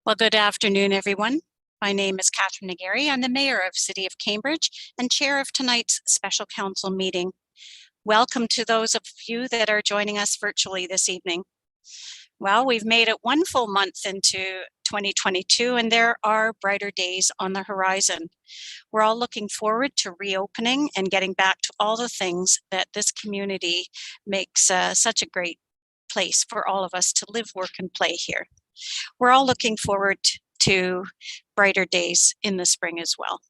Well, good afternoon, everyone. My name is Catherine Nagari. I'm the Mayor of City of Cambridge and Chair of tonight's Special Council meeting. Welcome to those of you that are joining us virtually this evening. Well, we've made it one full month into 2022 and there are brighter days on the horizon. We're all looking forward to reopening and getting back to all the things that this community makes such a great place for all of us to live, work, and play here. We're all looking forward to brighter days in the spring as well.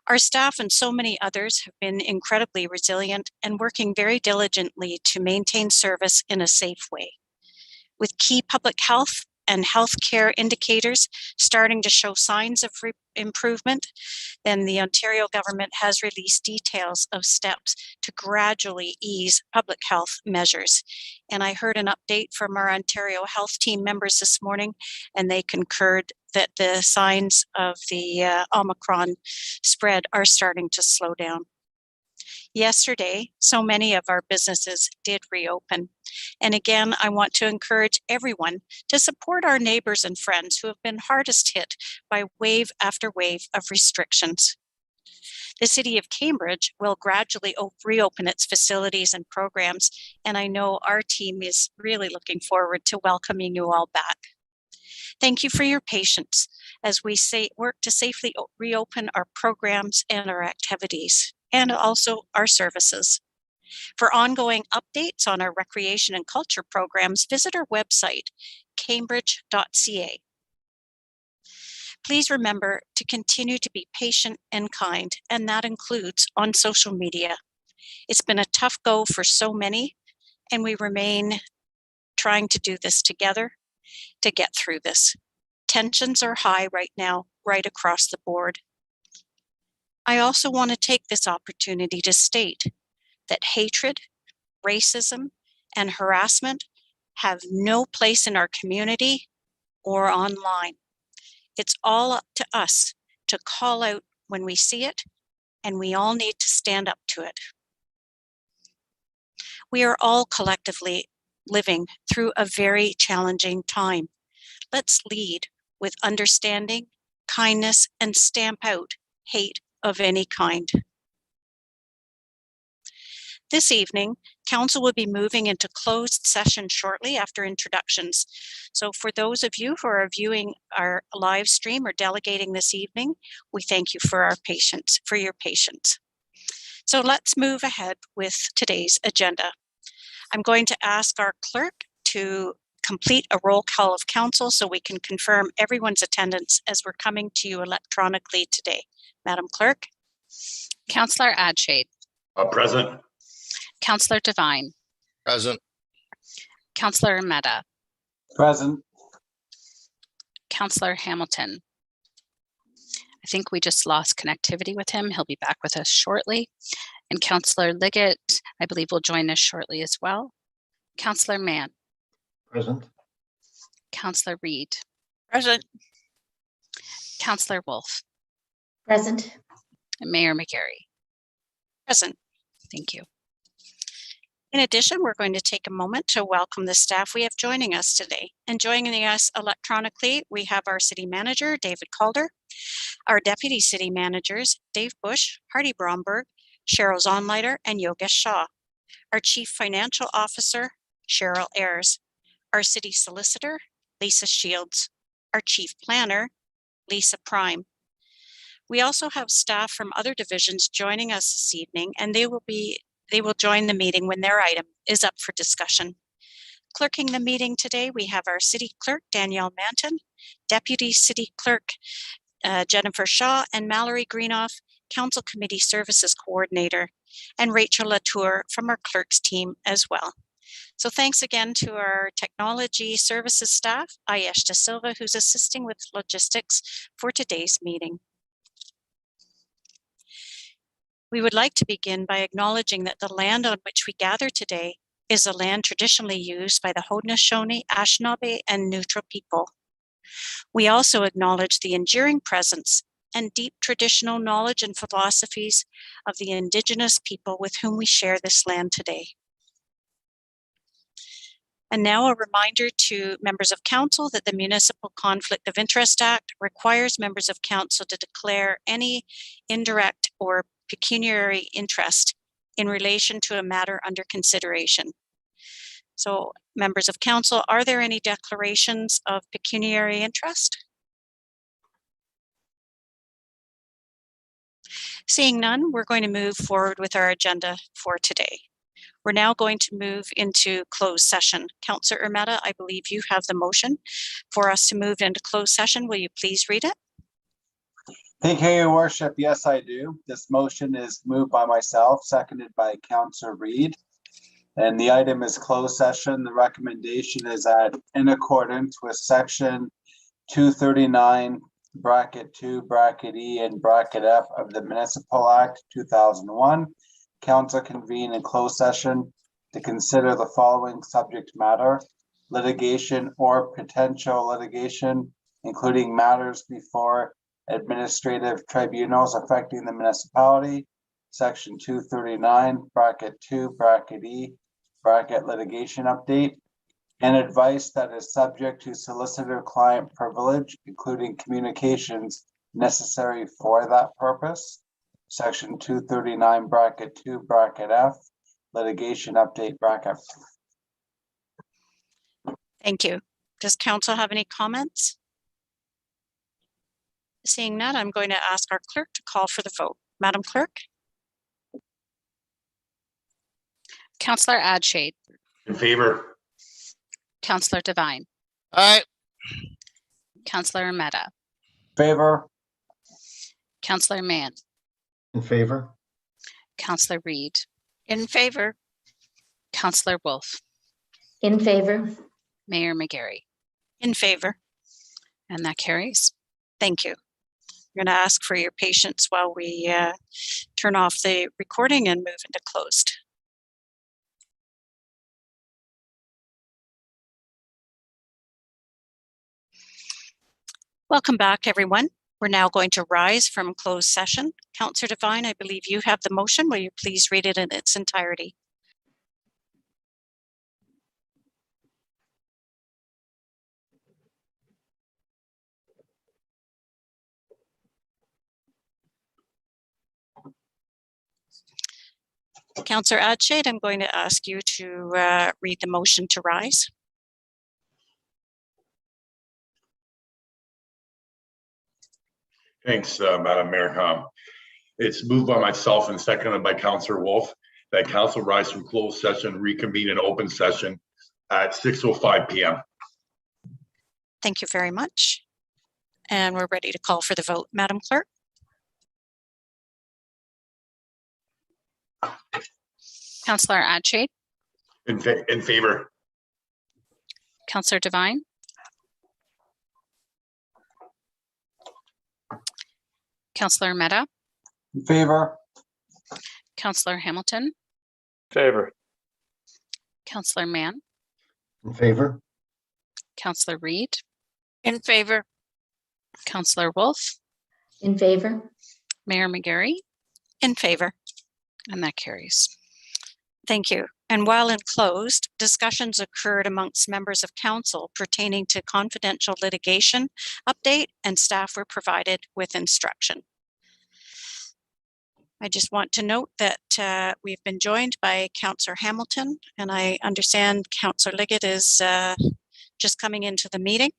Our staff and so many others have been incredibly resilient and working very diligently to maintain service in a safe way. With key public health and healthcare indicators starting to show signs of improvement, then the Ontario government has released details of steps to gradually ease public health measures. And I heard an update from our Ontario Health team members this morning, and they concurred that the signs of the Omicron spread are starting to slow down. Yesterday, so many of our businesses did reopen. And again, I want to encourage everyone to support our neighbors and friends who have been hardest hit by wave after wave of restrictions. The City of Cambridge will gradually reopen its facilities and programs, and I know our team is really looking forward to welcoming you all back. Thank you for your patience as we work to safely reopen our programs and our activities, and also our services. For ongoing updates on our recreation and culture programs, visit our website, cambridge.ca. Please remember to continue to be patient and kind, and that includes on social media. It's been a tough go for so many, and we remain trying to do this together to get through this. Tensions are high right now, right across the board. I also want to take this opportunity to state that hatred, racism, and harassment have no place in our community or online. It's all up to us to call out when we see it, and we all need to stand up to it. We are all collectively living through a very challenging time. Let's lead with understanding, kindness, and stamp out hate of any kind. This evening, Council will be moving into closed session shortly after introductions. So for those of you who are viewing our live stream or delegating this evening, we thank you for your patience. So let's move ahead with today's agenda. I'm going to ask our clerk to complete a roll call of council so we can confirm everyone's attendance as we're coming to you electronically today. Madam Clerk. Councillor Adshade. Present. Councillor Devine. Present. Councillor Meadow. Present. Councillor Hamilton. I think we just lost connectivity with him. He'll be back with us shortly. And Councillor Liggett, I believe, will join us shortly as well. Councillor Mann. Present. Councillor Reid. Present. Councillor Wolf. Present. And Mayor McGarry. Present. Thank you. In addition, we're going to take a moment to welcome the staff we have joining us today. And joining us electronically, we have our City Manager, David Calder, our Deputy City Managers, Dave Bush, Hardy Bromberg, Cheryl Zonleiter, and Yogesh Shah, our Chief Financial Officer, Cheryl Ayers, our City Solicitor, Lisa Shields, our Chief Planner, Lisa Prime. We also have staff from other divisions joining us this evening, and they will join the meeting when their item is up for discussion. Clerking the meeting today, we have our City Clerk, Danielle Manton, Deputy City Clerk, Jennifer Shaw, and Mallory Greenoff, Council Committee Services Coordinator, and Rachel Latour from our clerks team as well. So thanks again to our technology services staff, Ayesh De Silva, who's assisting with logistics for today's meeting. We would like to begin by acknowledging that the land on which we gather today is a land traditionally used by the Haudenosaunee, Anishinaabe, and Neutral people. We also acknowledge the enduring presence and deep traditional knowledge and philosophies of the Indigenous people with whom we share this land today. And now a reminder to members of council that the Municipal Conflict of Interest Act requires members of council to declare any indirect or pecuniary interest in relation to a matter under consideration. So, members of council, are there any declarations of pecuniary interest? Seeing none, we're going to move forward with our agenda for today. We're now going to move into closed session. Councillor Meadow, I believe you have the motion for us to move into closed session. Will you please read it? Thank you, Your Worship. Yes, I do. This motion is moved by myself, seconded by Councillor Reid. And the item is closed session. The recommendation is that in accordance with section 239, bracket 2, bracket E, and bracket F of the Municipal Act 2001, council convene in closed session to consider the following subject matter: litigation or potential litigation, including matters before administrative tribunals affecting the municipality, section 239, bracket 2, bracket E, bracket litigation update, and advice that is subject to solicitor-client privilege, including communications necessary for that purpose, section 239, bracket 2, bracket F, litigation update, bracket. Thank you. Does council have any comments? Seeing none, I'm going to ask our clerk to call for the vote. Madam Clerk? Councillor Adshade, In favor? Councillor Devine, Aye. Councillor Meadow, Favor? Councillor Mann, In favor? Councillor Reid, In favor. Councillor Wolf, In favor. Mayor McGarry, In favor. and that carries. Thank you. I'm going to ask for your patience while we turn off the recording and move into closed. Welcome back, everyone. We're now going to rise from closed session. Councillor Devine, I believe you have the motion. Will you please read it in its entirety? Councillor Adshade, I'm going to ask you to read the motion to rise. Thanks, Madam Mayor. It's moved by myself and seconded by Councillor Wolf that council rise from closed session, reconvene in open session at 6:05 p.m. Thank you very much. And we're ready to call for the vote. Madam Clerk? Councillor Adshade, In favor? Councillor Devine, Councillor Meadow, In favor? Councillor Hamilton, Favor. Councillor Mann, In favor? Councillor Reid, In favor. Councillor Wolf, In favor. Mayor McGarry, In favor. and that carries. Thank you. And while in closed, discussions occurred amongst members of council pertaining to confidential litigation update, and staff were provided with instruction. I just want to note that we've been joined by Councillor Hamilton, and I understand Councillor Liggett is just coming into the meeting.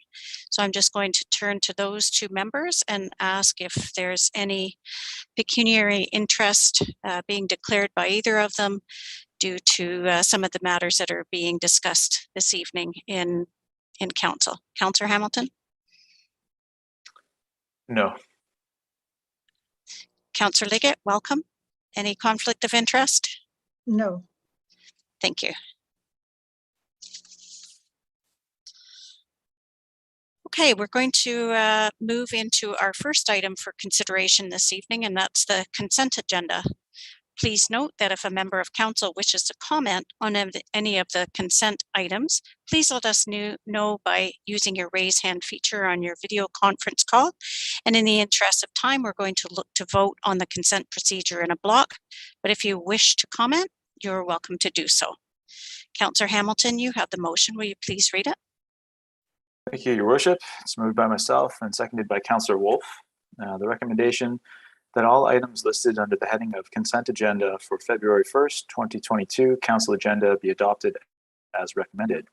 So I'm just going to turn to those two members and ask if there's any pecuniary interest being declared by either of them due to some of the matters that are being discussed this evening in council. Councillor Hamilton? No. Councillor Liggett, welcome. Any conflict of interest? No. Thank you. Okay, we're going to move into our first item for consideration this evening, and that's the consent agenda. Please note that if a member of council wishes to comment on any of the consent items, please let us know by using your raise hand feature on your video conference call. And in the interest of time, we're going to look to vote on the consent procedure in a block. But if you wish to comment, you're welcome to do so. Councillor Hamilton, you have the motion. Will you please read it? Thank you, Your Worship. It's moved by myself and seconded by Councillor Wolf. The recommendation that all items listed under the heading of consent agenda for February 1st, 2022 council agenda be adopted as recommended.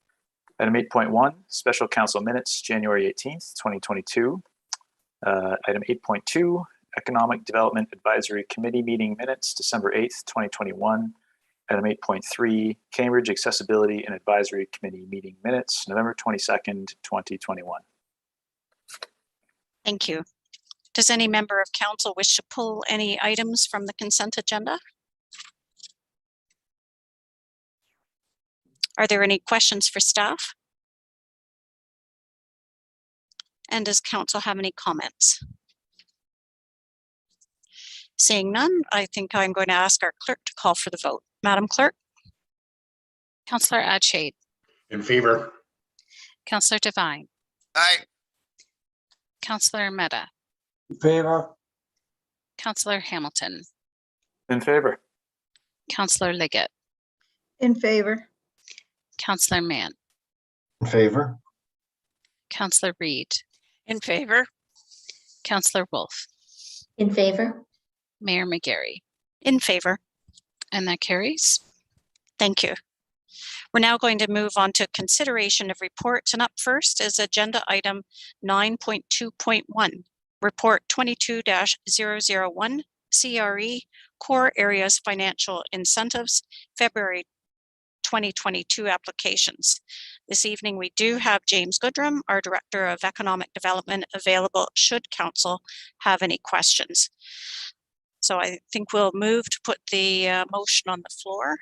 Item 8.1, special council minutes, January 18th, 2022. Item 8.2, economic development advisory committee meeting minutes, December 8th, 2021. Item 8.3, Cambridge Accessibility and Advisory Committee meeting minutes, November 22nd, 2021. Thank you. Does any member of council wish to pull any items from the consent agenda? Are there any questions for staff? And does council have any comments? Seeing none, I think I'm going to ask our clerk to call for the vote. Madam Clerk? Councillor Adshade, In favor? Councillor Devine, Aye. Councillor Meadow, In favor? Councillor Hamilton, In favor? Councillor Liggett, In favor. Councillor Mann, In favor? Councillor Reid, In favor. Councillor Wolf, In favor. Mayor McGarry, In favor. and that carries. Thank you. We're now going to move on to consideration of reports, and up first is agenda item 9.2.1, Report 22-001, CRE, Core Areas Financial Incentives, February 2022 applications. This evening, we do have James Goodrum, our Director of Economic Development, available should council have any questions. So I think we'll move to put the motion on the floor.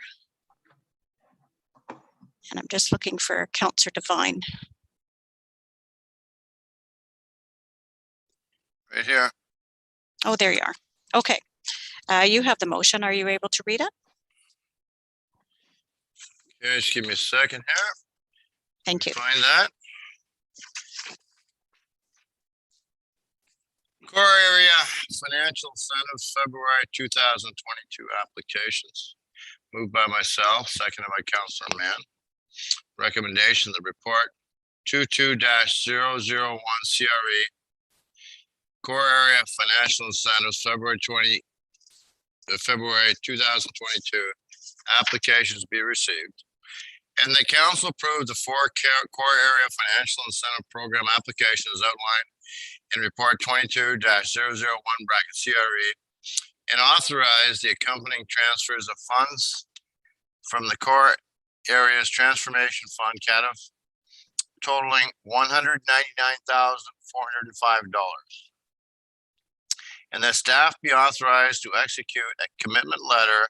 And I'm just looking for Councillor Devine. Right here. Oh, there you are. Okay. You have the motion. Are you able to read it? Okay, just give me a second here. Thank you. Find that. Core area financial incentives, February 2022 applications. Moved by myself, seconded by Councillor Mann. Recommendation, the report 22-001 CRE. Core area financial incentives, February 2022 applications be received. And the council approved the four core area financial incentive program applications outlined in report 22-001 CRE and authorize the accompanying transfers of funds from the core areas transformation fund CATF totaling $199,405. And that staff be authorized to execute a commitment letter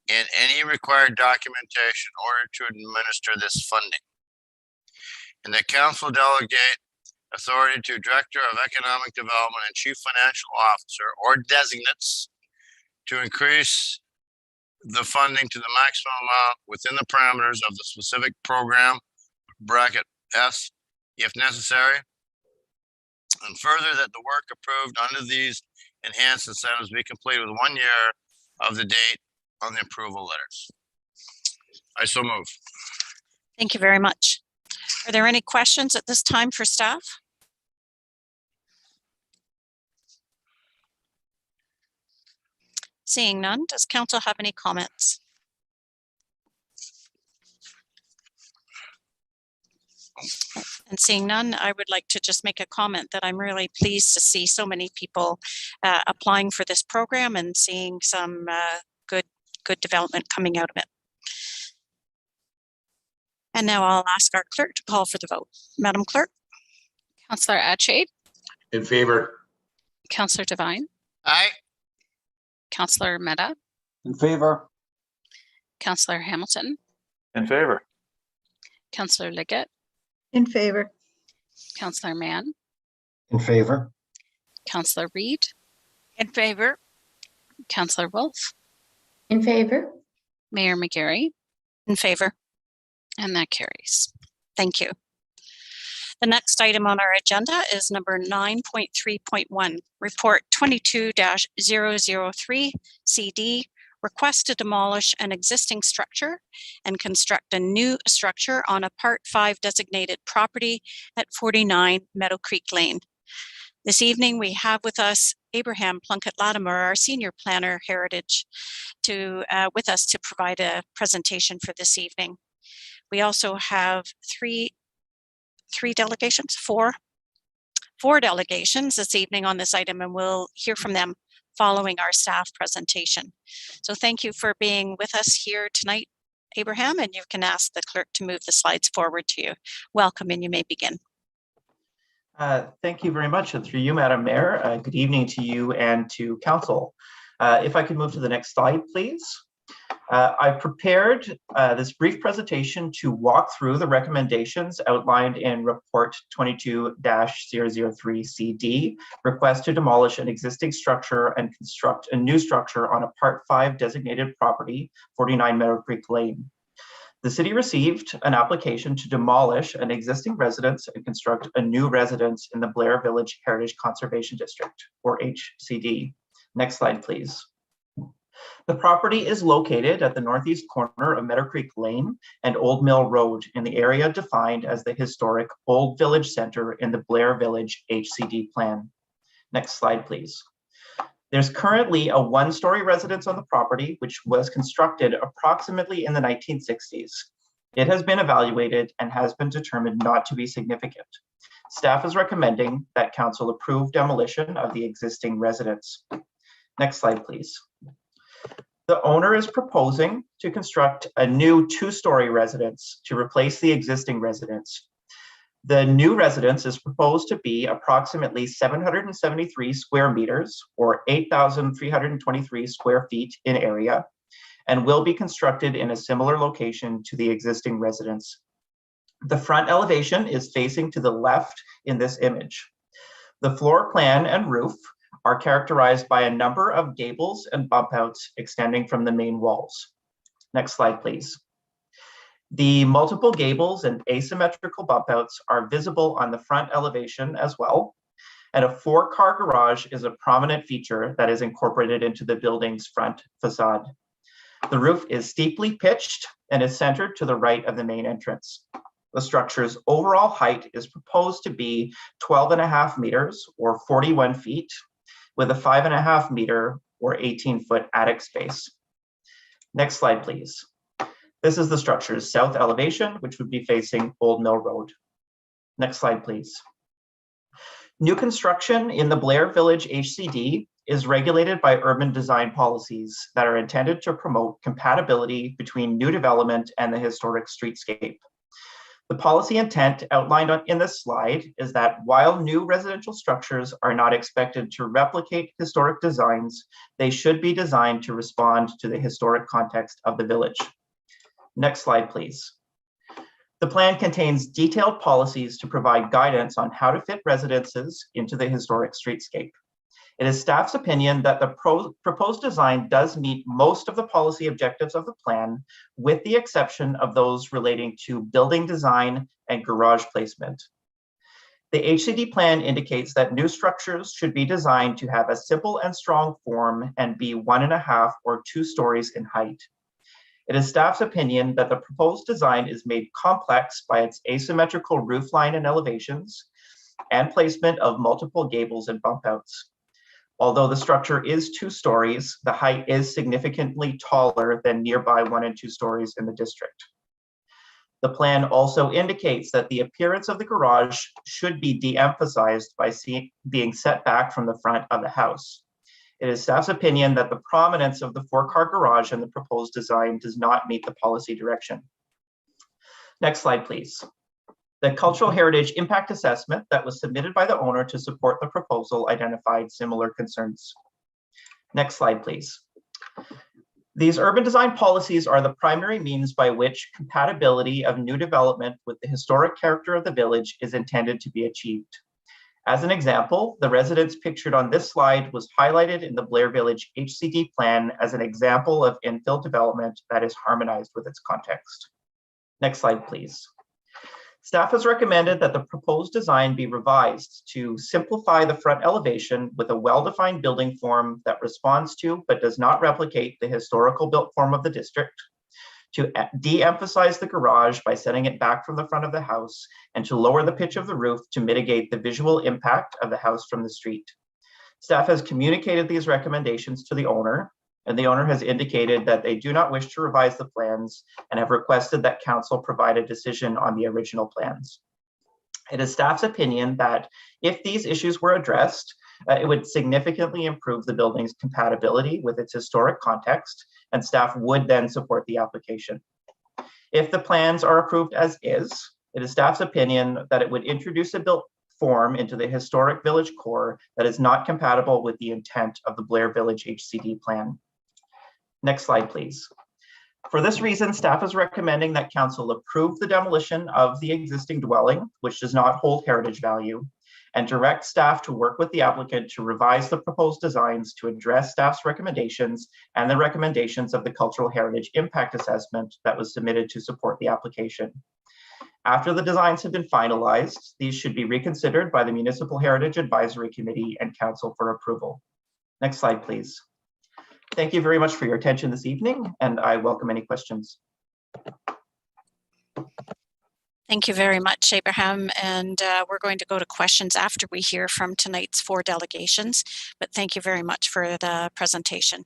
and any required documentation in order to administer this funding. And that council delegate authority to Director of Economic Development and Chief Financial Officer or designates to increase the funding to the maximum amount within the parameters of the specific program, bracket S, if necessary. And further, that the work approved under these enhanced incentives be completed with 1 year of the date on the approval letters. I so move. Thank you very much. Are there any questions at this time for staff? Seeing none, does council have any comments? And seeing none, I would like to just make a comment that I'm really pleased to see so many people applying for this program and seeing some good development coming out of it. And now I'll ask our clerk to call for the vote. Madam Clerk? Councillor Adshade, In favor? Councillor Devine, Aye. Councillor Meadow, In favor? Councillor Hamilton, In favor? Councillor Liggett, In favor. Councillor Mann, In favor? Councillor Reid, In favor. Councillor Wolf, In favor. Mayor McGarry, In favor. and that carries. Thank you. The next item on our agenda is number 9.3.1, Report 22-003 CD, request to demolish an existing structure and construct a new structure on a Part 5 designated property at 49 Meadow Creek Lane. This evening, we have with us Abraham Plunkett Latimer, our Senior Planner Heritage, with us to provide a presentation for this evening. We also have four delegations this evening on this item, and we'll hear from them following our staff presentation. So thank you for being with us here tonight, Abraham, and you can ask the clerk to move the slides forward to you. Welcome, and you may begin. Thank you very much. And through you, Madam Mayor, good evening to you and to Council. If I could move to the next slide, please. I've prepared this brief presentation to walk through the recommendations outlined in Report 22-003CD, request to demolish an existing structure and construct a new structure on a Part 5 designated property, 49 Meadow Creek Lane. The city received an application to demolish an existing residence and construct a new residence in the Blair Village Heritage Conservation District, or HCD. Next slide, please. The property is located at the northeast corner of Meadow Creek Lane and Old Mill Road in the area defined as the historic Old Village Center in the Blair Village HCD plan. Next slide, please. There's currently a one-story residence on the property, which was constructed approximately in the 1960s. It has been evaluated and has been determined not to be significant. Staff is recommending that Council approve demolition of the existing residence. Next slide, please. The owner is proposing to construct a new two-story residence to replace the existing residence. The new residence is proposed to be approximately 773 square meters, or 8,323 square feet in area, and will be constructed in a similar location to the existing residence. The front elevation is facing to the left in this image. The floor plan and roof are characterized by a number of gables and bump outs extending from the main walls. Next slide, please. The multiple gables and asymmetrical bump outs are visible on the front elevation as well, and a 4-car garage is a prominent feature that is incorporated into the building's front facade. The roof is steeply pitched and is centered to the right of the main entrance. The structure's overall height is proposed to be 12.5 meters or 41 feet, with a 5.5 meter or 18-foot attic space. Next slide, please. This is the structure's south elevation, which would be facing Old Mill Road. Next slide, please. New construction in the Blair Village HCD is regulated by urban design policies that are intended to promote compatibility between new development and the historic streetscape. The policy intent outlined in this slide is that while new residential structures are not expected to replicate historic designs, they should be designed to respond to the historic context of the village. Next slide, please. The plan contains detailed policies to provide guidance on how to fit residences into the historic streetscape. It is staff's opinion that the proposed design does meet most of the policy objectives of the plan, with the exception of those relating to building design and garage placement. The HCD plan indicates that new structures should be designed to have a simple and strong form and be 1.5 or 2 stories in height. It is staff's opinion that the proposed design is made complex by its asymmetrical roof line and elevations and placement of multiple gables and bump outs. Although the structure is 2 stories, the height is significantly taller than nearby 1 and 2 stories in the district. The plan also indicates that the appearance of the garage should be de-emphasized by being set back from the front of the house. It is staff's opinion that the prominence of the 4-car garage in the proposed design does not meet the policy direction. Next slide, please. The cultural heritage impact assessment that was submitted by the owner to support the proposal identified similar concerns. Next slide, please. These urban design policies are the primary means by which compatibility of new development with the historic character of the village is intended to be achieved. As an example, the residence pictured on this slide was highlighted in the Blair Village HCD plan as an example of infill development that is harmonized with its context. Next slide, please. Staff has recommended that the proposed design be revised to simplify the front elevation with a well-defined building form that responds to but does not replicate the historical built form of the district, to de-emphasize the garage by setting it back from the front of the house, and to lower the pitch of the roof to mitigate the visual impact of the house from the street. Staff has communicated these recommendations to the owner, and the owner has indicated that they do not wish to revise the plans and have requested that council provide a decision on the original plans. It is staff's opinion that if these issues were addressed, it would significantly improve the building's compatibility with its historic context, and staff would then support the application. If the plans are approved as is, it is staff's opinion that it would introduce a built form into the historic village core that is not compatible with the intent of the Blair Village HCD plan. Next slide, please. For this reason, staff is recommending that council approve the demolition of the existing dwelling, which does not hold heritage value, and direct staff to work with the applicant to revise the proposed designs to address staff's recommendations and the recommendations of the Cultural Heritage Impact Assessment that was submitted to support the application. After the designs have been finalized, these should be reconsidered by the Municipal Heritage Advisory Committee and council for approval. Next slide, please. Thank you very much for your attention this evening, and I welcome any questions. Thank you very much, Abraham. And we're going to go to questions after we hear from tonight's 4 delegations, but thank you very much for the presentation.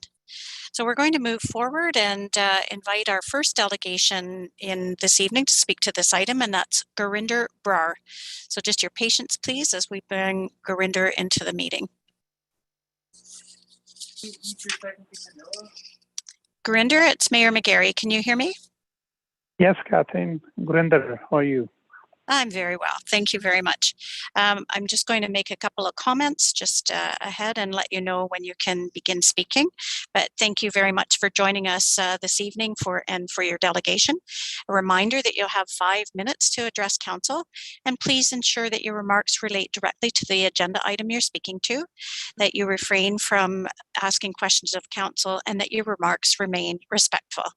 So we're going to move forward and invite our first delegation in this evening to speak to this item, and that's Gurinder Brar. So just your patience, please, as we bring Gurinder into the meeting. Gurinder, it's Mayor McGarry. Can you hear me? Yes, Kathleen. Gurinder, how are you? I'm very well. Thank you very much. I'm just going to make a couple of comments just ahead and let you know when you can begin speaking. But thank you very much for joining us this evening for your delegation. A reminder that you'll have 5 minutes to address council, and please ensure that your remarks relate directly to the agenda item you're speaking to, that you refrain from asking questions of council, and that your remarks remain respectful.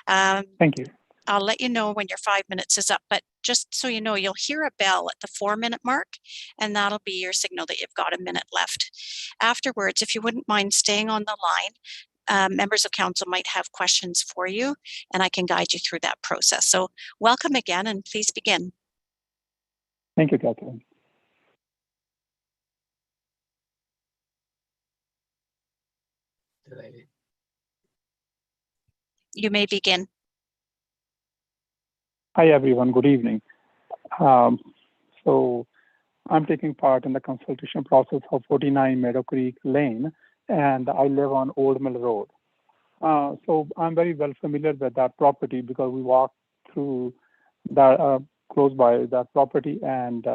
Thank you. I'll let you know when your 5 minutes is up, but just so you know, you'll hear a bell at the 4-minute mark, and that'll be your signal that you've got a minute left. Afterwards, if you wouldn't mind staying on the line, members of council might have questions for you, and I can guide you through that process. So welcome again, and please begin. Thank you, Kathleen. You may begin. Hi, everyone. Good evening. So I'm taking part in the consultation process of 49 Meadow Creek Lane, and I live on Old Mill Road. So I'm very well familiar with that property because we walked through that close by that property, and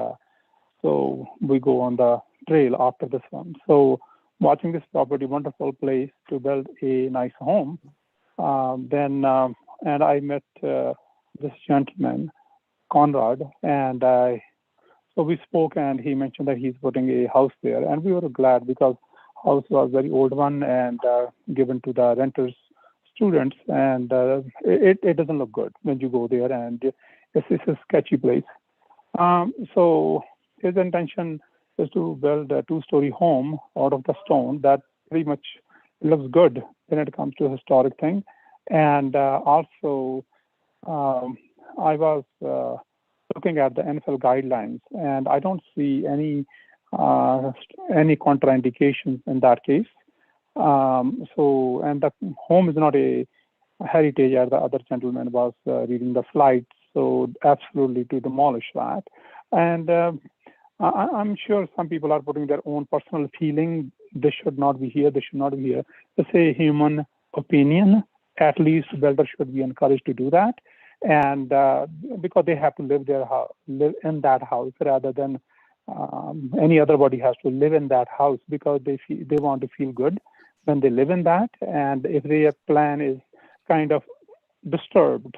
so we go on the trail after this one. So watching this property, wonderful place to build a nice home. And I met this gentleman, Conrad, and so we spoke, and he mentioned that he's putting a house there, and we were glad because house was a very old one and given to the renters students, and it doesn't look good when you go there, and it's a sketchy place. So his intention is to build a 2-story home out of the stone that pretty much looks good when it comes to a historic thing. And also I was looking at the NFL guidelines, and I don't see any contraindications in that case. And the home is not a heritage, as the other gentleman was reading the slides, so absolutely to demolish that. And I'm sure some people are putting their own personal feeling. This should not be here. This should not be here. It's a human opinion. At least builders should be encouraged to do that, and because they have to live in that house rather than any other body has to live in that house, because they want to feel good when they live in that. And if their plan is kind of disturbed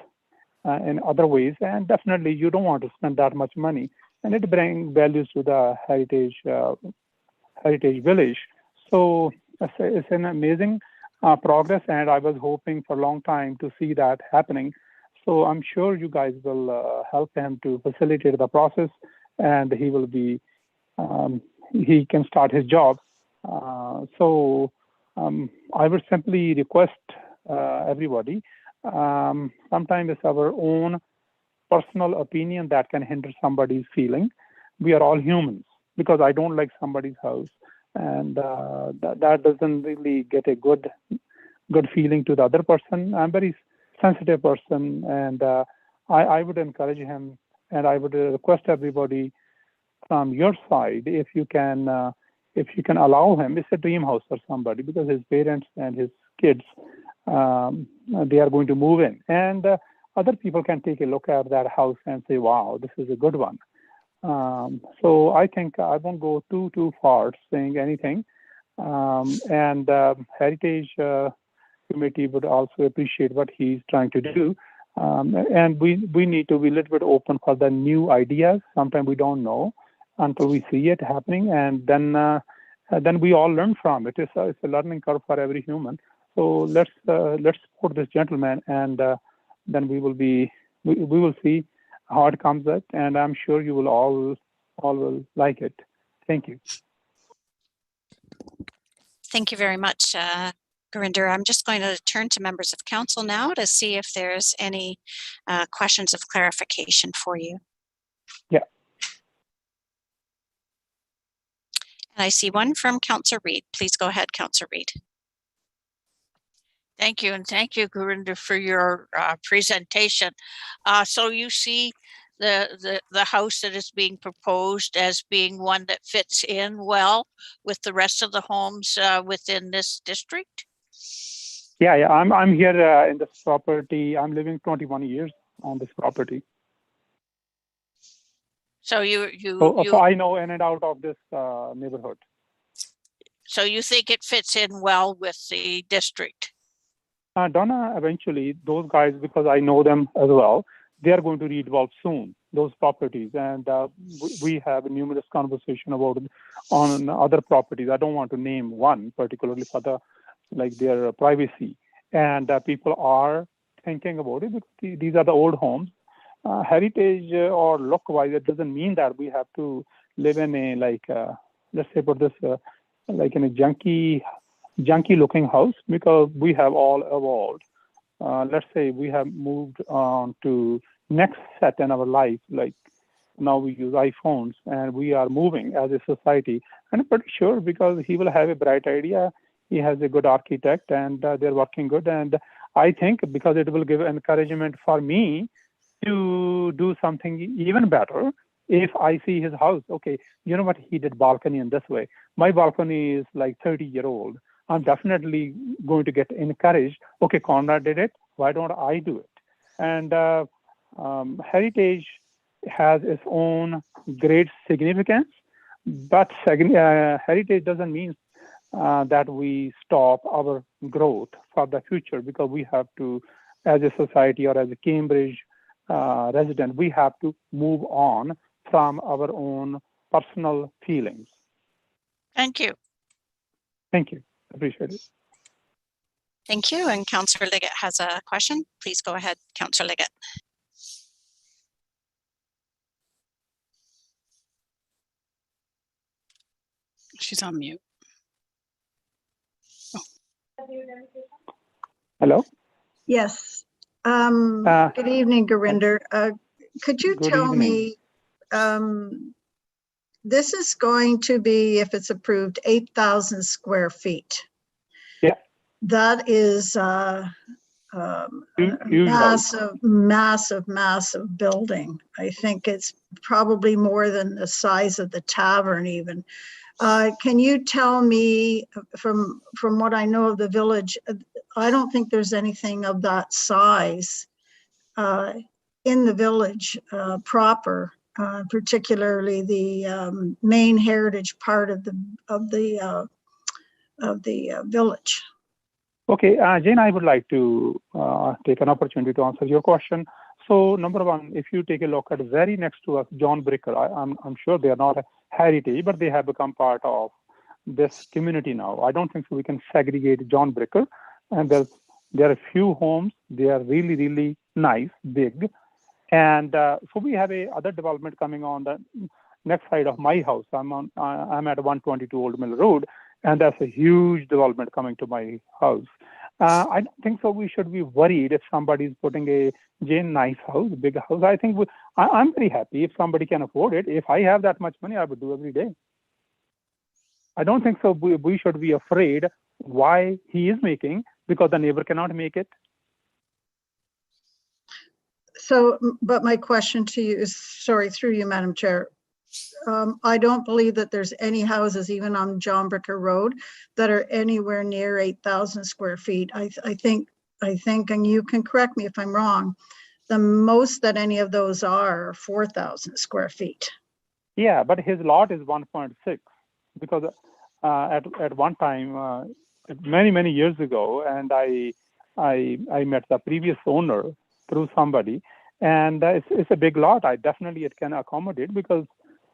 in other ways, and definitely you don't want to spend that much money, and it brings values to the heritage village. So it's an amazing progress, and I was hoping for a long time to see that happening. So I'm sure you guys will help him to facilitate the process, and he will be, he can start his job. So I would simply request everybody, sometimes it's our own personal opinion that can hinder somebody's feeling. We are all humans, because I don't like somebody's house, and that doesn't really get a good feeling to the other person. I'm very sensitive person, and I would encourage him, and I would request everybody from your side, if you can allow him. It's a dream house for somebody, because his parents and his kids, they are going to move in, and other people can take a look at that house and say, wow, this is a good one. So I think I won't go too far saying anything. And Heritage Committee would also appreciate what he's trying to do. And we need to be a little bit open for the new ideas. Sometimes we don't know until we see it happening, and then we all learn from it. It's a learning curve for every human. So let's support this gentleman, and then we will see how it comes out, and I'm sure you will all will like it. Thank you. Thank you very much, Gurinder. I'm just going to turn to members of council now to see if there's any questions of clarification for you. Yeah. And I see one from Councillor Reid. Please go ahead, Councillor Reid. Thank you, and thank you, Gurinder, for your presentation. So you see the house that is being proposed as being one that fits in well with the rest of the homes within this district? Yeah. I'm here in this property. I'm living 21 years on this property. So So I know in and out of this neighborhood. So you think it fits in well with the district? Donna, eventually those guys, because I know them as well, they are going to redevelop soon, those properties. And we have numerous conversation about it on other properties. I don't want to name one particularly for their privacy. And people are thinking about it, because these are the old homes. Heritage or look-wise, it doesn't mean that we have to live in a, let's say put this, like in a junky looking house, because we have all evolved. Let's say we have moved on to next set in our life, like now we use iPhones, and we are moving as a society. And I'm pretty sure, because he will have a bright idea, he has a good architect, and they're working good. And I think because it will give encouragement for me to do something even better. If I see his house, okay, you know what, he did balcony in this way. My balcony is like 30-year-old. I'm definitely going to get encouraged. Okay, Conrad did it. Why don't I do it? And Heritage has its own great significance, but Heritage doesn't mean that we stop our growth for the future, because we have to, as a society or as a Cambridge resident, we have to move on from our own personal feelings. Thank you. Thank you. Appreciate it. Thank you. And Councillor Liggett has a question. Please go ahead, Councillor Liggett. She's on mute. Oh. Hello? Yes. Good evening, Gurinder. Could you tell me, this is going to be, if it's approved, 8,000 square feet. Yeah. That is massive building. I think it's probably more than the size of the tavern even. Can you tell me, from what I know of the village, I don't think there's anything of that size in the village proper, particularly the main heritage part of the village. Okay, Jane, I would like to take an opportunity to answer your question. So, number one, if you take a look at very next to us, John Bricker, I'm sure they are not a heritage, but they have become part of this community now. I don't think so we can segregate John Bricker. And there are a few homes, they are really nice, big. And so we have a other development coming on the next side of my house. I'm at 122 Old Mill Road, and that's a huge development coming to my house. I don't think so we should be worried if somebody's putting a nice house, big house. I think I'm very happy if somebody can afford it. If I have that much money, I would do every day. I don't think so we should be afraid why he is making because the neighbor cannot make it. So, but my question to you is, sorry, through you, Madam Chair. I don't believe that there's any houses, even on John Bricker Road, that are anywhere near 8,000 square feet. I think, and you can correct me if I'm wrong, the most that any of those are 4,000 square feet. Yeah, but his lot is 1.6 because at one time, many years ago, and I met the previous owner through somebody, and it's a big lot. It can accommodate because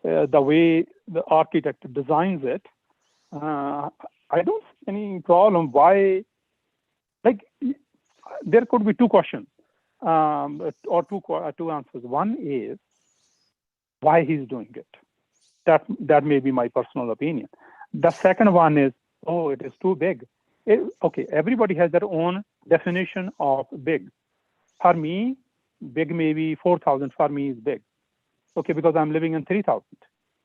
the way the architect designs it, I don't see any problem. Why? Like, there could be two questions or two answers. One is why he's doing it. That may be my personal opinion. The second one is, oh, it is too big. Okay, everybody has their own definition of big. For me, big may be 4,000. For me, is big. Okay, because I'm living in 3,000.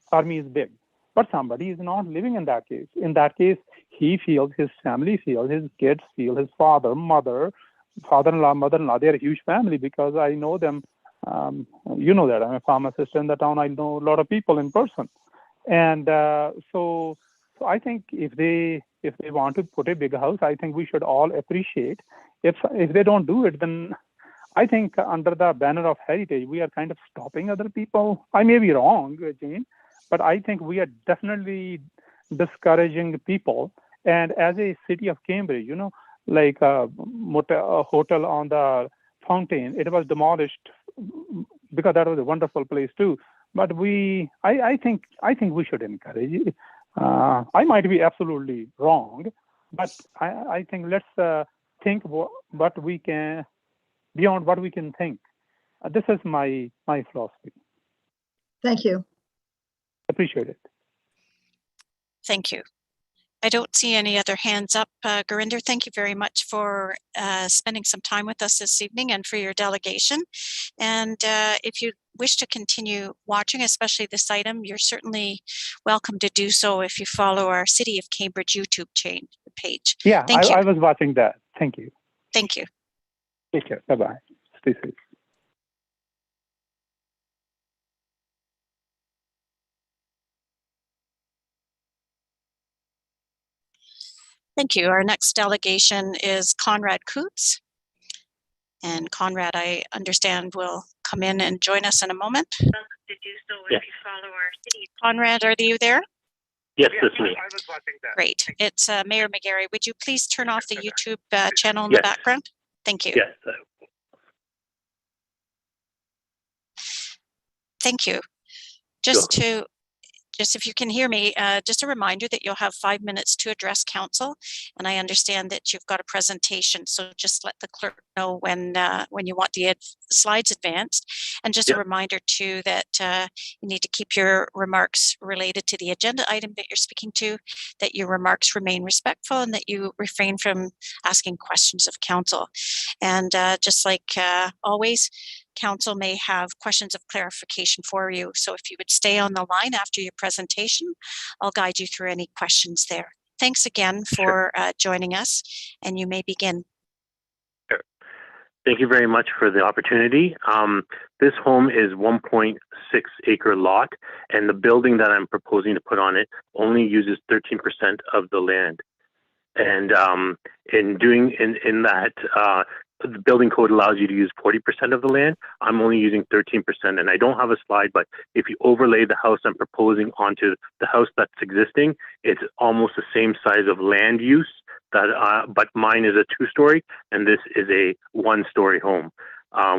For me, is big. But somebody is not living in that case. In that case, he feels, his family feels, his kids feel, his father, mother, father-in-law, mother-in-law, they're a huge family because I know them. You know that I'm a pharmacist in the town. I know a lot of people in person. And so I think if they want to put a big house, I think we should all appreciate. If they don't do it, then I think under the banner of heritage, we are kind of stopping other people. I may be wrong, Jane, but I think we are definitely discouraging people. And as a city of Cambridge, like a hotel on the Fountain, it was demolished because that was a wonderful place too. But I think we should encourage it. I might be absolutely wrong, but I think let's think what we can, beyond what we can think. This is my philosophy. Thank you. Appreciate it. Thank you. I don't see any other hands up. Gurinder, thank you very much for spending some time with us this evening and for your delegation. And if you wish to continue watching, especially this item, you're certainly welcome to do so if you follow our City of Cambridge YouTube page. Yeah, Thank you. I was watching that. Thank you. Thank you. Take care. Bye-bye. Stay safe. Thank you. Our next delegation is Conrad Coots. And Conrad, I understand, will come in and join us in a moment. To do so if you follow our city. Conrad, are you there? Yes, that's me. I was watching that. Great. It's Mayor McGarry. Would you please turn off the YouTube channel in the background? Thank you. Yes. Thank you. Just if you can hear me, just a reminder that you'll have 5 minutes to address council. And I understand that you've got a presentation, so just let the clerk know when you want the slides advanced. And just a reminder too that you need to keep your remarks related to the agenda item that you're speaking to, that your remarks remain respectful, and that you refrain from asking questions of council. And just like always, council may have questions of clarification for you. So if you would stay on the line after your presentation, I'll guide you through any questions there. Thanks again for joining us, and you may begin. Sure. Thank you very much for the opportunity. This home is 1.6 acre lot, and the building that I'm proposing to put on it only uses 13% of the land. And in that, the building code allows you to use 40% of the land. I'm only using 13%, and I don't have a slide, but if you overlay the house I'm proposing onto the house that's existing, it's almost the same size of land use, but mine is a 2-story, and this is a 1-story home,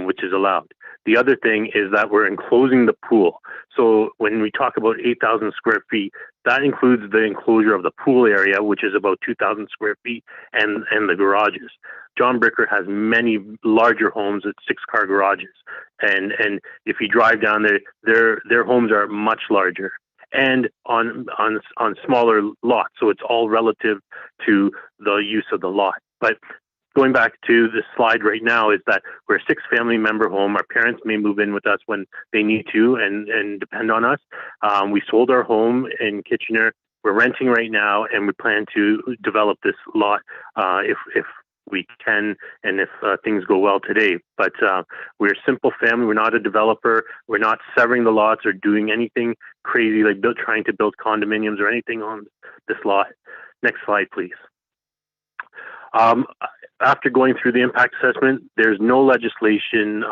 which is allowed. The other thing is that we're enclosing the pool. So when we talk about 8,000 square feet, that includes the enclosure of the pool area, which is about 2,000 square feet, and the garages. John Bricker has many larger homes with 6-car garages. And if you drive down there, their homes are much larger and on smaller lots. So it's all relative to the use of the lot. But going back to this slide right now is that we're a 6-family member home. Our parents may move in with us when they need to and depend on us. We sold our home in Kitchener. We're renting right now, and we plan to develop this lot if we can and if things go well today. But we're a simple family. We're not a developer. We're not severing the lots or doing anything crazy like trying to build condominiums or anything on this lot. Next slide, please. After going through the impact assessment, there's no legislation,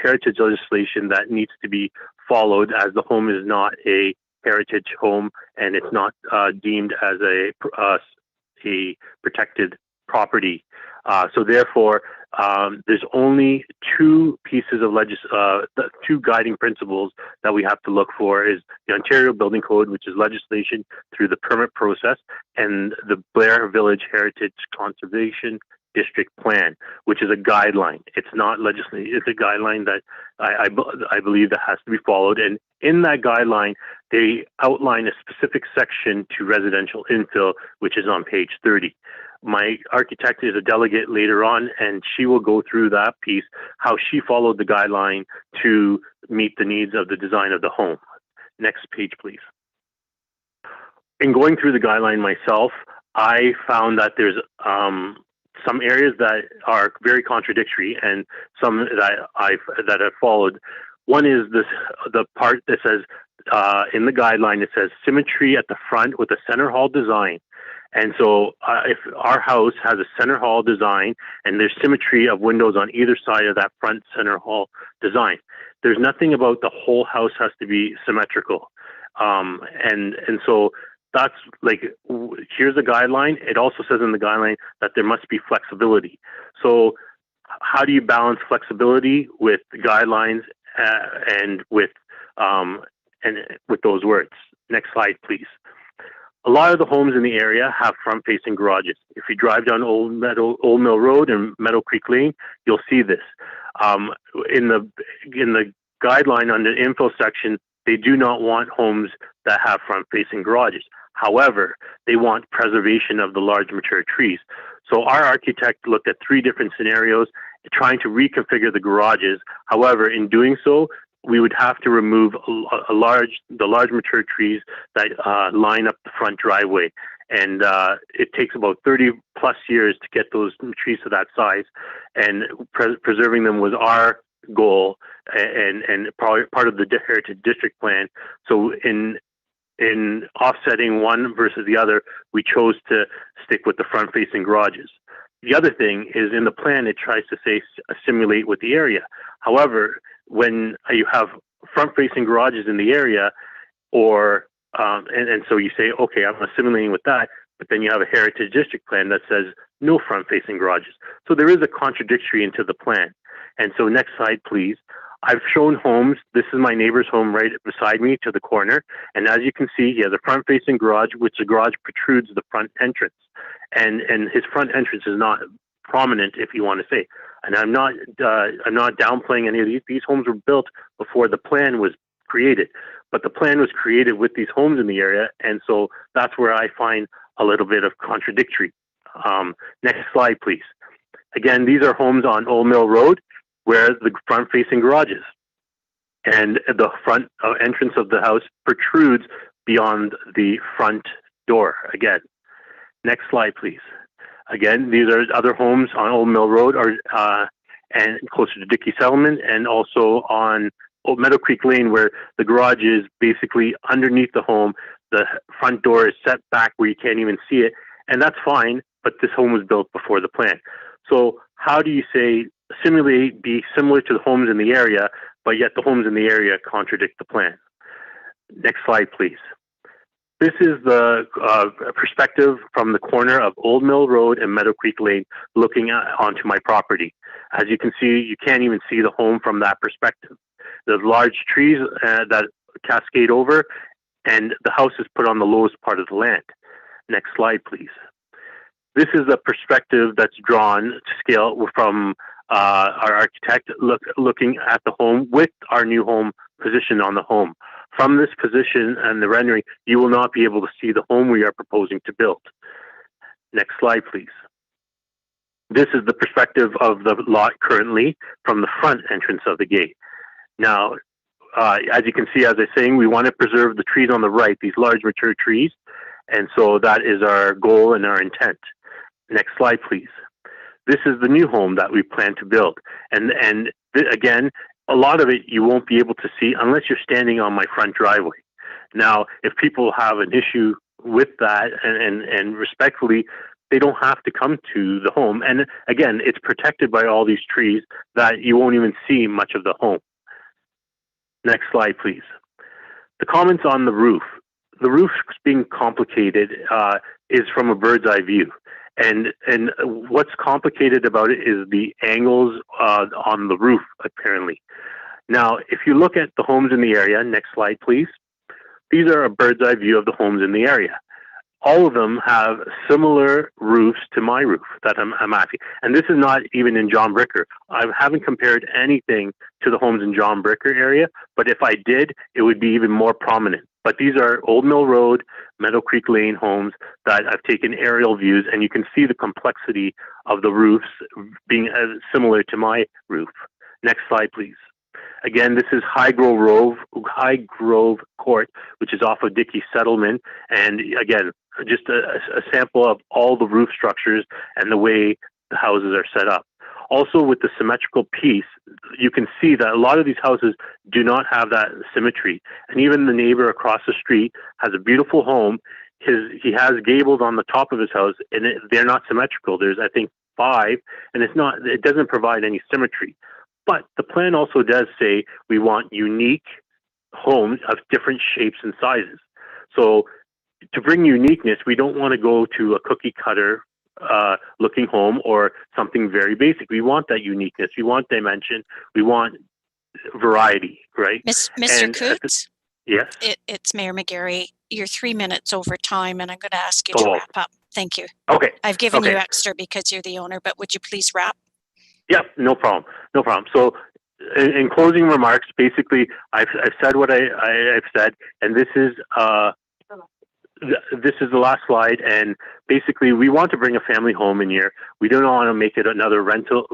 heritage legislation that needs to be followed, as the home is not a heritage home and it's not deemed as a protected property. So therefore, there's only 2 pieces of the 2 guiding principles that we have to look for is the Ontario Building Code, which is legislation through the permit process, and the Blair Village Heritage Conservation District Plan, which is a guideline. It's not legislation. It's a guideline that I believe that has to be followed. And in that guideline, they outline a specific section to residential infill, which is on page 30. My architect is a delegate later on, and she will go through that piece, how she followed the guideline to meet the needs of the design of the home. Next page, please. In going through the guideline myself, I found that there's some areas that are very contradictory and some that I've followed. One is the part that says, in the guideline, it says symmetry at the front with a center hall design. And so if our house has a center hall design and there's symmetry of windows on either side of that front center hall design, there's nothing about the whole house has to be symmetrical. And so that's like, here's a guideline. It also says in the guideline that there must be flexibility. So how do you balance flexibility with the guidelines and with those words? Next slide, please. A lot of the homes in the area have front-facing garages. If you drive down Old Mill Road and Meadow Creek Lane, you'll see this. In the guideline on the info section, they do not want homes that have front-facing garages. However, they want preservation of the large mature trees. So our architect looked at 3 different scenarios, trying to reconfigure the garages. However, in doing so, we would have to remove the large mature trees that line up the front driveway. And it takes about 30 plus years to get those trees to that size. And preserving them was our goal and probably part of the Heritage District Plan. So in offsetting one versus the other, we chose to stick with the front-facing garages. The other thing is in the plan, it tries to say assimilate with the area. However, when you have front-facing garages in the area, or and so you say, okay, I'm assimilating with that, but then you have a Heritage District Plan that says no front-facing garages. So there is a contradictory into the plan. And so next slide, please. I've shown homes. This is my neighbor's home right beside me to the corner. And as you can see, he has a front-facing garage, which the garage protrudes the front entrance. And his front entrance is not prominent, if you want to say. And I'm not downplaying any of these. These homes were built before the plan was created. But the plan was created with these homes in the area. And so that's where I find a little bit of contradictory. Next slide, please. Again, these are homes on Old Mill Road, where the front-facing garages and the front entrance of the house protrudes beyond the front door. Again, next slide, please. Again, these are other homes on Old Mill Road and closer to Dickey Settlement, and also on Old Meadow Creek Lane, where the garage is basically underneath the home. The front door is set back where you can't even see it, and that's fine, but this home was built before the plan. So how do you say simulate be similar to the homes in the area, but yet the homes in the area contradict the plan? Next slide, please. This is the perspective from the corner of Old Mill Road and Meadow Creek Lane looking onto my property. As you can see, you can't even see the home from that perspective. There's large trees that cascade over, and the house is put on the lowest part of the land. Next slide, please. This is the perspective that's drawn to scale from our architect looking at the home with our new home positioned on the home. From this position and the rendering, you will not be able to see the home we are proposing to build. Next slide, please. This is the perspective of the lot currently from the front entrance of the gate. Now, as you can see, as I was saying, we want to preserve the trees on the right, these large mature trees. And so that is our goal and our intent. Next slide, please. This is the new home that we plan to build. And again, a lot of it you won't be able to see unless you're standing on my front driveway. Now, if people have an issue with that, and respectfully, they don't have to come to the home. And again, it's protected by all these trees that you won't even see much of the home. Next slide, please. The comments on the roof. The roof being complicated is from a bird's eye view. And what's complicated about it is the angles on the roof, apparently. Now, if you look at the homes in the area, next slide, please. These are a bird's eye view of the homes in the area. All of them have similar roofs to my roof that I'm asking. And this is not even in John Bricker. I haven't compared anything to the homes in John Bricker area, but if I did, it would be even more prominent. But these are Old Mill Road, Meadow Creek Lane homes that I've taken aerial views, and you can see the complexity of the roofs being similar to my roof. Next slide, please. Again, this is High Grove Court, which is off of Dickey Settlement. And again, just a sample of all the roof structures and the way the houses are set up. Also, with the symmetrical piece, you can see that a lot of these houses do not have that symmetry. And even the neighbor across the street has a beautiful home. He has gables on the top of his house, and they're not symmetrical. There's, I think, 5, and it doesn't provide any symmetry. But the plan also does say we want unique homes of different shapes and sizes. So to bring uniqueness, we don't want to go to a cookie cutter looking home or something very basic. We want that uniqueness. We want dimension. We want variety, right? Mr. Coots? Yes? It's Mayor McGarry. You're 3 minutes over time, and I'm going to ask you to wrap up. Thank you. Okay. I've given you extra because you're the owner, but would you please wrap? Yeah, no problem. No problem. So in closing remarks, basically, I've said what I've said, and this is the last slide. And basically, we want to bring a family home in here. We don't want to make it another rental,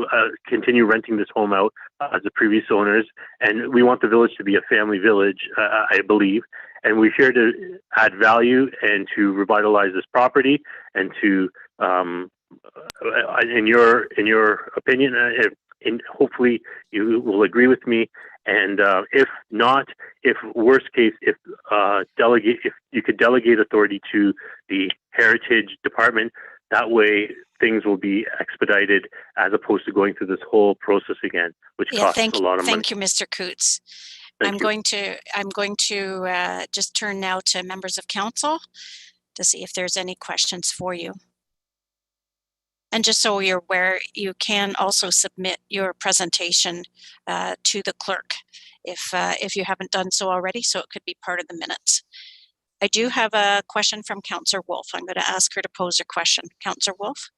continue renting this home out as the previous owners. And we want the village to be a family village, I believe. And we're here to add value and to revitalize this property and to, in your opinion, and hopefully you will agree with me. And if not, if worst case, if you could delegate authority to the Heritage Department, that way things will be expedited as opposed to going through this whole process again, which costs a lot of money. Thank you, Mr. Coots. I'm going to just turn now to members of council to see if there's any questions for you. And just so you're aware, you can also submit your presentation to the clerk if you haven't done so already, so it could be part of the minutes. I do have a question from Councillor Wolf. I'm going to ask her to pose a question. Councillor Wolf?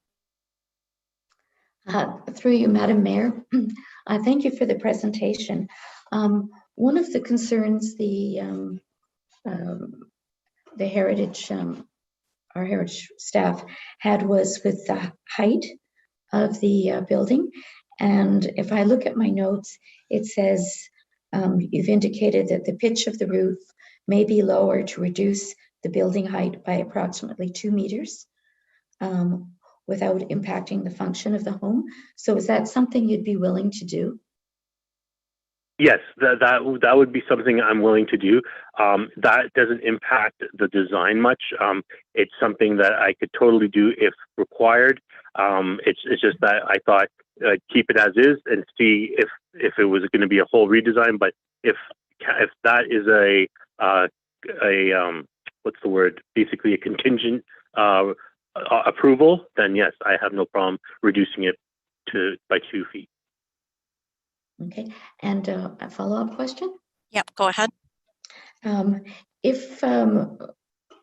Through you, Madam Mayor, thank you for the presentation. One of the concerns the Heritage our Heritage staff had was with the height of the building. And if I look at my notes, it says you've indicated that the pitch of the roof may be lower to reduce the building height by approximately 2 meters without impacting the function of the home. So is that something you'd be willing to do? Yes, that would be something I'm willing to do. That doesn't impact the design much. It's something that I could totally do if required. It's just that I thought keep it as is and see if it was going to be a whole redesign. But if that is what's the word? Basically a contingent approval, then yes, I have no problem reducing it by 2 feet. Okay, and a follow-up question? Yep, go ahead. If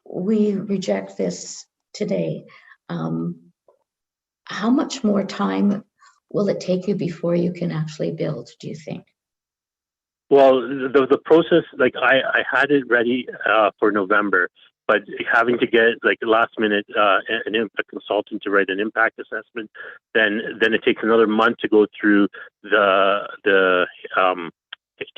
we reject this today, how much more time will it take you before you can actually build, do you think? Well, the process, like I had it ready for November, but having to get like last minute a consultant to write an impact assessment, then it takes another month to go through to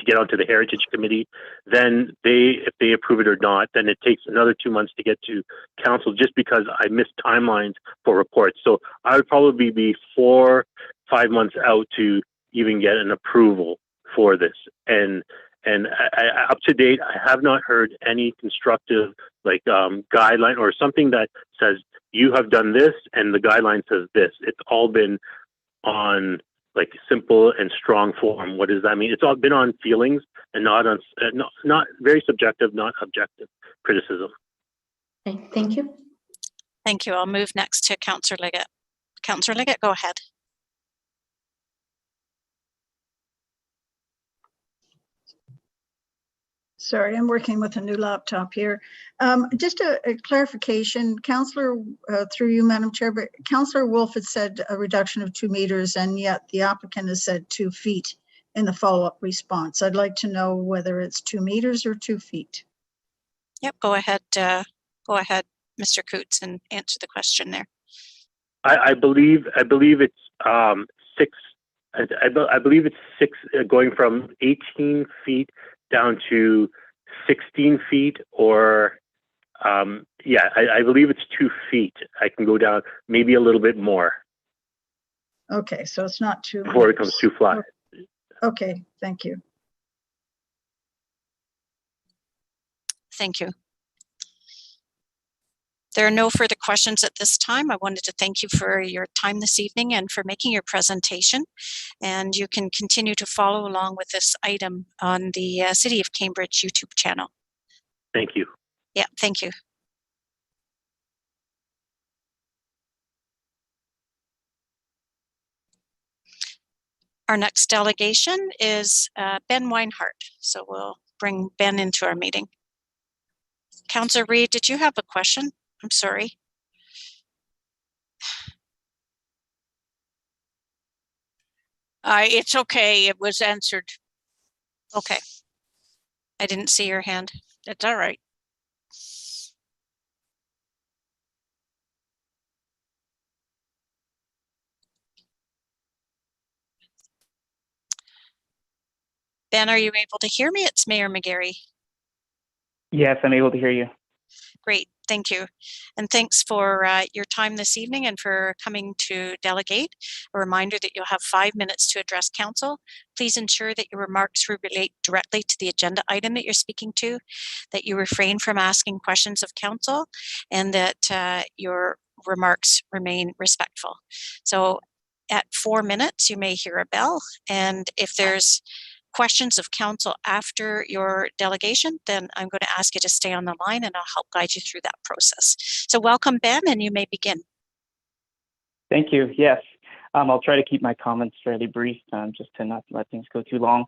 get onto the Heritage Committee. Then if they approve it or not, then it takes another 2 months to get to Council, just because I missed timelines for reports. So I would probably be 4-5 months out to even get an approval for this. And I, up to date, I have not heard any constructive like guideline or something that says you have done this and the guideline says this. It's all been on like simple and strong form. What does that mean? It's all been on feelings and not on not very subjective, not objective criticism. Okay, thank you. Thank you. I'll move next to Councillor Liggett. Councillor Liggett, go ahead. Sorry, I'm working with a new laptop here. Just a clarification, Councillor, through you, Madam Chair, but Councillor Wolf had said a reduction of 2 meters, and yet the applicant has said 2 feet in the follow-up response. I'd like to know whether it's 2 meters or 2 feet. Yep, go ahead, Mr. Coots, and answer the question there. I believe it's 6. I believe it's 6, going from 18 feet down to 16 feet, or yeah, I believe it's 2 feet. I can go down maybe a little bit more. Okay, so it's not 2 before it comes too flat. Okay, thank you. Thank you. There are no further questions at this time. I wanted to thank you for your time this evening and for making your presentation. And you can continue to follow along with this item on the City of Cambridge YouTube channel. Thank you. Yeah, thank you. Our next delegation is Ben Weinhardt. So we'll bring Ben into our meeting. Councillor Reid, did you have a question? I'm sorry. It's okay. It was answered. Okay. I didn't see your hand. That's all right. Ben, are you able to hear me? It's Mayor McGarry. Yes, I'm able to hear you. Great, thank you. And thanks for your time this evening and for coming to delegate. A reminder that you'll have 5 minutes to address council. Please ensure that your remarks relate directly to the agenda item that you're speaking to, that you refrain from asking questions of council, and that your remarks remain respectful. So at 4 minutes, you may hear a bell, and if there's questions of council after your delegation, then I'm going to ask you to stay on the line and I'll help guide you through that process. So welcome, Ben, and you may begin. Thank you. Yes, I'll try to keep my comments fairly brief, just to not let things go too long.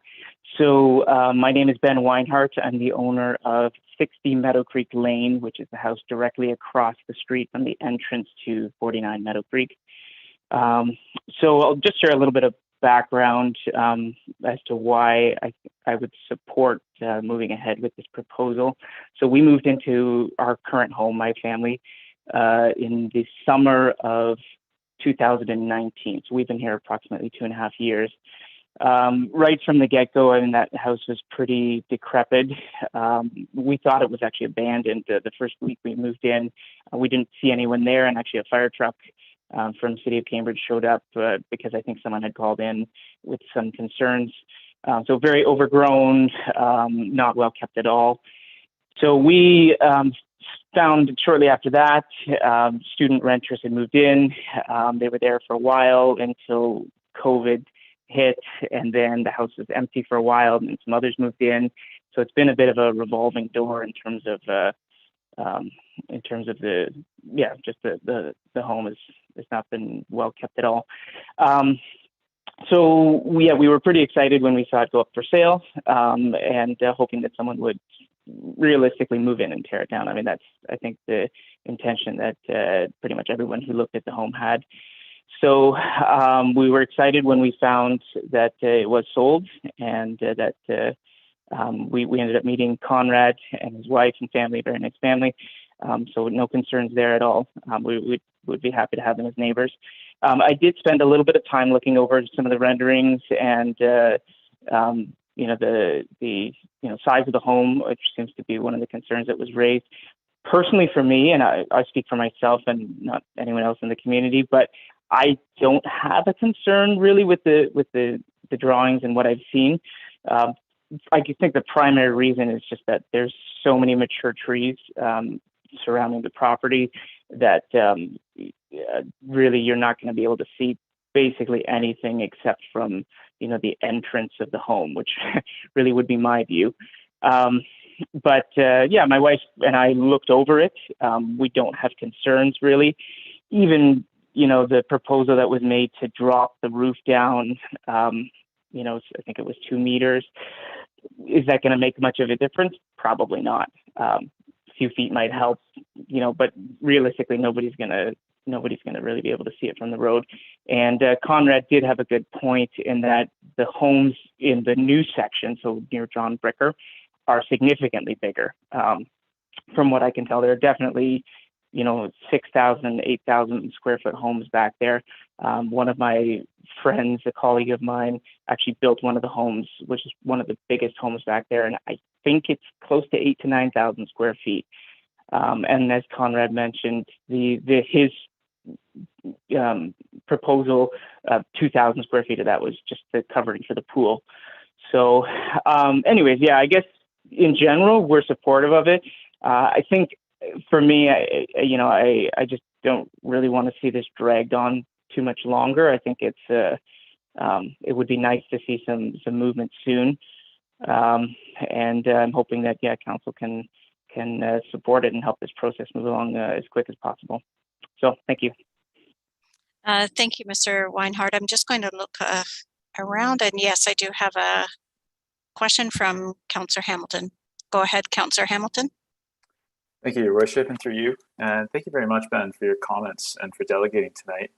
So my name is Ben Weinhardt. I'm the owner of 60 Meadow Creek Lane, which is the house directly across the street from the entrance to 49 Meadow Creek. So I'll just share a little bit of background as to why I would support moving ahead with this proposal. So we moved into our current home, my family, in the summer of 2019. So we've been here approximately 2.5 years. Right from the get-go, I mean, that house was pretty decrepit. We thought it was actually abandoned. The first week we moved in, we didn't see anyone there, and actually a fire truck from City of Cambridge showed up because I think someone had called in with some concerns. So very overgrown, not well kept at all. So we found shortly after that, student renters had moved in. They were there for a while until COVID hit, and then the house was empty for a while, and some others moved in. So it's been a bit of a revolving door in terms of in terms of just the home has not been well kept at all. So we were pretty excited when we saw it go up for sale, and hoping that someone would realistically move in and tear it down. I mean, that's, I think, the intention that pretty much everyone who looked at the home had. So we were excited when we found that it was sold, and that we ended up meeting Conrad and his wife and family, very nice family. So no concerns there at all. We would be happy to have them as neighbors. I did spend a little bit of time looking over some of the renderings and the size of the home, which seems to be one of the concerns that was raised. Personally, for me, and I speak for myself and not anyone else in the community, but I don't have a concern really with the drawings and what I've seen. I think the primary reason is just that there's so many mature trees surrounding the property that really you're not going to be able to see basically anything except from the entrance of the home, which really would be my view. But my wife and I looked over it. We don't have concerns really. Even the proposal that was made to drop the roof down, I think it was 2 meters. Is that going to make much of a difference? Probably not. A few feet might help, but realistically, nobody's going to really be able to see it from the road. And Conrad did have a good point in that the homes in the new section, so near John Bricker, are significantly bigger. From what I can tell, there are definitely 6,000, 8,000 square foot homes back there. One of my friends, a colleague of mine, actually built one of the homes, which is one of the biggest homes back there. And I think it's close to 8,000 to 9,000 square feet. And as Conrad mentioned, his proposal of 2,000 square feet of that was just the covering for the pool. So anyways, I guess in general, we're supportive of it. I think for me, I just don't really want to see this dragged on too much longer. I think it would be nice to see some movement soon. And I'm hoping that, council can support it and help this process move along as quick as possible. So thank you. Thank you, Mr. Weinhardt. I'm just going to look around, and yes, I do have a question from Councillor Hamilton. Go ahead, Councillor Hamilton. Thank you, Your Worship, and through you. And thank you very much, Ben, for your comments and for delegating tonight.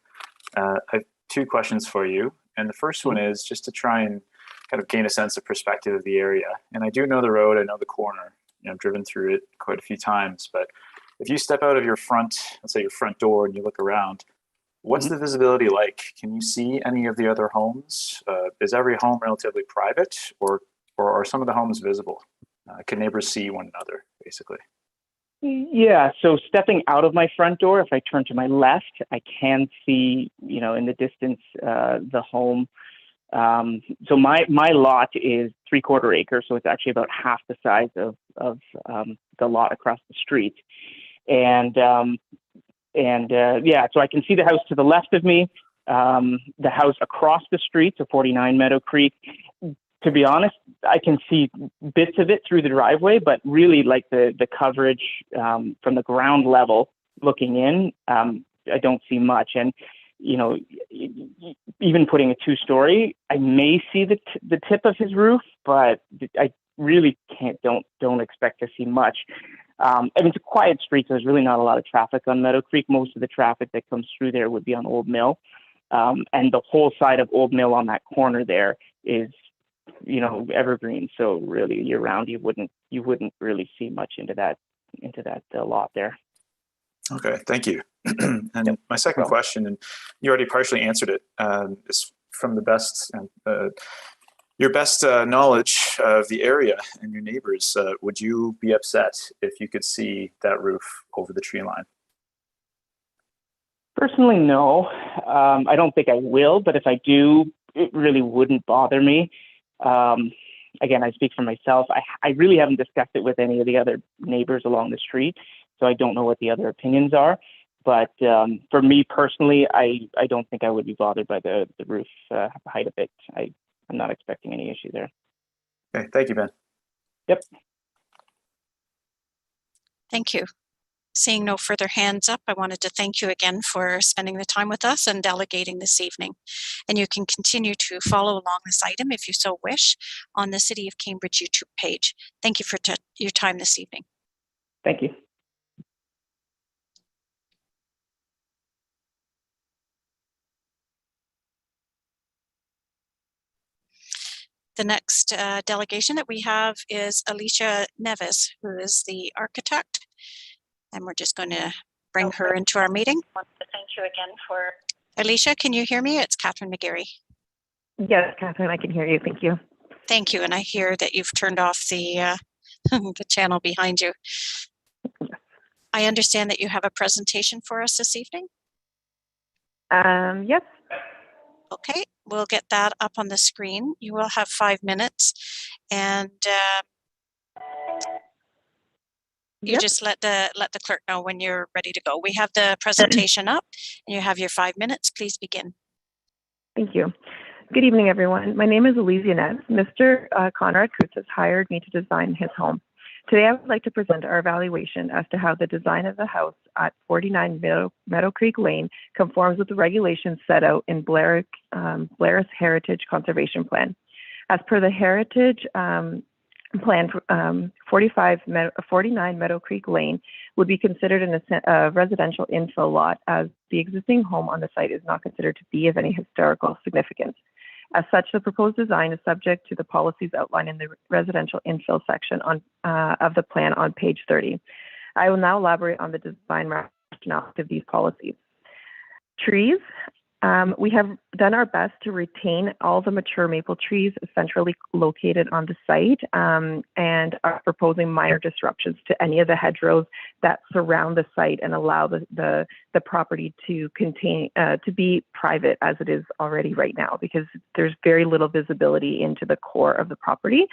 I have 2 questions for you. And the first one is just to try and kind of gain a sense of perspective of the area. And I do know the road, I know the corner. I've driven through it quite a few times. But if you step out of your front, let's say your front door, and you look around, what's the visibility like? Can you see any of the other homes? Is every home relatively private, or are some of the homes visible? Can neighbors see one another, basically? Yeah, so stepping out of my front door, if I turn to my left, I can see, in the distance, the home. So my lot is 3/4 acre, so it's actually about half the size of the lot across the street. And so I can see the house to the left of me, the house across the street, so 49 Meadow Creek. To be honest, I can see bits of it through the driveway, but really like the coverage from the ground level looking in, I don't see much. And, even putting a 2-story, I may see the tip of his roof, but I really don't expect to see much. It's a quiet street, so there's really not a lot of traffic on Meadow Creek. Most of the traffic that comes through there would be on Old Mill. And the whole side of Old Mill on that corner there is, evergreen. So really year round, you wouldn't really see much into that lot there. Okay, thank you. And my second question, and you already partially answered it, is from the best, your best knowledge of the area and your neighbors. Would you be upset if you could see that roof over the tree line? Personally, no. I don't think I will, but if I do, it really wouldn't bother me. Again, I speak for myself. I really haven't discussed it with any of the other neighbors along the street, so I don't know what the other opinions are. But for me personally, I don't think I would be bothered by the roof height of it. I'm not expecting any issue there. Okay, thank you, Ben. Yep. Thank you. Seeing no further hands up, I wanted to thank you again for spending the time with us and delegating this evening. And you can continue to follow along this item if you so wish on the City of Cambridge YouTube page. Thank you for your time this evening. Thank you. The next delegation that we have is Alicia Neves, who is the architect. And we're just going to bring her into our meeting. Thank you again for. Alicia, can you hear me? It's Catherine McGarry. Yes, Catherine, I can hear you. Thank you. Thank you. And I hear that you've turned off the the channel behind you. I understand that you have a presentation for us this evening. Yes. Okay, we'll get that up on the screen. You will have 5 minutes, and you just let the clerk know when you're ready to go. We have the presentation up, and you have your 5 minutes. Please begin. Thank you. Good evening, everyone. My name is Alicia Neves. Mr. Conrad Kutz has hired me to design his home. Today, I would like to present our evaluation as to how the design of the house at 49 Meadow Creek Lane conforms with the regulations set out in Blair's Heritage Conservation Plan. As per the Heritage Plan, 49 Meadow Creek Lane would be considered a residential infill lot, as the existing home on the site is not considered to be of any historical significance. As such, the proposed design is subject to the policies outlined in the residential infill section of the plan on page 30. I will now elaborate on the design rationale of these policies. Trees. We have done our best to retain all the mature maple trees centrally located on the site, and are proposing minor disruptions to any of the hedgerows that surround the site and allow the property to be private as it is already right now, because there's very little visibility into the core of the property.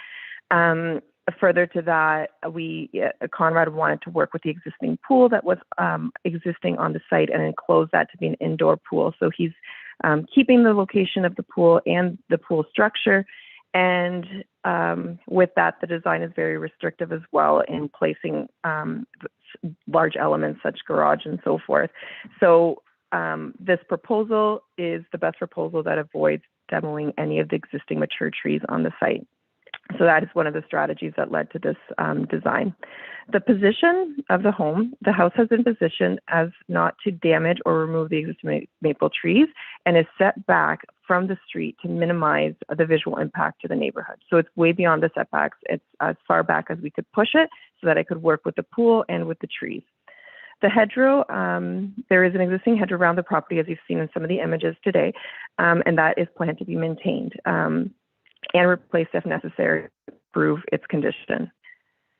Further to that, Conrad wanted to work with the existing pool that was existing on the site and enclose that to be an indoor pool. So he's keeping the location of the pool and the pool structure. And with that, the design is very restrictive as well in placing large elements such garage and so forth. So this proposal is the best proposal that avoids demoing any of the existing mature trees on the site. So that is one of the strategies that led to this design. The position of the home, the house has been positioned as not to damage or remove the existing maple trees, and is set back from the street to minimize the visual impact to the neighborhood. So it's way beyond the setbacks. It's as far back as we could push it so that I could work with the pool and with the trees. The hedgerow, there is an existing hedgerow around the property, as you've seen in some of the images today, and that is planned to be maintained and replaced if necessary to improve its condition.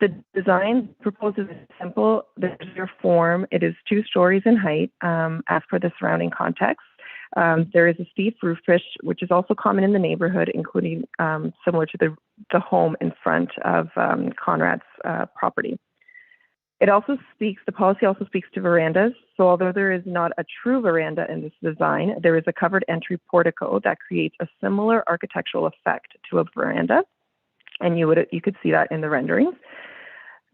The design proposes a simple linear form. It is 2 stories in height as per the surrounding context. There is a steep roof pitch, which is also common in the neighborhood, including similar to the home in front of Conrad's property. The policy also speaks to verandas. So although there is not a true veranda in this design, there is a covered entry portico that creates a similar architectural effect to a veranda. And you could see that in the renderings.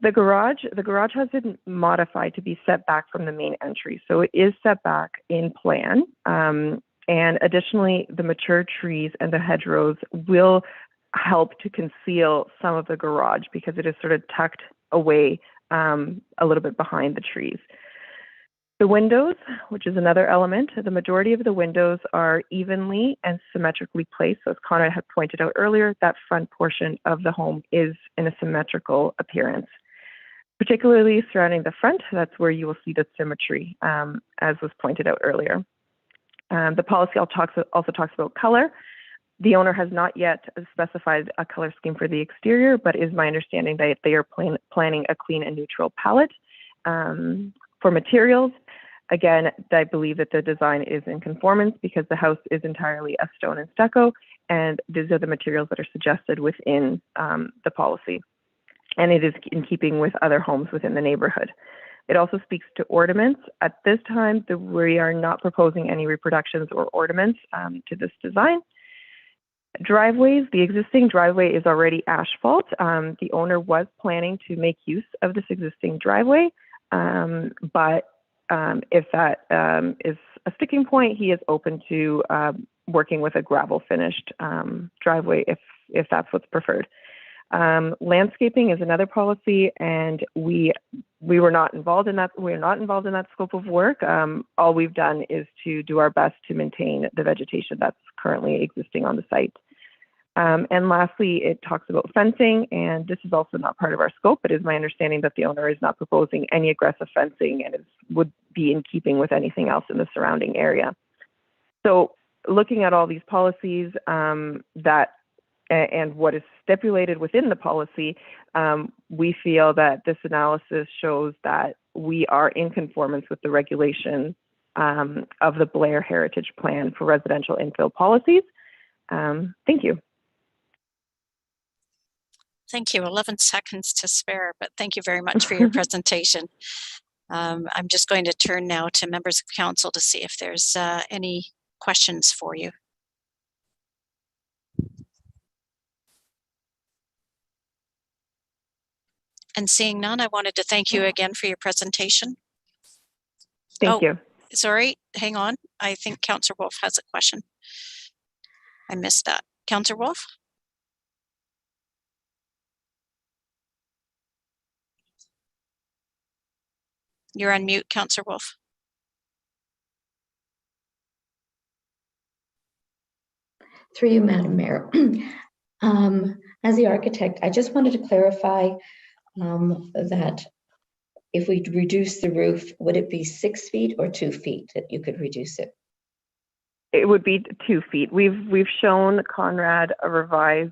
The garage has been modified to be set back from the main entry. So it is set back in plan. And additionally, the mature trees and the hedgerows will help to conceal some of the garage because it is sort of tucked away a little bit behind the trees. The windows, which is another element, the majority of the windows are evenly and symmetrically placed. So as Conrad had pointed out earlier, that front portion of the home is in a symmetrical appearance. Particularly surrounding the front, that's where you will see the symmetry, as was pointed out earlier. The policy also talks about color. The owner has not yet specified a color scheme for the exterior, but is my understanding that they are planning a clean and neutral palette. For materials, again, I believe that the design is in conformance because the house is entirely a stone and stucco, and these are the materials that are suggested within the policy. And it is in keeping with other homes within the neighborhood. It also speaks to ornaments. At this time, we are not proposing any reproductions or ornaments to this design. Driveways, the existing driveway is already asphalt. The owner was planning to make use of this existing driveway. But if that is a sticking point, he is open to working with a gravel finished driveway if that's what's preferred. Landscaping is another policy, and we were not involved in that. We're not involved in that scope of work. All we've done is to do our best to maintain the vegetation that's currently existing on the site. And lastly, it talks about fencing, and this is also not part of our scope. It is my understanding that the owner is not proposing any aggressive fencing and would be in keeping with anything else in the surrounding area. So looking at all these policies and what is stipulated within the policy, we feel that this analysis shows that we are in conformance with the regulations of the Blair Heritage Plan for residential infill policies. Thank you. Thank you. 11 seconds to spare, but thank you very much for your presentation. I'm just going to turn now to members of council to see if there's any questions for you. And seeing none, I wanted to thank you again for your presentation. Thank you. Sorry, hang on. I think Councillor Wolf has a question. I missed that. Councillor Wolf? You're on mute, Councillor Wolf. Through you, Madam Mayor. As the architect, I just wanted to clarify that if we reduce the roof, would it be 6 feet or 2 feet that you could reduce it? It would be 2 feet. We've shown Conrad a revised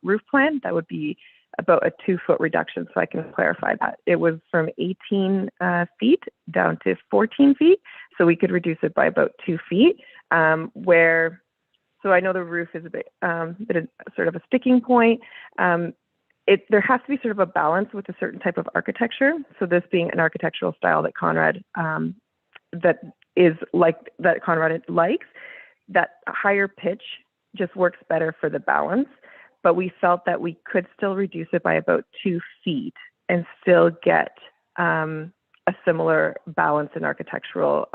roof plan that would be about a 2-foot reduction, so I can clarify that. It was from 18 feet down to 14 feet, so we could reduce it by about 2 feet. So I know the roof is a bit sort of a sticking point. There has to be sort of a balance with a certain type of architecture. So this being an architectural style that Conrad Conrad likes, that higher pitch just works better for the balance. But we felt that we could still reduce it by about 2 feet and still get a similar balance in architectural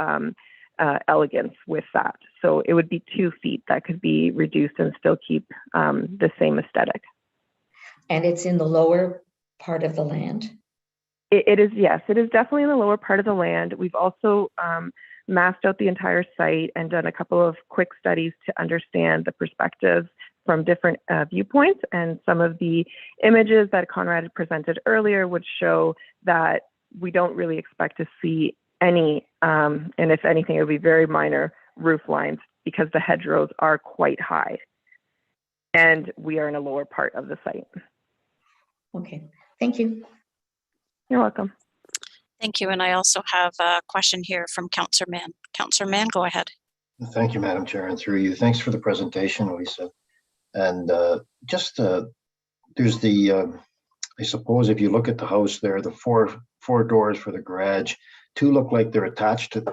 elegance with that. So it would be 2 feet that could be reduced and still keep the same aesthetic. And it's in the lower part of the land? It is, yes. It is definitely in the lower part of the land. We've also mapped out the entire site and done a couple of quick studies to understand the perspectives from different viewpoints. And some of the images that Conrad had presented earlier would show that we don't really expect to see any, and if anything, it would be very minor roof lines because the hedgerows are quite high. And we are in a lower part of the site. Okay, thank you. You're welcome. Thank you. And I also have a question here from Councillor Mann. Councillor Mann, go ahead. Thank you, Madam Chair, and through you. Thanks for the presentation, Lisa. And there's the, I suppose if you look at the house there, the four doors for the garage, 2 look like they're attached to,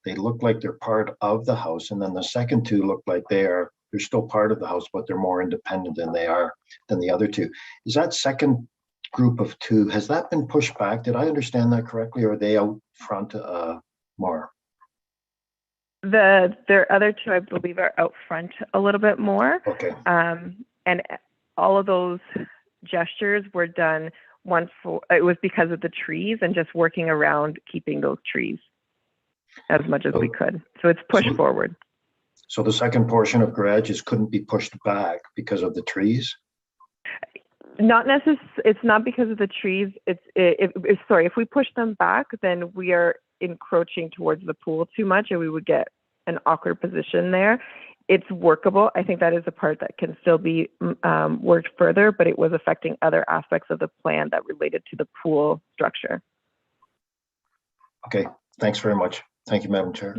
they look like they're part of the house. And then the second 2 look like they're still part of the house, but they're more independent than the other 2. Is that second group of 2, has that been pushed back? Did I understand that correctly, or are they out front more? Their other 2, I believe, are out front a little bit more. Okay. And all of those gestures were done it was because of the trees and just working around keeping those trees as much as we could. So it's pushed forward. So the second portion of garages couldn't be pushed back because of the trees? Not necessarily. It's not because of the trees. Sorry, if we push them back, then we are encroaching towards the pool too much and we would get an awkward position there. It's workable. I think that is a part that can still be worked further, but it was affecting other aspects of the plan that related to the pool structure. Okay, thanks very much. Thank you, Madam Chair.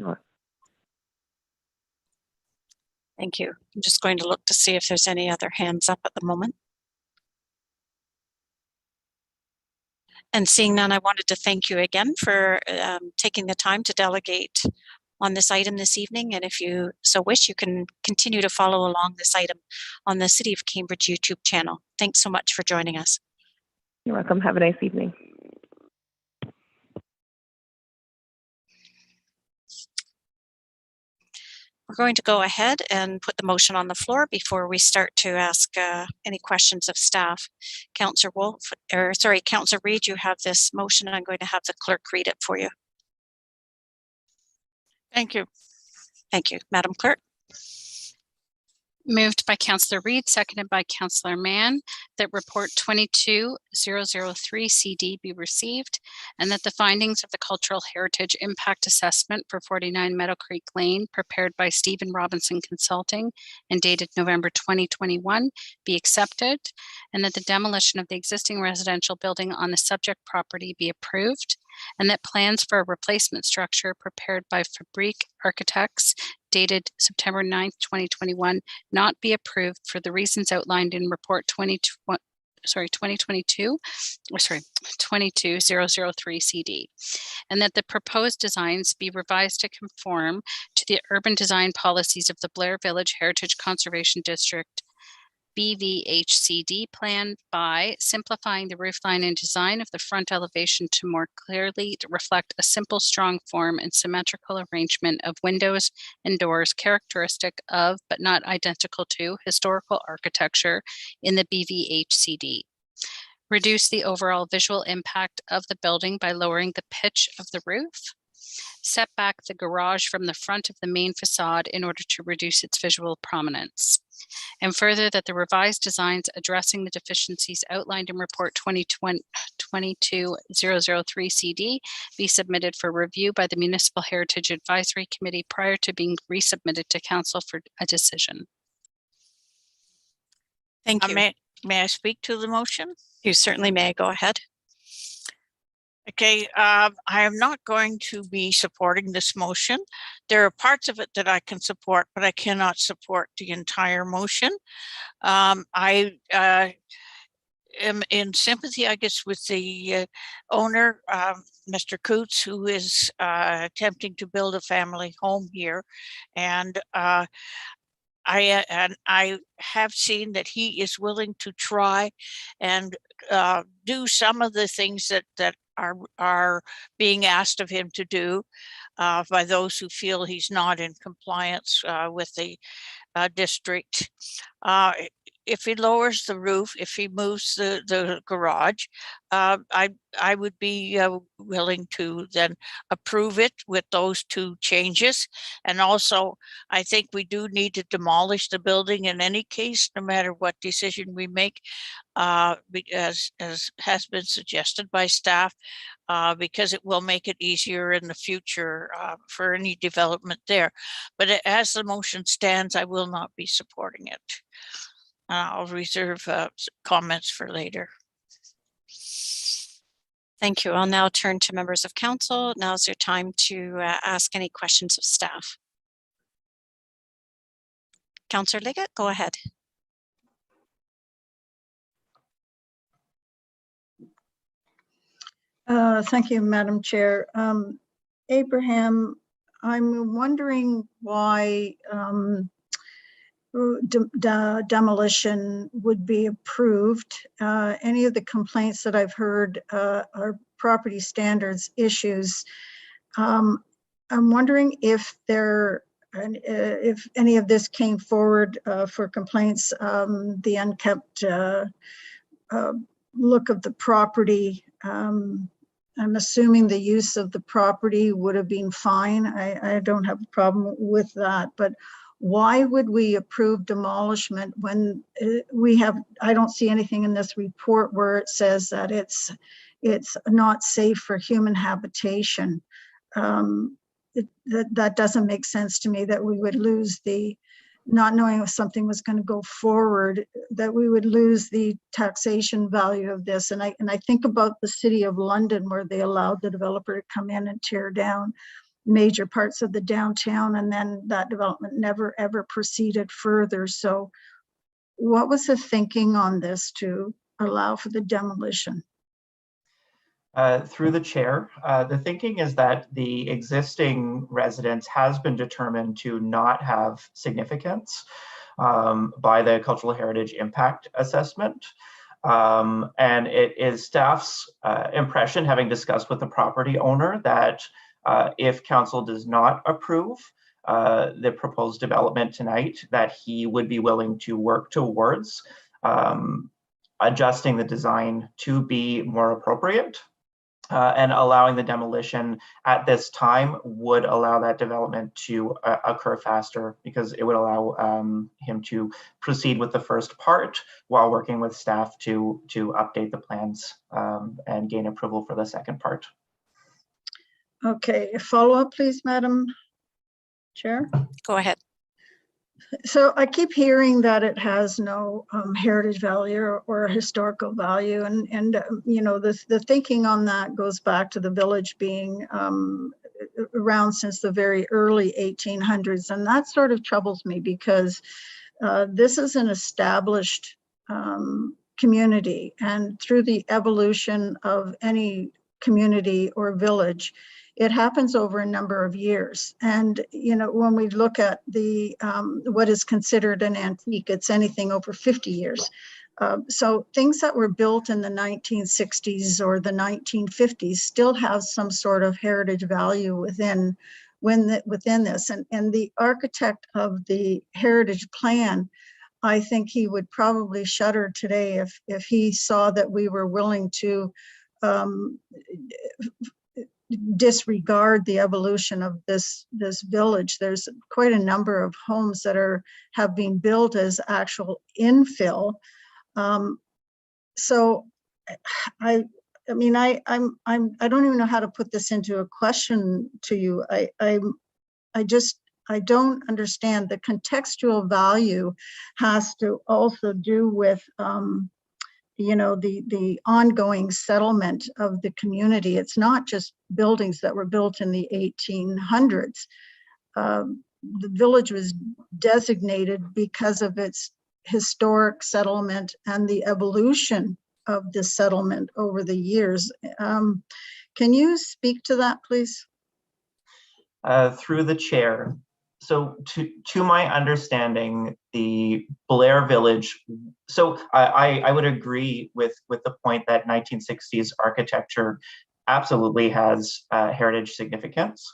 Thank you. I'm just going to look to see if there's any other hands up at the moment. And seeing none, I wanted to thank you again for taking the time to delegate on this item this evening. And if you so wish, you can continue to follow along this item on the City of Cambridge YouTube channel. Thanks so much for joining us. You're welcome. Have a nice evening. We're going to go ahead and put the motion on the floor before we start to ask any questions of staff. Councillor Reid, you have this motion. I'm going to have the clerk read it for you. Thank you. Thank you, Madam Clerk. Moved by Councillor Reid, seconded by Councillor Mann, that report 22003 CD be received, and that the findings of the Cultural Heritage Impact Assessment for 49 Meadow Creek Lane, prepared by Stephen Robinson Consulting and dated November 2021, be accepted, and that the demolition of the existing residential building on the subject property be approved, and that plans for a replacement structure prepared by Fabrique Architects dated September 9th, 2021, not be approved for the reasons outlined in report 22003 CD, and that the proposed designs be revised to conform to the urban design policies of the Blair Village Heritage Conservation District BVHCD plan by simplifying the roofline and design of the front elevation to more clearly reflect a simple, strong form and symmetrical arrangement of windows and doors characteristic of, but not identical to, historical architecture in the BVHCD. Reduce the overall visual impact of the building by lowering the pitch of the roof. Set back the garage from the front of the main facade in order to reduce its visual prominence. And further, that the revised designs addressing the deficiencies outlined in report 22003 CD be submitted for review by the Municipal Heritage Advisory Committee prior to being resubmitted to Council for a decision. Thank you. May I speak to the motion? You certainly may. Go ahead. Okay, I am not going to be supporting this motion. There are parts of it that I can support, but I cannot support the entire motion. I am in sympathy, I guess, with the owner, Mr. Coots, who is attempting to build a family home here. And I have seen that he is willing to try and do some of the things that are being asked of him to do by those who feel he's not in compliance with the district. If he lowers the roof, if he moves the garage, I would be willing to then approve it with those two changes. And also, I think we do need to demolish the building in any case, no matter what decision we make, as has been suggested by staff, because it will make it easier in the future for any development there. But as the motion stands, I will not be supporting it. I'll reserve comments for later. Thank you. I'll now turn to members of council. Now's your time to ask any questions of staff. Councillor Liggett, go ahead. Thank you, Madam Chair. Abraham, I'm wondering why demolition would be approved. Any of the complaints that I've heard are property standards issues. I'm wondering if any of this came forward for complaints, the unkept look of the property. I'm assuming the use of the property would have been fine. I don't have a problem with that, but why would we approve demolishment when I don't see anything in this report where it says that it's not safe for human habitation. That doesn't make sense to me, that we would lose the, not knowing if something was going to go forward, that we would lose the taxation value of this. And I think about the City of London, where they allowed the developer to come in and tear down major parts of the downtown, and then that development never ever proceeded further. So what was the thinking on this to allow for the demolition? Through the chair, the thinking is that the existing residence has been determined to not have significance by the Cultural Heritage Impact Assessment. And it is staff's impression, having discussed with the property owner, that if council does not approve the proposed development tonight, that he would be willing to work towards adjusting the design to be more appropriate. And allowing the demolition at this time would allow that development to occur faster, because it would allow him to proceed with the first part while working with staff to update the plans and gain approval for the second part. Okay, a follow-up, please, Madam Chair. Go ahead. So I keep hearing that it has no heritage value or historical value, and you know, the thinking on that goes back to the village being around since the very early 1800s, and that sort of troubles me, because this is an established community, and through the evolution of any community or village, it happens over a number of years. And, you know, when we look at the what is considered an antique, it's anything over 50 years. So things that were built in the 1960s or the 1950s still have some sort of heritage value within this. And the architect of the heritage plan, I think he would probably shudder today if he saw that we were willing to disregard the evolution of this village. There's quite a number of homes that have been built as actual infill. So I mean, I don't even know how to put this into a question to you. I don't understand. The contextual value has to also do with you know, the ongoing settlement of the community. It's not just buildings that were built in the 1800s. The village was designated because of its historic settlement and the evolution of the settlement over the years. Can you speak to that, please? Through the chair. So to my understanding, the Blair Village, so I would agree with the point that 1960s architecture absolutely has heritage significance.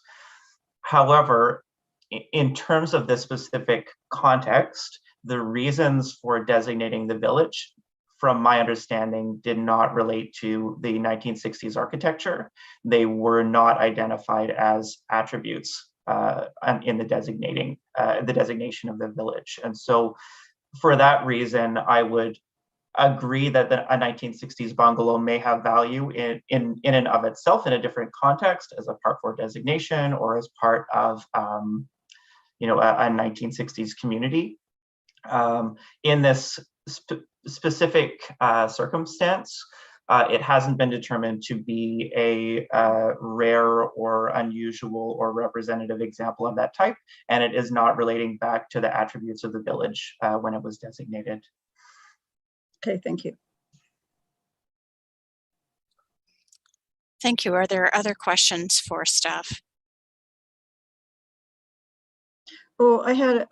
However, in terms of the specific context, the reasons for designating the village, from my understanding, did not relate to the 1960s architecture. They were not identified as attributes in the designation of the village. And so for that reason, I would agree that a 1960s bungalow may have value in and of itself in a different context as a Part 4 designation or as part of you know, a 1960s community. In this specific circumstance, it hasn't been determined to be a rare or unusual or representative example of that type, and it is not relating back to the attributes of the village when it was designated. Okay, thank you. Thank you. Are there other questions for staff? Oh, I have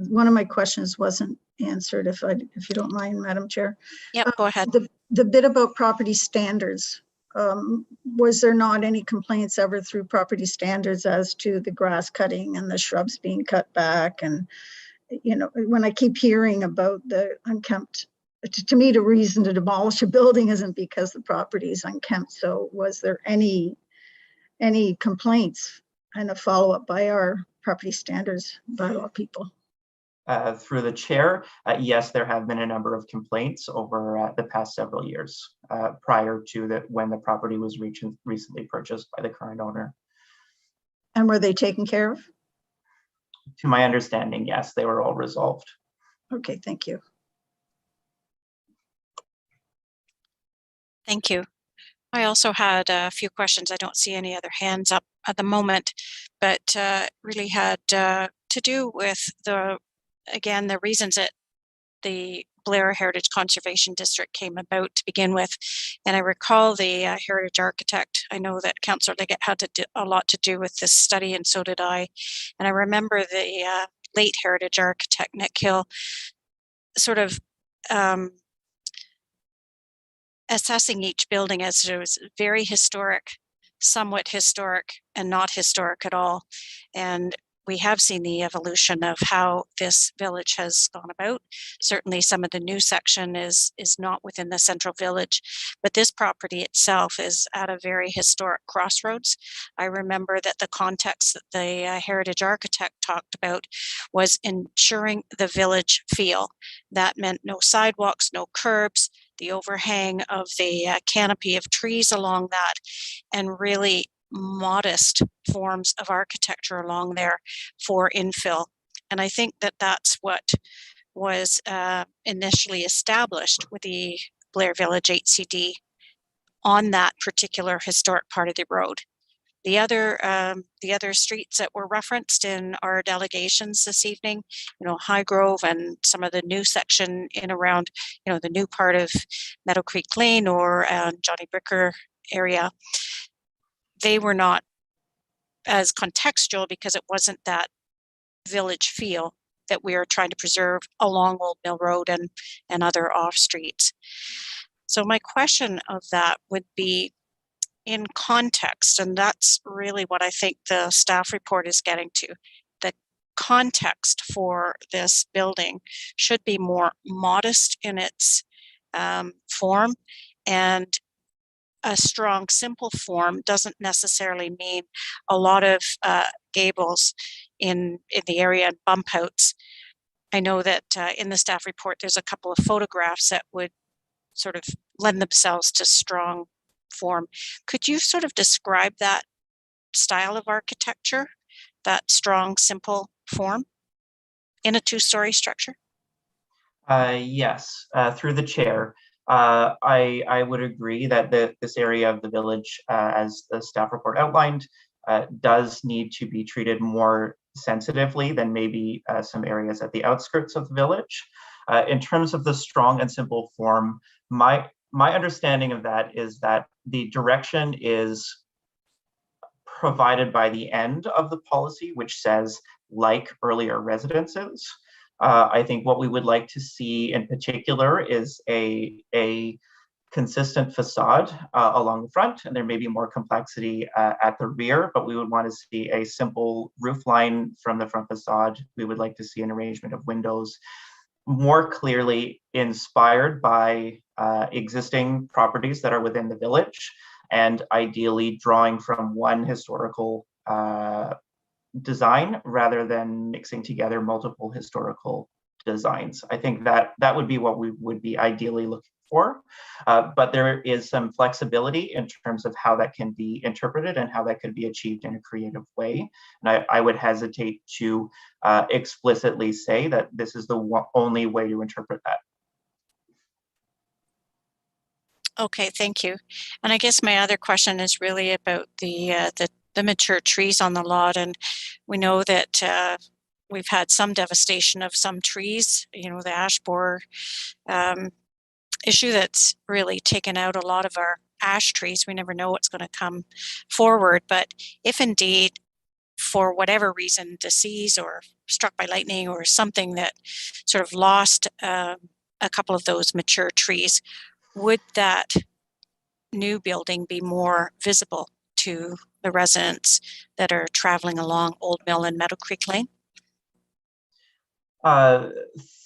one of my questions wasn't answered, if you don't mind, Madam Chair. Yep, go ahead. The bit about property standards, was there not any complaints ever through property standards as to the grass cutting and the shrubs being cut back? And, you know, when I keep hearing about the unkempt, to me, the reason to demolish a building isn't because the property is unkempt. So was there any complaints and a follow-up by our property standards bylaw people? Through the chair, yes, there have been a number of complaints over the past several years prior to when the property was recently purchased by the current owner. And were they taken care of? To my understanding, yes, they were all resolved. Okay, thank you. Thank you. I also had a few questions. I don't see any other hands up at the moment, but really had to do with the reasons that the Blair Heritage Conservation District came about to begin with. And I recall the heritage architect. I know that Councillor Delegated had a lot to do with this study, and so did I. And I remember the late heritage architect, Nick Hill, sort of assessing each building as it was very historic somewhat historic and not historic at all. And we have seen the evolution of how this village has gone about. Certainly some of the new section is not within the central village, but this property itself is at a very historic crossroads. I remember that the context that the heritage architect talked about was ensuring the village feel. That meant no sidewalks, no curbs, the overhang of the canopy of trees along that, and really modest forms of architecture along there for infill. And I think that that's what was initially established with the Blair Village HCD on that particular historic part of the road. The other streets that were referenced in our delegations this evening, Highgrove and some of the new section in around, the new part of Meadow Creek Lane or Johnny Bricker area, they were not as contextual because it wasn't that village feel that we are trying to preserve along Old Mill Road and other off streets. So my question of that would be in context, and that's really what I think the staff report is getting to. The context for this building should be more modest in its form, and a strong, simple form doesn't necessarily mean a lot of gables in the area and bump outs. I know that in the staff report, there's a couple of photographs that would sort of lend themselves to strong form. Could you sort of describe that style of architecture, that strong, simple form in a two-story structure? Yes, through the chair. I would agree that this area of the village, as the staff report outlined, does need to be treated more sensitively than maybe some areas at the outskirts of the village. In terms of the strong and simple form, my understanding of that is that the direction is provided by the end of the policy, which says like earlier residences. I think what we would like to see in particular is a consistent facade along the front, and there may be more complexity at the rear, but we would want to see a simple roof line from the front facade. We would like to see an arrangement of windows more clearly inspired by existing properties that are within the village, and ideally drawing from one historical design rather than mixing together multiple historical designs. I think that would be what we would be ideally looking for, but there is some flexibility in terms of how that can be interpreted and how that could be achieved in a creative way. And I would hesitate to explicitly say that this is the only way to interpret that. Okay, thank you. And I guess my other question is really about the mature trees on the lot, and we know that we've had some devastation of some trees. The ash borer issue that's really taken out a lot of our ash trees. We never know what's going to come forward, but if indeed, for whatever reason, disease or struck by lightning or something that sort of lost a couple of those mature trees, would that new building be more visible to the residents that are traveling along Old Mill and Meadow Creek Lane?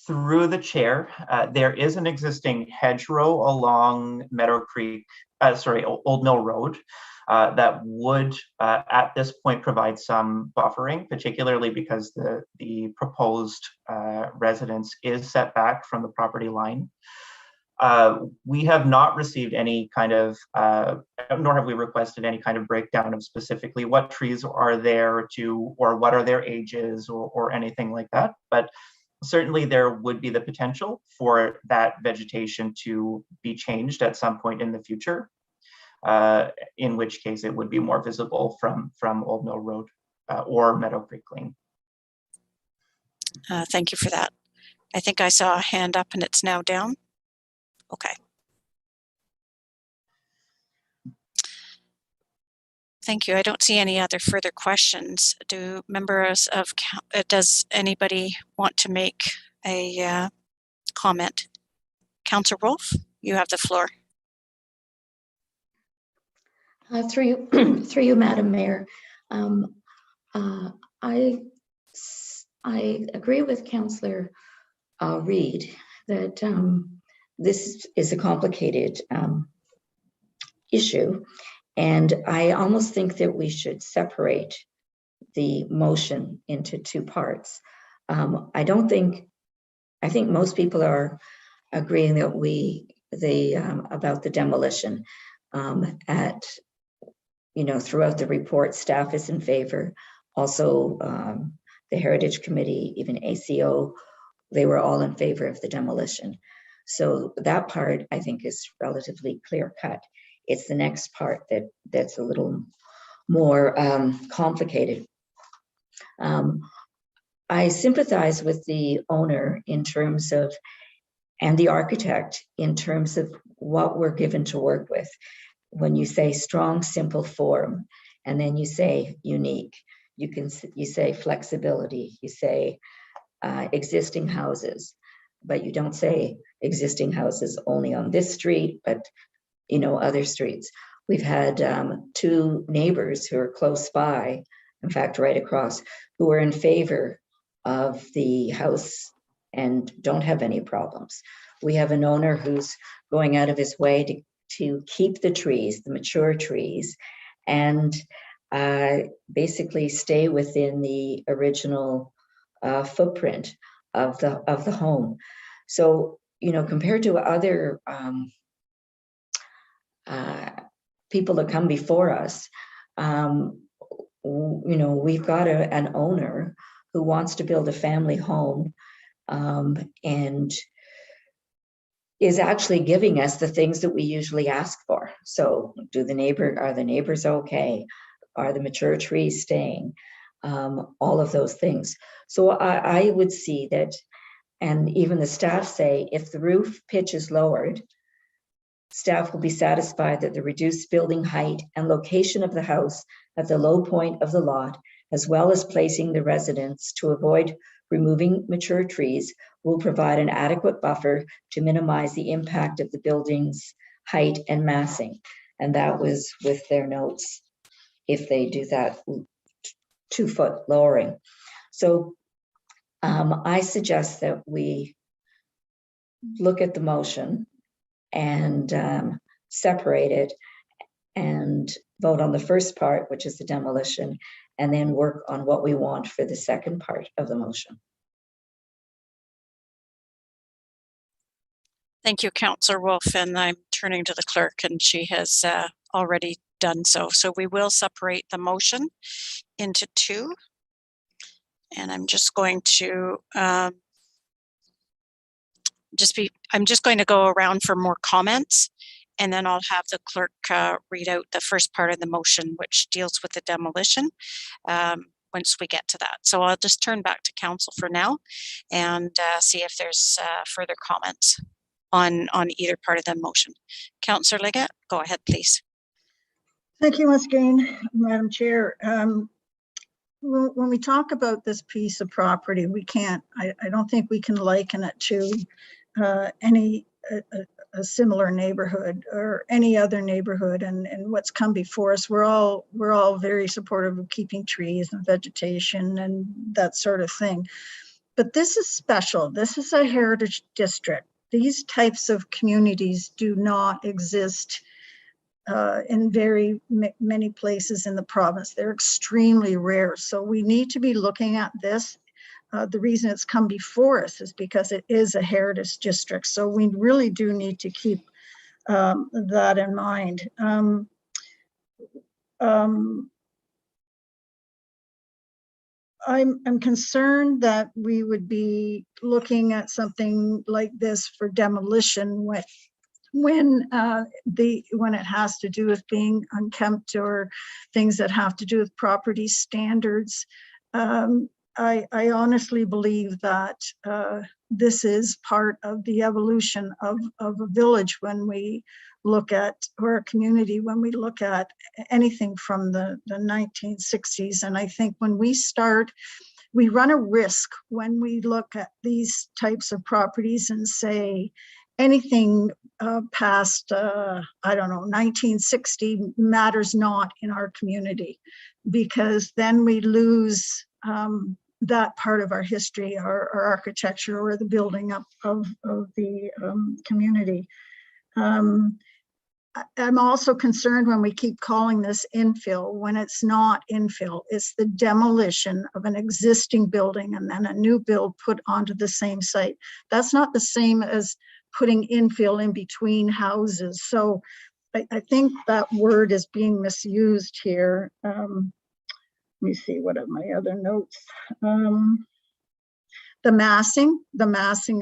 Through the chair, there is an existing hedgerow along Old Mill Road that would, at this point, provide some buffering, particularly because the proposed residence is set back from the property line. We have not received any kind of, nor have we requested any kind of breakdown of specifically what trees are there or what are their ages or anything like that. But certainly there would be the potential for that vegetation to be changed at some point in the future, in which case it would be more visible from Old Mill Road or Meadow Creek Lane. Thank you for that. I think I saw a hand up and it's now down. Okay. Thank you. I don't see any other further questions. Does anybody want to make a comment? Councillor Wolf, you have the floor. Through you, through you, Madam Mayor. I agree with Councillor Reid that this is a complicated issue, and I almost think that we should separate the motion into two parts. I think most people are agreeing that about the demolition throughout the report, staff is in favor. Also, the Heritage Committee, even ACO, they were all in favor of the demolition. So that part, I think, is relatively clear cut. It's the next part that's a little more complicated. I sympathize with the owner in terms of, and the architect in terms of what we're given to work with. When you say strong, simple form, and then you say unique, you say flexibility, you say existing houses, but you don't say existing houses only on this street, but other streets. We've had two neighbors who are close by, in fact, right across, who are in favor of the house and don't have any problems. We have an owner who's going out of his way to keep the trees, the mature trees, and basically stay within the original footprint of the home. So, compared to other people that come before us, we've got an owner who wants to build a family home and is actually giving us the things that we usually ask for. So are the neighbors okay? Are the mature trees staying? All of those things. So I would see that, and even the staff say, if the roof pitch is lowered, staff will be satisfied that the reduced building height and location of the house at the low point of the lot, as well as placing the residents to avoid removing mature trees, will provide an adequate buffer to minimize the impact of the building's height and massing. And that was with their notes, if they do that 2-foot lowering. So I suggest that we look at the motion and separate it and vote on the first part, which is the demolition, and then work on what we want for the second part of the motion. Thank you, Councillor Wolf, and I'm turning to the clerk, and she has already done so. So we will separate the motion into two, and I'm just going to I'm just going to go around for more comments, and then I'll have the clerk read out the first part of the motion, which deals with the demolition once we get to that. So I'll just turn back to Council for now and see if there's further comments on either part of the motion. Councillor Leggett, go ahead, please. Thank you once again, Madam Chair. When we talk about this piece of property, we can't, I don't think we can liken it to a similar neighborhood or any other neighborhood, and what's come before us. We're all very supportive of keeping trees and vegetation and that sort of thing. But this is special. This is a heritage district. These types of communities do not exist in very many places in the province. They're extremely rare. So we need to be looking at this. The reason it's come before us is because it is a heritage district. So we really do need to keep that in mind. I'm concerned that we would be looking at something like this for demolition when it has to do with being unkempt or things that have to do with property standards. I honestly believe that this is part of the evolution of a village when we look at, or a community when we look at anything from the 1960s. And I think when we run a risk when we look at these types of properties and say, anything past, I don't know, 1960 matters not in our community, because then we lose that part of our history, our architecture, or the building up of the community. I'm also concerned when we keep calling this infill, when it's not infill. It's the demolition of an existing building and then a new build put onto the same site. That's not the same as putting infill in between houses. So I think that word is being misused here. Let me see, what are my other notes? The massing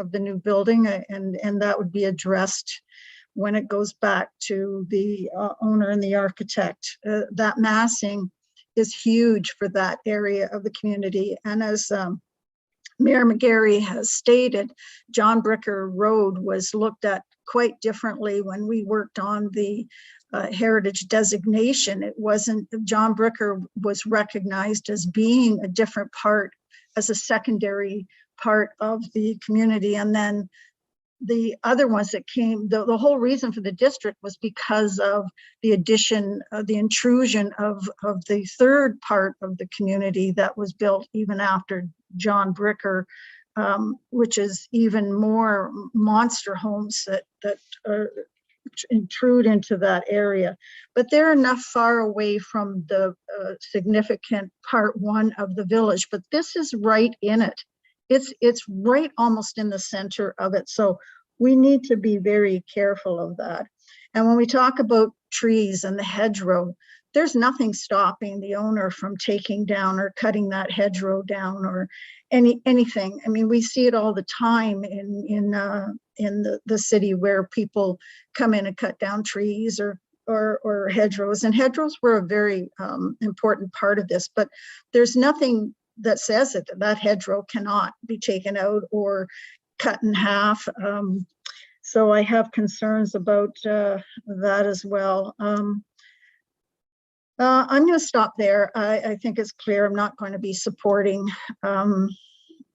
of the new building, and that would be addressed when it goes back to the owner and the architect. That massing is huge for that area of the community. And as Mayor McGarry has stated, John Bricker Road was looked at quite differently when we worked on the heritage designation. It wasn't, John Bricker was recognized as being a different part, as a secondary part of the community. And then the other ones that came, the whole reason for the district was because of the addition, the intrusion of the third part of the community that was built even after John Bricker, which is even more monster homes that intrude into that area. But they're enough far away from the significant part one of the village, but this is right in it. It's right almost in the center of it. So we need to be very careful of that. And when we talk about trees and the hedgerow, there's nothing stopping the owner from taking down or cutting that hedgerow down or anything. I mean, we see it all the time in the city where people come in and cut down trees or hedgerows. And hedgerows were a very important part of this, but there's nothing that says that hedgerow cannot be taken out or cut in half. So I have concerns about that as well. I'm going to stop there. I think it's clear I'm not going to be supporting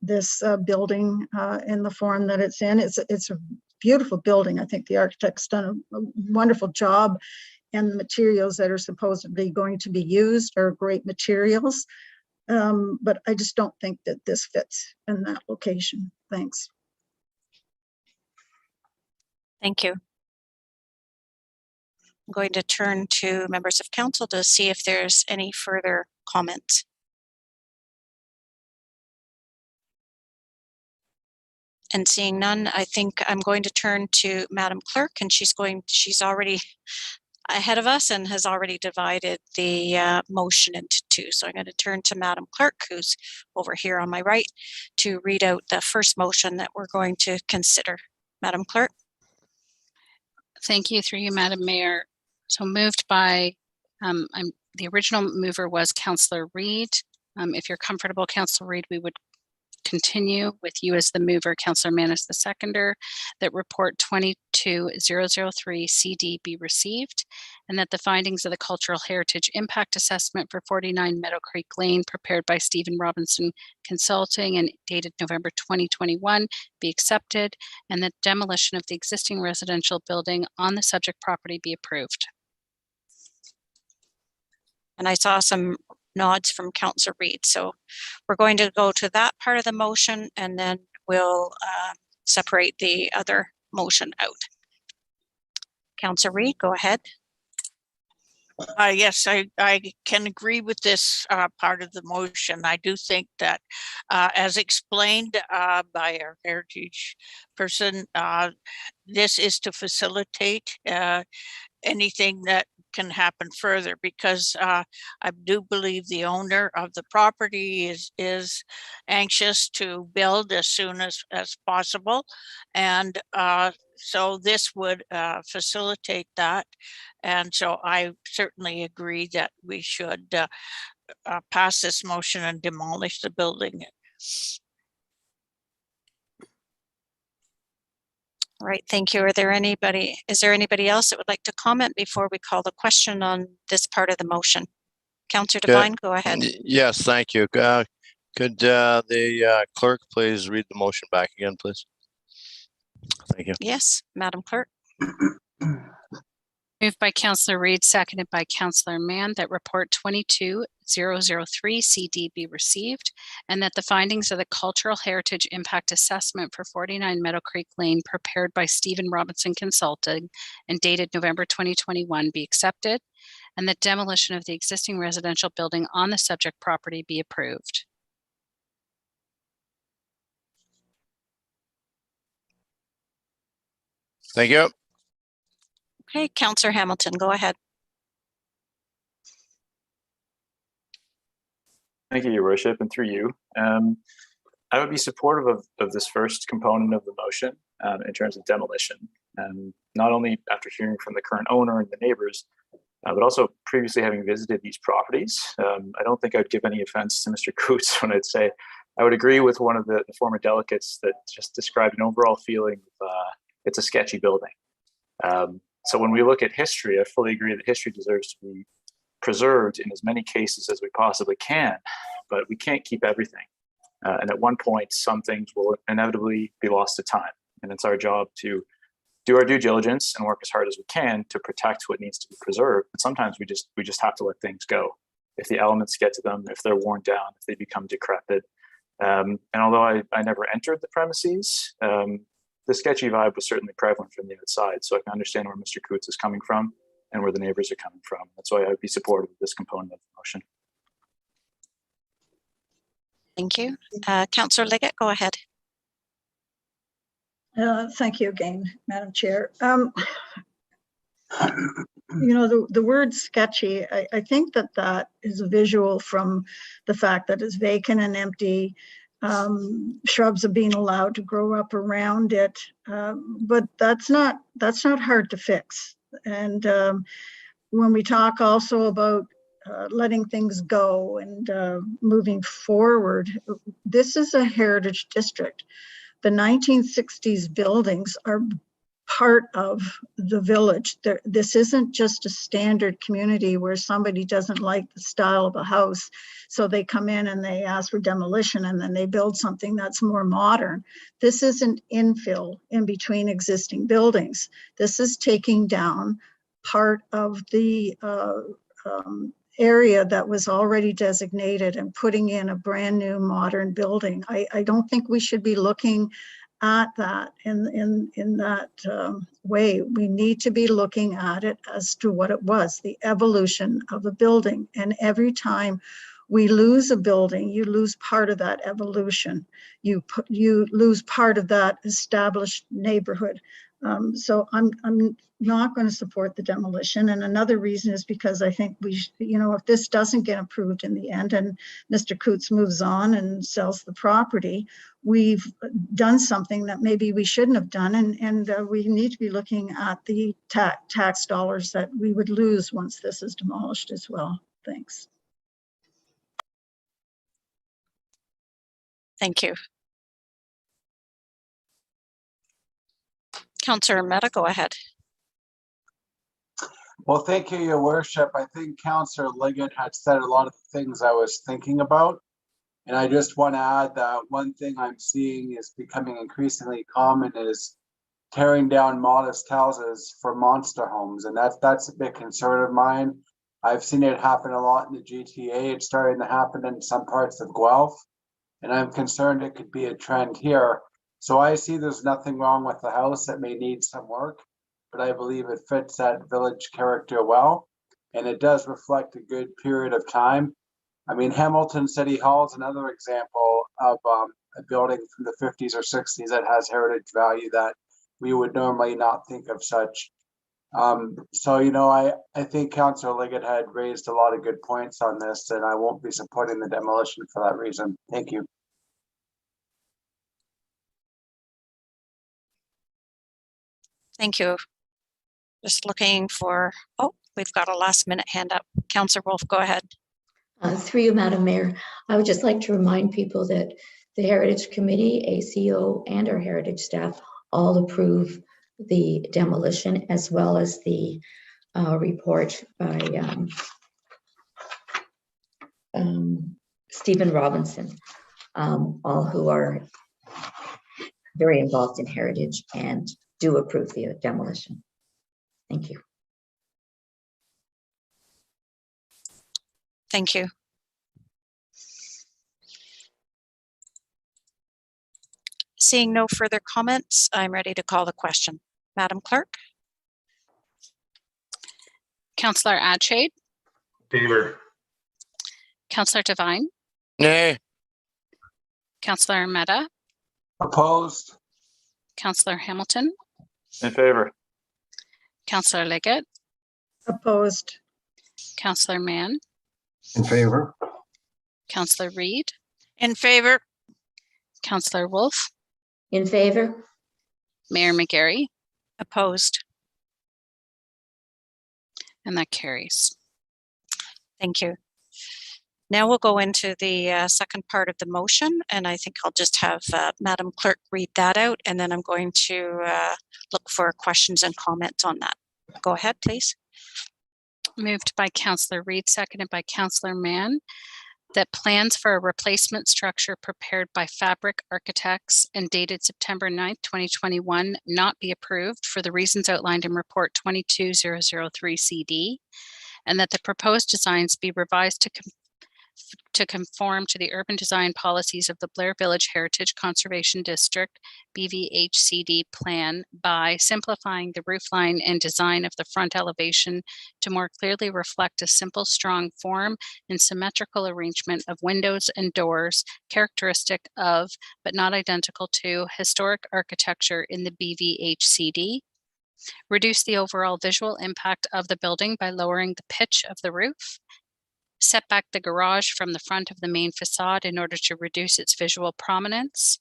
this building in the form that it's in. It's a beautiful building. I think the architect's done a wonderful job, and the materials that are supposedly going to be used are great materials. But I just don't think that this fits in that location. Thanks. Thank you. I'm going to turn to members of council to see if there's any further comments. And seeing none, I think I'm going to turn to Madam Clerk, and she's already ahead of us and has already divided the motion into two. So I'm going to turn to Madam Clerk, who's over here on my right, to read out the first motion that we're going to consider. Madam Clerk. Thank you, through you, Madam Mayor. So moved by, the original mover was Councillor Reid. If you're comfortable, Councillor Reid, we would continue with you as the mover, Councillor Manis the seconder, that report 22003 CD be received, and that the findings of the Cultural Heritage Impact Assessment for 49 Meadow Creek Lane prepared by Stephen Robinson Consulting and dated November 2021 be accepted, and that demolition of the existing residential building on the subject property be approved. And I saw some nods from Councillor Reid. So we're going to go to that part of the motion, and then we'll separate the other motion out. Councillor Reid, go ahead. Yes, I can agree with this part of the motion. I do think that, as explained by our heritage person, this is to facilitate anything that can happen further, because I do believe the owner of the property is anxious to build as soon as possible, and so this would facilitate that. And so I certainly agree that we should pass this motion and demolish the building. All right, thank you. Is there anybody else that would like to comment before we call the question on this part of the motion? Councillor Devine, go ahead. Yes, thank you. Could the clerk please read the motion back again, please? Thank you. Yes, Madam Clerk. Moved by Councillor Reid, seconded by Councillor Mann, that report 22003 CD be received, and that the findings of the Cultural Heritage Impact Assessment for 49 Meadow Creek Lane prepared by Stephen Robinson Consulting and dated November 2021 be accepted, and that demolition of the existing residential building on the subject property be approved. Thank you. Okay, Councillor Hamilton, go ahead. Thank you, Your Worship, and through you. I would be supportive of this first component of the motion in terms of demolition, not only after hearing from the current owner and the neighbors, but also previously having visited these properties. I don't think I'd give any offense to Mr. Coots when I'd say I would agree with one of the former delegates that just described an overall feeling of it's a sketchy building. So when we look at history, I fully agree that history deserves to be preserved in as many cases as we possibly can, but we can't keep everything. And at one point, some things will inevitably be lost to time. And it's our job to do our due diligence and work as hard as we can to protect what needs to be preserved. But sometimes we just have to let things go. If the elements get to them, if they're worn down, if they become decrepit. And although I never entered the premises, the sketchy vibe was certainly prevalent from the outside. So I can understand where Mr. Coots is coming from and where the neighbors are coming from. That's why I would be supportive of this component of the motion. Thank you. Councillor Liggett, go ahead. Thank you again, Madam Chair. You know, the word sketchy, I think that is a visual from the fact that it's vacant and empty. Shrubs are being allowed to grow up around it, but that's not hard to fix. And when we talk also about letting things go and moving forward, this is a heritage district. The 1960s buildings are part of the village. This isn't just a standard community where somebody doesn't like the style of a house, so they come in and they ask for demolition and then they build something that's more modern. This isn't infill in between existing buildings. This is taking down part of the area that was already designated and putting in a brand new modern building. I don't think we should be looking at that in that way. We need to be looking at it as to what it was, the evolution of a building. And every time we lose a building, you lose part of that evolution. You lose part of that established neighborhood. So I'm not going to support the demolition. And another reason is because I think if this doesn't get approved in the end and Mr. Coots moves on and sells the property, we've done something that maybe we shouldn't have done. And we need to be looking at the tax dollars that we would lose once this is demolished as well. Thanks. Thank you. Councillor Meadow, go ahead. Well, thank you, Your Worship. I think Councillor Liggett had said a lot of the things I was thinking about. And I just want to add that one thing I'm seeing is becoming increasingly common is tearing down modest houses for monster homes. And that's a big concern of mine. I've seen it happen a lot in the GTA. It's starting to happen in some parts of Guelph. And I'm concerned it could be a trend here. So I see there's nothing wrong with the house that may need some work, but I believe it fits that village character well. And it does reflect a good period of time. I mean, Hamilton City Hall is another example of a building from the 50s or 60s that has heritage value that we would normally not think of such. So, you know, I think Councillor Liggett had raised a lot of good points on this, and I won't be supporting the demolition for that reason. Thank you. Thank you. Just looking for, we've got a last minute hand up. Councillor Wolf, go ahead. Through you, Madam Mayor, I would just like to remind people that the Heritage Committee, ACO, and our Heritage staff all approve the demolition, as well as the report by Stephen Robinson, all who are very involved in heritage and do approve the demolition. Thank you. Thank you. Seeing no further comments, I'm ready to call the question. Madam Clerk? Councillor Adshade, Favor. Councillor Devine, Nay. Councillor Meadow, Opposed? Councillor Hamilton, In favor. Councillor Leggett, Opposed? Councillor Mann, In favor? Councillor Reid, In favor? Councillor Wolf, In favor? Mayor McGarry, Opposed? and that carries. Thank you. Now we'll go into the second part of the motion, and I think I'll just have Madam Clerk read that out, and then I'm going to look for questions and comments on that. Go ahead, please. Moved by Councillor Reid, seconded by Councillor Mann, that plans for a replacement structure prepared by Fabric Architects and dated September 9th, 2021 not be approved for the reasons outlined in Report 22003 CD, and that the proposed designs be revised to conform to the urban design policies of the Blair Village Heritage Conservation District BVHCD plan by simplifying the roofline and design of the front elevation to more clearly reflect a simple, strong form and symmetrical arrangement of windows and doors characteristic of, but not identical to, historic architecture in the BVHCD. Reduce the overall visual impact of the building by lowering the pitch of the roof. Set back the garage from the front of the main facade in order to reduce its visual prominence,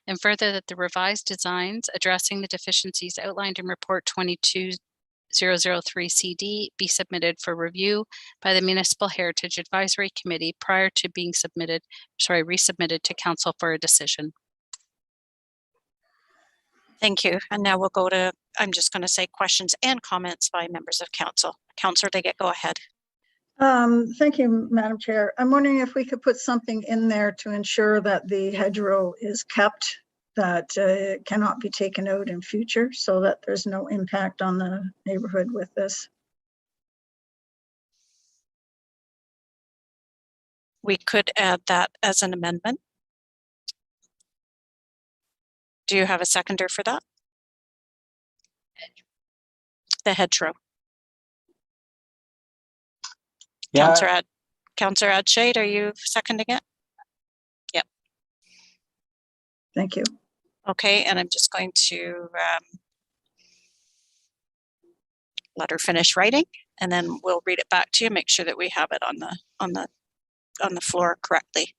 and further that the revised designs addressing the deficiencies outlined in Report 22003 CD be submitted for review by the Municipal Heritage Advisory Committee prior to being resubmitted to Council for a decision. Thank you. And now we'll go to, I'm just going to say questions and comments by members of Council. Councillor Leggett, go ahead. Thank you, Madam Chair. I'm wondering if we could put something in there to ensure that the hedgerow is kept, that it cannot be taken out in future, so that there's no impact on the neighborhood with this. We could add that as an amendment. Do you have a seconder for that? The hedgerow. Yeah. Councillor Adshade, are you seconding it? Yep. Thank you. Okay, and I'm just going to let her finish writing, and then we'll read it back to you. Make sure that we have it on the floor correctly.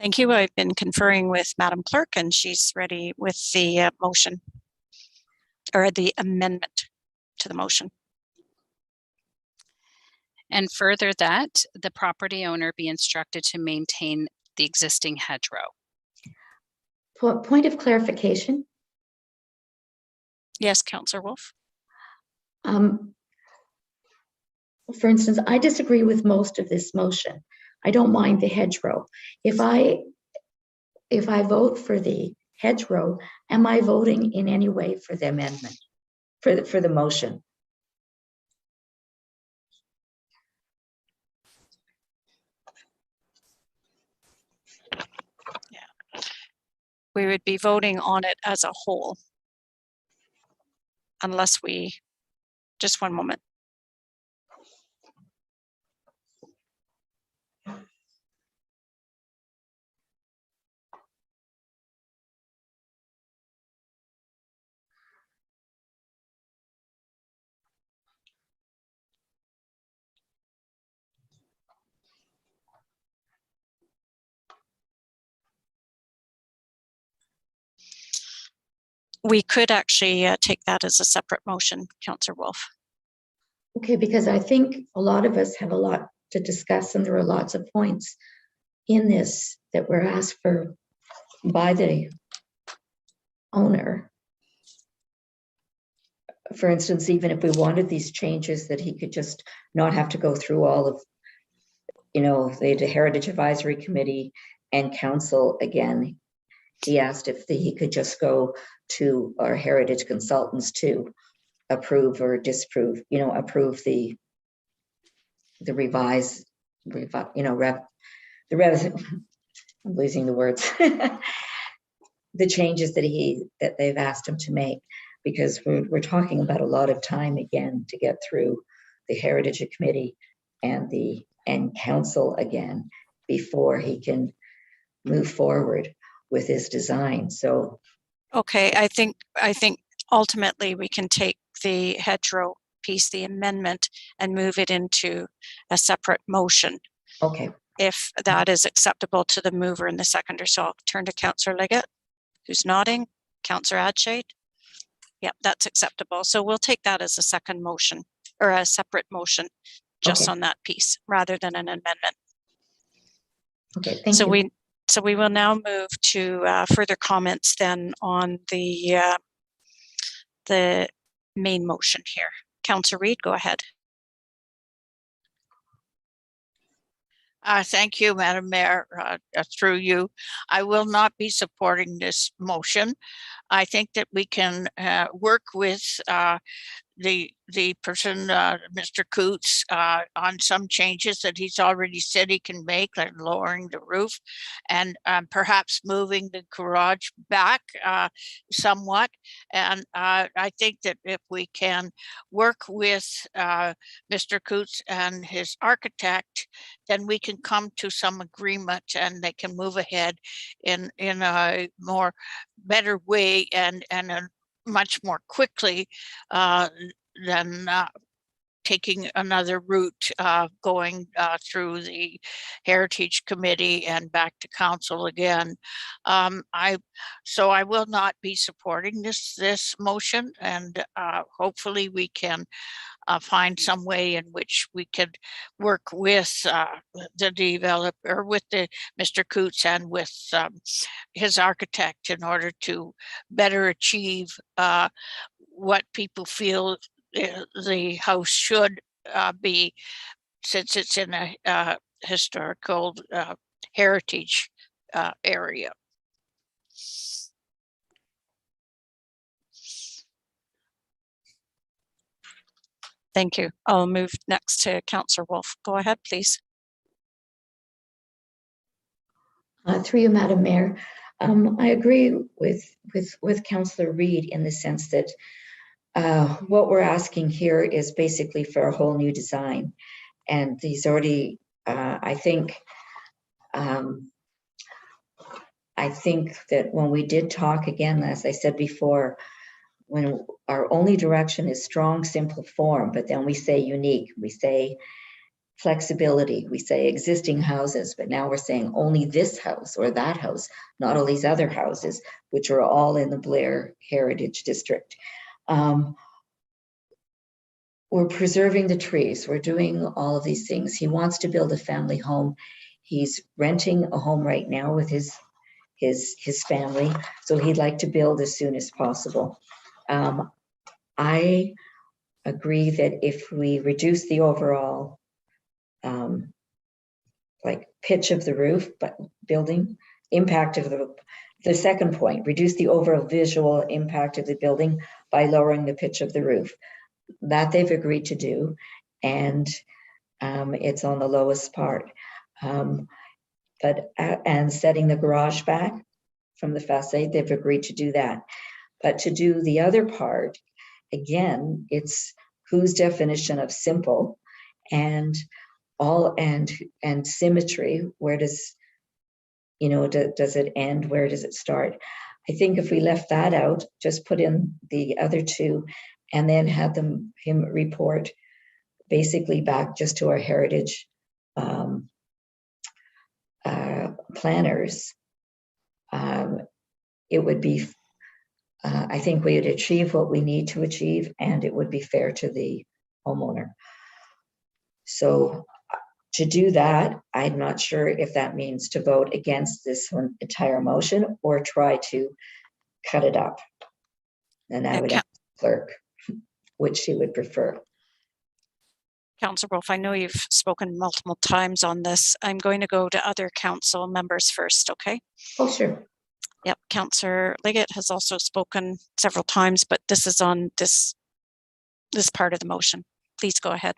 Thank you. I've been conferring with Madam Clerk, and she's ready with the motion or the amendment to the motion. And further that the property owner be instructed to maintain the existing hedgerow. Point of clarification. Yes, Councillor Wolf. For instance, I disagree with most of this motion. I don't mind the hedgerow. If I vote for the hedgerow, am I voting in any way for the amendment, for the motion? Yeah. We would be voting on it as a whole. Unless we, just one moment. We could actually take that as a separate motion, Councillor Wolf. Okay, because I think a lot of us have a lot to discuss, and there are lots of points in this that were asked for by the owner. For instance, even if we wanted these changes, that he could just not have to go through all of, the Heritage Advisory Committee and Council again. He asked if he could just go to our heritage consultants to approve or disapprove, approve the revised, I'm losing the words, the changes that they've asked him to make, because we're talking about a lot of time again to get through the Heritage Committee and Council again before he can move forward with his design. So okay, I think ultimately we can take the hedgerow piece, the amendment, and move it into a separate motion. Okay. If that is acceptable to the mover and the seconder. So I'll turn to Councillor Leggett, who's nodding. Councillor Adshade. Yep, that's acceptable. So we'll take that as a second motion or a separate motion just on that piece rather than an amendment. Okay, thank you. So we will now move to further comments then on the main motion here. Councillor Reid, go ahead. Thank you, Madam Mayor. Through you, I will not be supporting this motion. I think that we can work with the person, Mr. Coots, on some changes that he's already said he can make, like lowering the roof and perhaps moving the garage back somewhat. And I think that if we can work with Mr. Coots and his architect, then we can come to some agreement and they can move ahead in a more better way and a much more quickly than taking another route going through the Heritage Committee and back to Council again. So I will not be supporting this motion, and hopefully we can find some way in which we could work with the developer, with Mr. Coots and with his architect in order to better achieve what people feel the house should be, since it's in a historical heritage area. Thank you. I'll move next to Councillor Wolf. Go ahead, please. Through you, Madam Mayor. I agree with Councillor Reid in the sense that what we're asking here is basically for a whole new design. And he's already, I think that when we did talk again, as I said before, when our only direction is strong, simple form, but then we say unique, we say flexibility, we say existing houses, but now we're saying only this house or that house, not all these other houses, which are all in the Blair Heritage District. We're preserving the trees. We're doing all of these things. He wants to build a family home. He's renting a home right now with his family, so he'd like to build as soon as possible. I agree that if we reduce the overall like pitch of the roof, but building impact of the second point, reduce the overall visual impact of the building by lowering the pitch of the roof. That they've agreed to do, and it's on the lowest part. And setting the garage back from the facade, they've agreed to do that. But to do the other part, again, it's whose definition of simple and all and symmetry. Where does, does it end? Where does it start? I think if we left that out, just put in the other two, and then had him report basically back just to our heritage planners, it would be, I think we would achieve what we need to achieve, and it would be fair to the homeowner. So to do that, I'm not sure if that means to vote against this entire motion or try to cut it up. And I would ask the clerk which she would prefer. Councillor Wolf, I know you've spoken multiple times on this. I'm going to go to other council members first, okay? Oh, sure. Yep, Councillor Liggett has also spoken several times, but this is on this part of the motion. Please go ahead.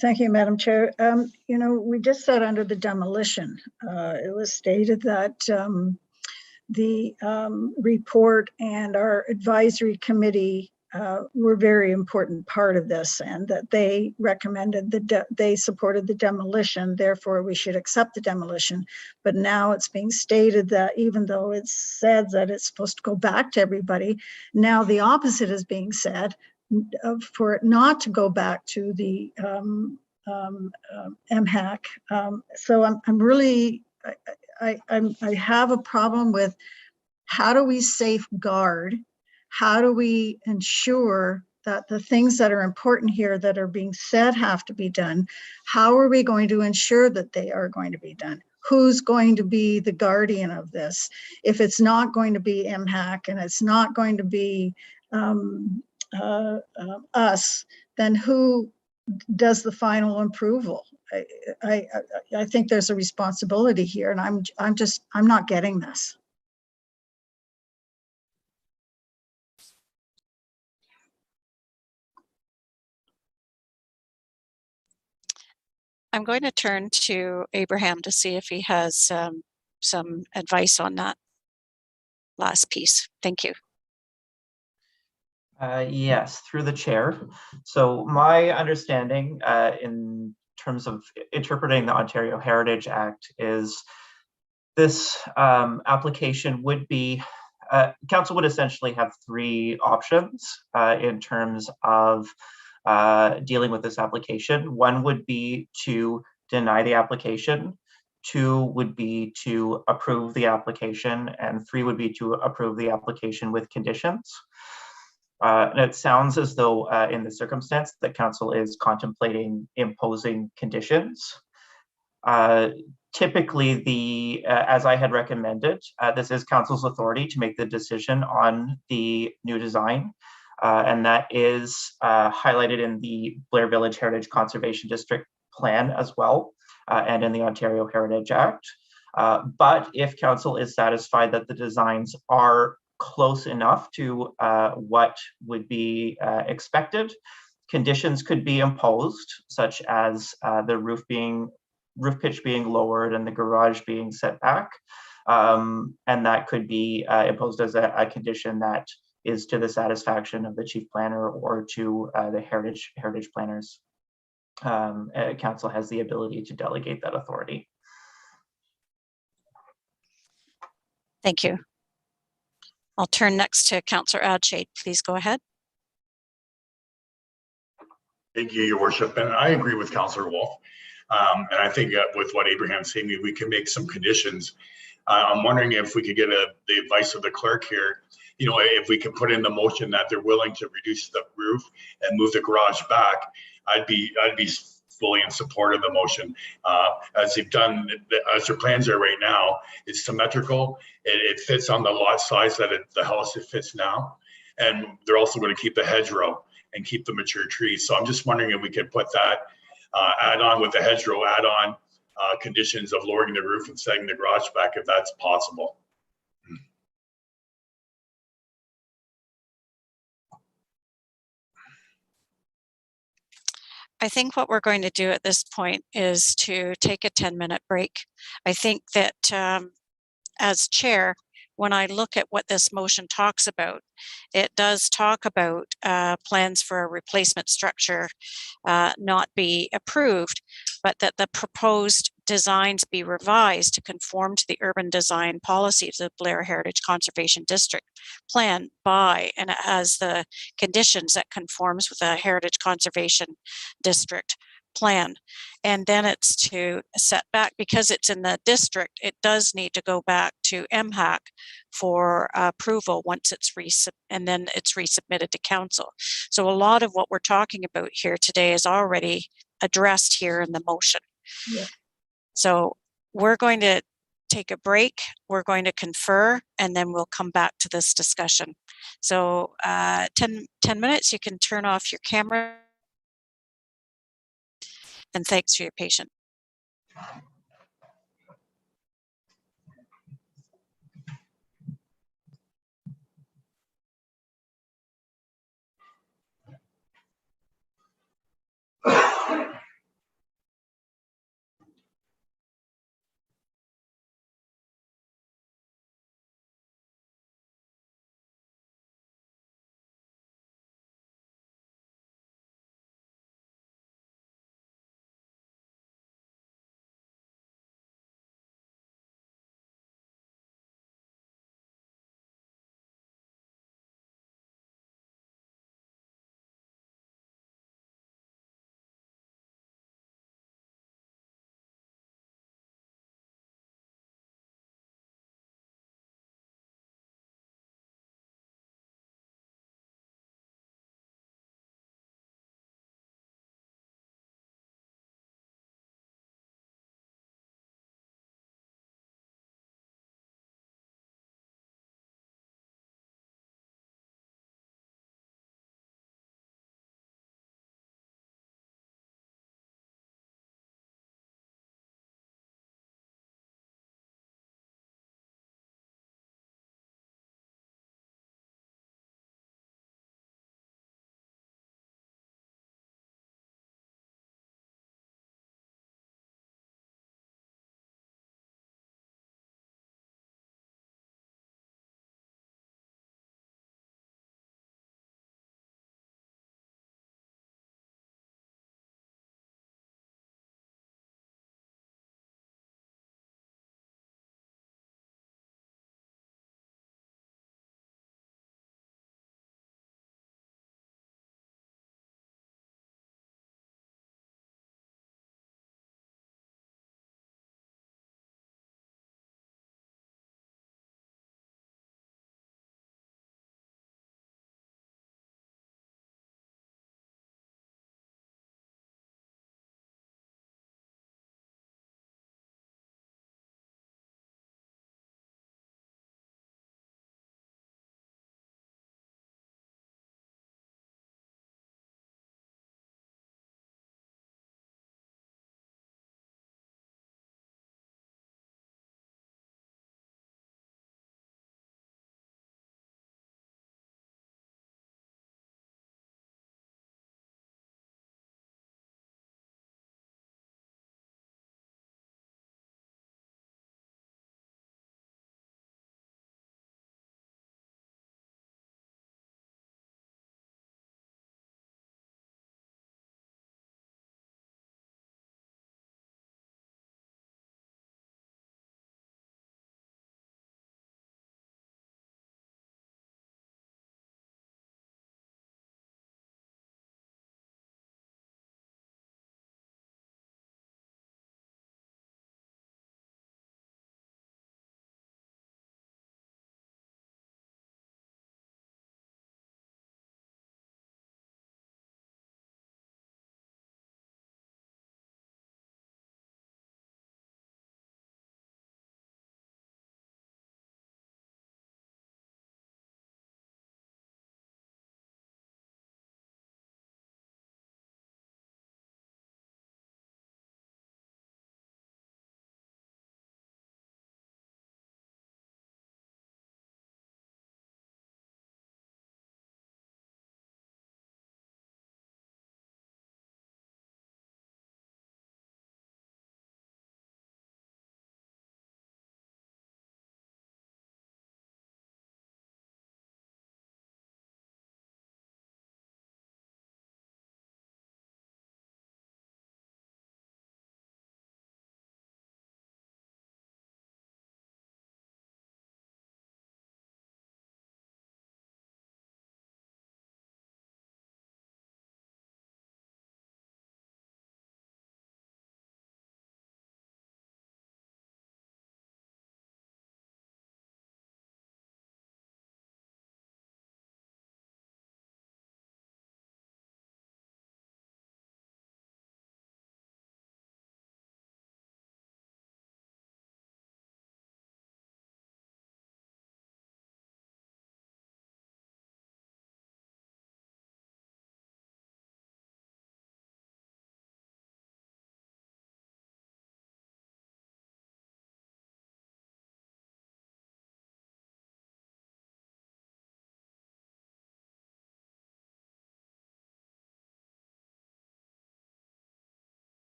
Thank you, Madam Chair. We just said under the demolition, it was stated that the report and our advisory committee were very important part of this, and that they recommended they supported the demolition, therefore we should accept the demolition. But now it's being stated that even though it's said that it's supposed to go back to everybody, now the opposite is being said, for it not to go back to the MHAC. So I'm really, I have a problem with how do we safeguard, how do we ensure that the things that are important here that are being said have to be done, how are we going to ensure that they are going to be done? Who's going to be the guardian of this? If it's not going to be MHAC and it's not going to be us, then who does the final approval? I think there's a responsibility here, and I'm not getting this. I'm going to turn to Abraham to see if he has some advice on that last piece. Thank you. Yes, through the chair. So my understanding in terms of interpreting the Ontario Heritage Act is this application would be, council would essentially have three options in terms of dealing with this application. One would be to deny the application, two would be to approve the application, and three would be to approve the application with conditions. And it sounds as though in the circumstance that council is contemplating imposing conditions. Typically, as I had recommended, this is council's authority to make the decision on the new design. And that is highlighted in the Blair Village Heritage Conservation District plan as well, and in the Ontario Heritage Act. But if council is satisfied that the designs are close enough to what would be expected, conditions could be imposed, such as the roof pitch being lowered and the garage being set back. And that could be imposed as a condition that is to the satisfaction of the chief planner or to the heritage planners. Council has the ability to delegate that authority. Thank you. I'll turn next to Councillor Adshade. Please go ahead. Thank you, Your Worship. And I agree with Councillor Wolf. And I think with what Abraham's saying, we can make some conditions. I'm wondering if we could get the advice of the clerk here. If we can put in the motion that they're willing to reduce the roof and move the garage back, I'd be fully in support of the motion. As they've done, as their plans are right now, it's symmetrical. It fits on the lot size that the house it fits now. And they're also going to keep the hedgerow. and keep the mature trees. So I'm just wondering if we could put that add on with the hedgerow, add on conditions of lowering the roof and setting the garage back if that's possible. I think what we're going to do at this point is to take a 10-minute break. I think that as chair, when I look at what this motion talks about, it does talk about plans for a replacement structure not be approved, but that the proposed designs be revised to conform to the urban design policies of the Blair Heritage Conservation District plan by, and it has the conditions that conforms with the Heritage Conservation District plan. And then it's to set back, because it's in the district, it does need to go back to MHAC for approval once it's and then it's resubmitted to council. So a lot of what we're talking about here today is already addressed here in the motion. Yeah. So we're going to take a break, we're going to confer, and then we'll come back to this discussion. So 10 minutes, you can turn off your camera. And thanks for your patience.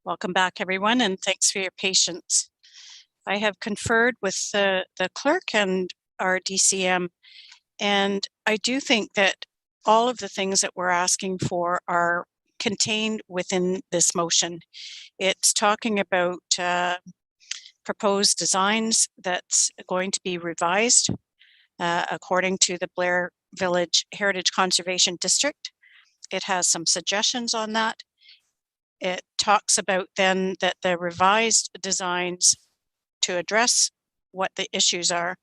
Welcome back, everyone, and thanks for your patience. I have conferred with the clerk and our DCM, and I do think that all of the things that we're asking for are contained within this motion. It's talking about proposed designs that's going to be revised according to the Blair Village Heritage Conservation District. It has some suggestions on that. It talks about then that the revised designs to address what the issues are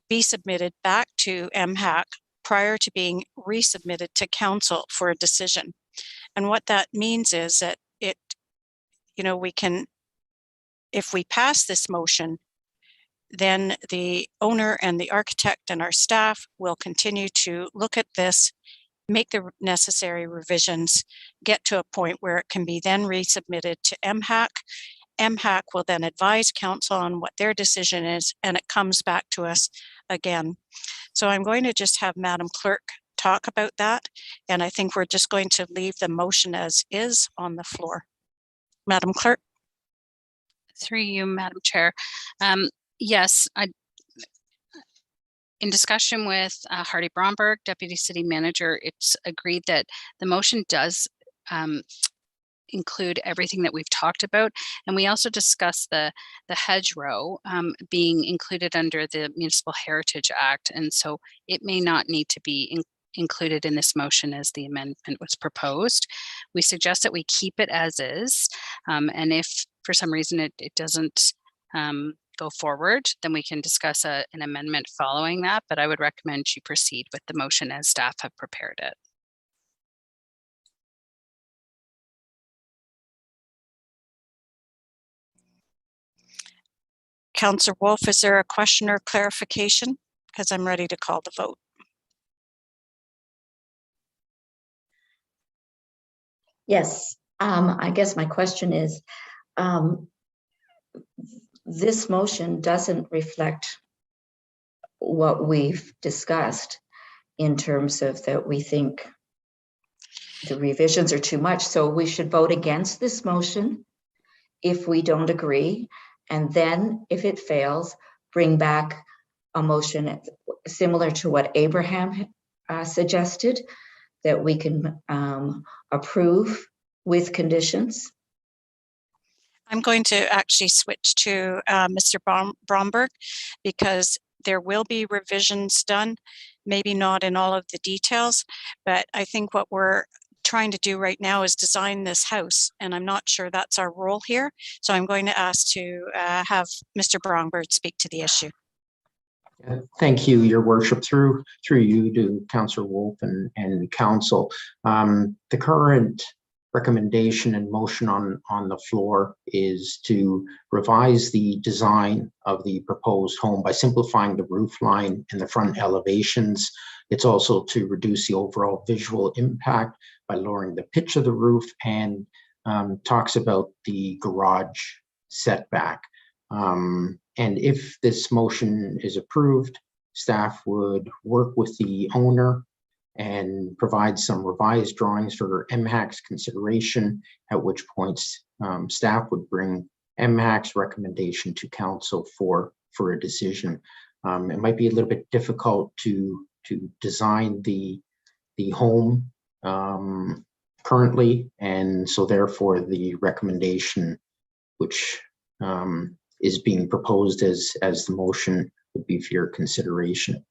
be submitted back to MHAC prior to being resubmitted to council for a decision. And what that means is that we can, if we pass this motion, then the owner and the architect and our staff will continue to look at this, make the necessary revisions, get to a point where it can be then resubmitted to MHAC. MHAC will then advise council on what their decision is, and it comes back to us again. So I'm going to just have Madam Clerk talk about that, and I think we're just going to leave the motion as is on the floor. Madam Clerk. Through you, Madam Chair. Yes, in discussion with Hardy Bromberg, Deputy City Manager, it's agreed that the motion does include everything that we've talked about. And we also discussed the hedgerow being included under the Municipal Heritage Act. And so it may not need to be included in this motion as the amendment was proposed. We suggest that we keep it as is. And if for some reason it doesn't go forward, then we can discuss an amendment following that. But I would recommend you proceed with the motion as staff have prepared it. Councillor Wolf, is there a question or clarification? Because I'm ready to call the vote. Yes, I guess my question is, this motion doesn't reflect what we've discussed in terms of that we think the revisions are too much. So we should vote against this motion if we don't agree. And then if it fails, bring back a motion similar to what Abraham suggested, that we can approve with conditions. I'm going to actually switch to Mr. Bromberg, because there will be revisions done, maybe not in all of the details, but I think what we're trying to do right now is design this house, and I'm not sure that's our role here. So I'm going to ask to have Mr. Bromberg speak to the issue. Thank you, Your Worship. Through you to Councillor Wolf and Council. The current recommendation and motion on the floor is to revise the design of the proposed home by simplifying the roof line and the front elevations. It's also to reduce the overall visual impact by lowering the pitch of the roof, and talks about the garage setback. And if this motion is approved, staff would work with the owner and provide some revised drawings for MHAC's consideration, at which points staff would bring MHAC's recommendation to council for a decision. It might be a little bit difficult to design the home currently, and so therefore the recommendation which is being proposed as the motion would be for your consideration.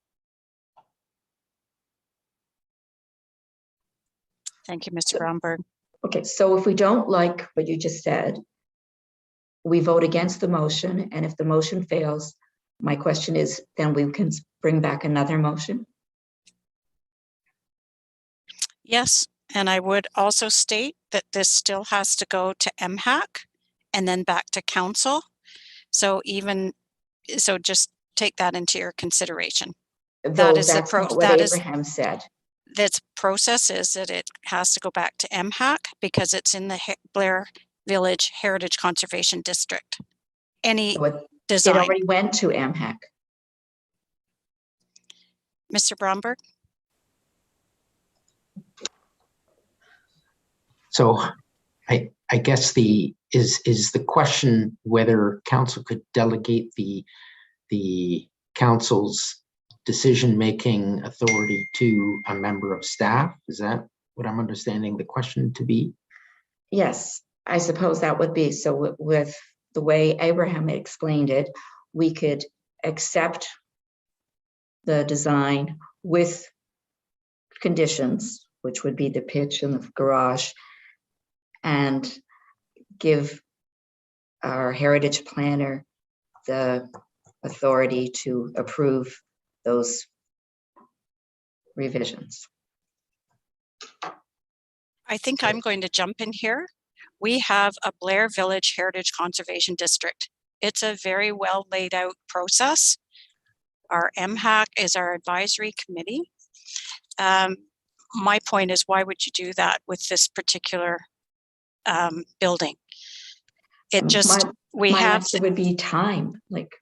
Thank you, Mr. Bromberg. Okay, so if we don't like what you just said, we vote against the motion, and if the motion fails, my question is, then we can bring back another motion? Yes, and I would also state that this still has to go to MHAC and then back to council. So just take that into your consideration. That's not what Abraham said. That process is that it has to go back to MHAC because it's in the Blair Village Heritage Conservation District. Any design. It already went to MHAC. Mr. Bromberg? So I guess the is the question whether council could delegate the council's decision-making authority to a member of staff? Is that what I'm understanding the question to be? Yes, I suppose that would be. So with the way Abraham explained it, we could accept the design with conditions, which would be the pitch and the garage, and give our heritage planner the authority to approve those revisions. I think I'm going to jump in here. We have a Blair Village Heritage Conservation District. It's a very well laid out process. Our MHAC is our advisory committee. My point is, why would you do that with this particular building? It just, my answer would be time. Like,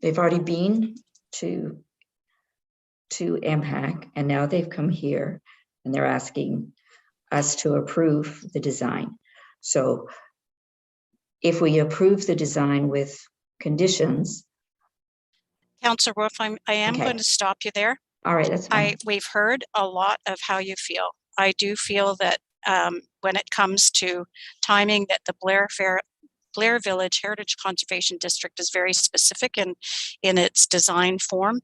they've already been to MHAC, and now they've come here and they're asking us to approve the design. So if we approve the design with conditions. Councillor Wolf, I am going to stop you there. All right, that's fine. We've heard a lot of how you feel. I do feel that when it comes to timing, that the Blair Village Heritage Conservation District is very specific in its design form.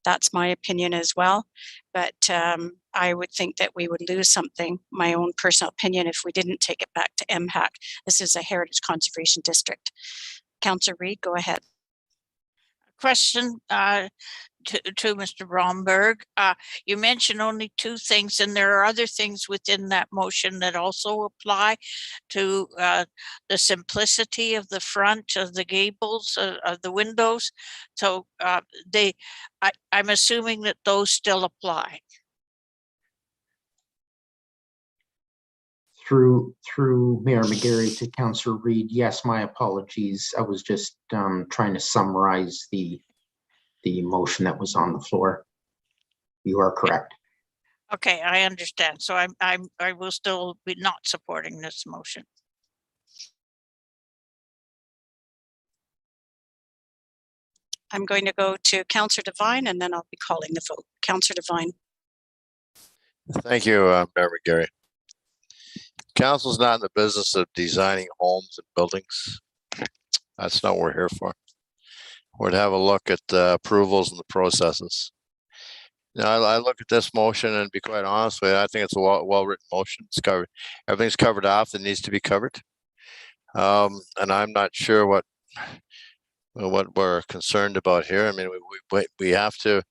That's my opinion as well. But I would think that we would lose something, my own personal opinion, if we didn't take it back to MHAC. This is a Heritage Conservation District. Councillor Reid, go ahead. Question to Mr. Bromberg. You mentioned only two things, and there are other things within that motion that also apply to the simplicity of the front of the gables of the windows. So I'm assuming that those still apply. Through Mayor McGarry to Councillor Reid, yes, my apologies. I was just trying to summarize the motion that was on the floor. You are correct. Okay, I understand. So I will still be not supporting this motion. I'm going to go to Councillor Devine, and then I'll be calling the vote. Councillor Devine. Thank you, Mayor McGarry. Council's not in the business of designing homes and buildings. That's not what we're here for. We're to have a look at the approvals and the processes. Now, I look at this motion and be quite honest with you, I think it's a well-written motion. It's covered. Everything's covered off that needs to be covered. And I'm not sure what we're concerned about here. I mean, we have to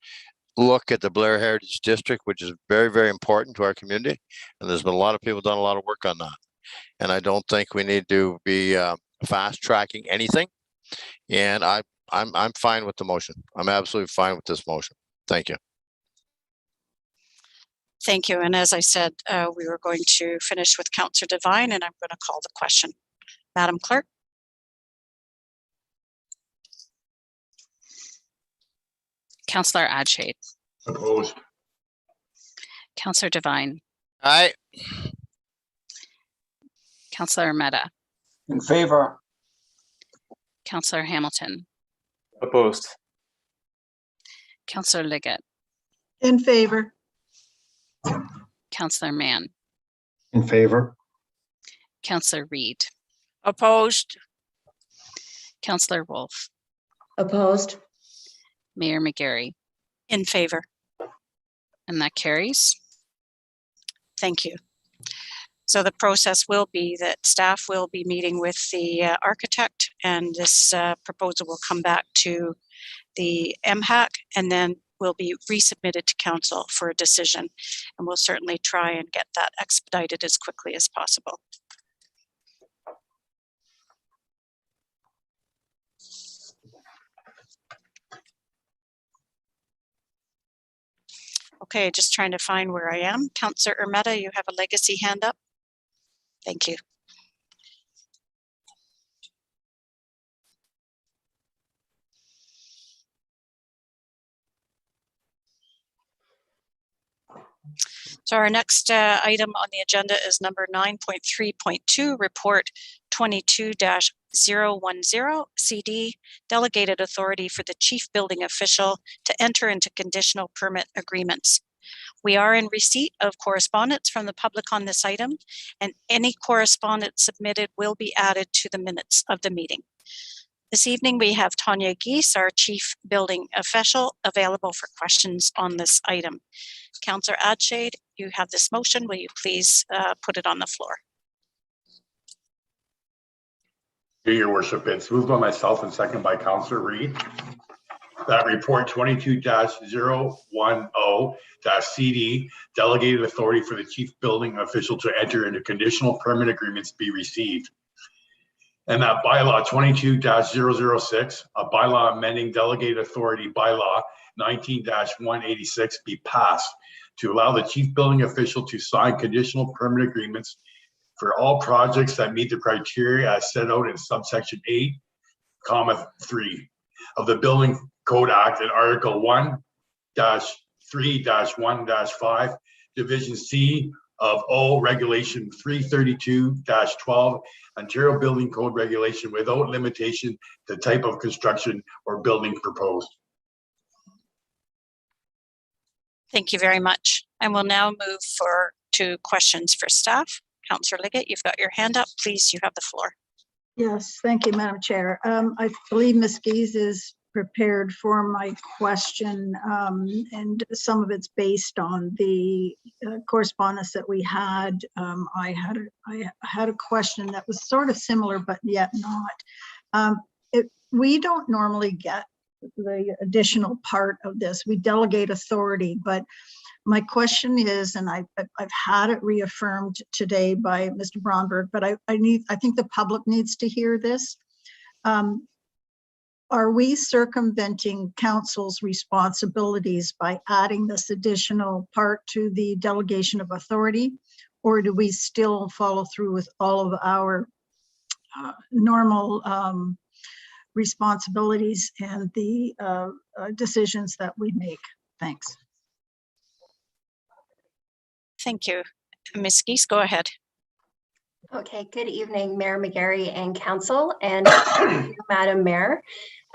look at the Blair Heritage District, which is very, very important to our community. And there's been a lot of people done a lot of work on that. And I don't think we need to be fast tracking anything. And I'm fine with the motion. I'm absolutely fine with this motion. Thank you. Thank you. And as I said, we were going to finish with Councillor Devine, and I'm going to call the question. Madam Clerk. Councillor Adshade. Opposed. Councillor Devine. Aye. Councillor Meadow. In favor. Councillor Hamilton. Opposed. Councillor Liggett. In favor. Councillor Mann. In favor. Councillor Reid. Opposed. Councillor Wolf. Opposed. Mayor McGarry. In favor. And that carries. Thank you. So the process will be that staff will be meeting with the architect, and this proposal will come back to the MHAC, and then will be resubmitted to council for a decision. And we'll certainly try and get that expedited as quickly as possible. Okay, just trying to find where I am. Councillor Ermetta, you have a legacy hand up. Thank you. So our next item on the agenda is number 9.3.2, Report 22-010, CD, Delegated Authority for the Chief Building Official to enter into conditional permit agreements. We are in receipt of correspondence from the public on this item, and any correspondence submitted will be added to the minutes of the meeting. This evening, we have Tanya Geese, our Chief Building Official, available for questions on this item. Councillor Adshade, you have this motion. Will you please put it on the floor? Your worship, it's moved by myself and second by Councillor Reid. That report 22-010-CD, Delegated Authority for the Chief Building Official to enter into conditional permit agreements be received. And that bylaw 22-006, a bylaw amending Delegated Authority bylaw 19-186 be passed to allow the Chief Building Official to sign conditional permit agreements for all projects that meet the criteria as set out in subsection 8(3) of the Building Code Act and Article 1-3-1-5, Division C of O, Regulation 332-12, Ontario Building Code Regulation, without limitation to type of construction or building proposed. Thank you very much. And we'll now move to questions for staff. Councillor Liggett, you've got your hand up. Please, you have the floor. Yes, thank you, Madam Chair. I believe Ms. Geese is prepared for my question, and some of it's based on the correspondence that we had. I had a question that was sort of similar, but yet not. We don't normally get the additional part of this. We delegate authority, but my question is, and I've had it reaffirmed today by Mr. Bromberg, but I think the public needs to hear this. Are we circumventing council's responsibilities by adding this additional part to the delegation of authority, or do we still follow through with all of our normal responsibilities and the decisions that we make? Thanks. Thank you. Ms. Geese, go ahead. Okay, good evening, Mayor McGarry and Council, and Madam Mayor.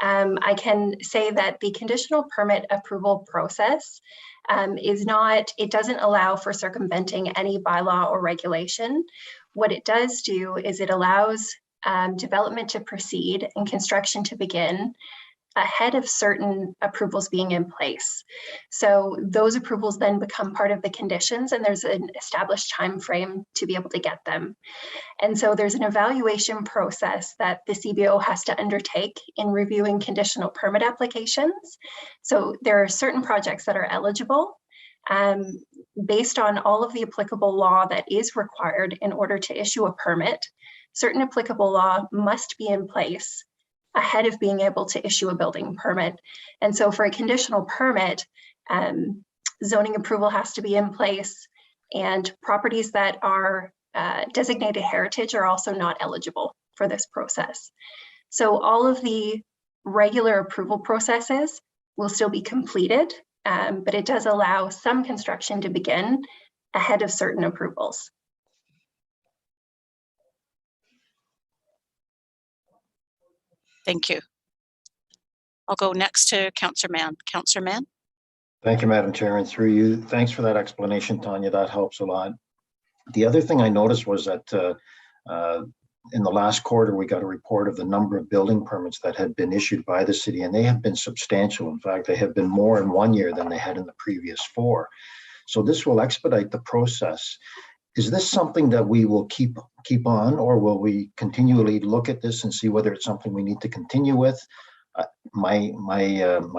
I can say that the conditional permit approval process it doesn't allow for circumventing any bylaw or regulation. What it does do is it allows development to proceed and construction to begin ahead of certain approvals being in place. So those approvals then become part of the conditions, and there's an established time frame to be able to get them. And so there's an evaluation process that the CBO has to undertake in reviewing conditional permit applications. So there are certain projects that are eligible based on all of the applicable law that is required in order to issue a permit. Certain applicable law must be in place ahead of being able to issue a building permit. And so for a conditional permit, zoning approval has to be in place, and properties that are designated heritage are also not eligible for this process. So all of the regular approval processes will still be completed, but it does allow some construction to begin ahead of certain approvals. Thank you. I'll go next to Councillor Mann. Councillor Mann. Thank you, Madam Chair, and through you, thanks for that explanation, Tanya. That helps a lot. The other thing I noticed was that in the last quarter, we got a report of the number of building permits that had been issued by the city, and they have been substantial. In fact, they have been more in 1 year than they had in the previous 4. So this will expedite the process. Is this something that we will keep on, or will we continually look at this and see whether it's something we need to continue with? My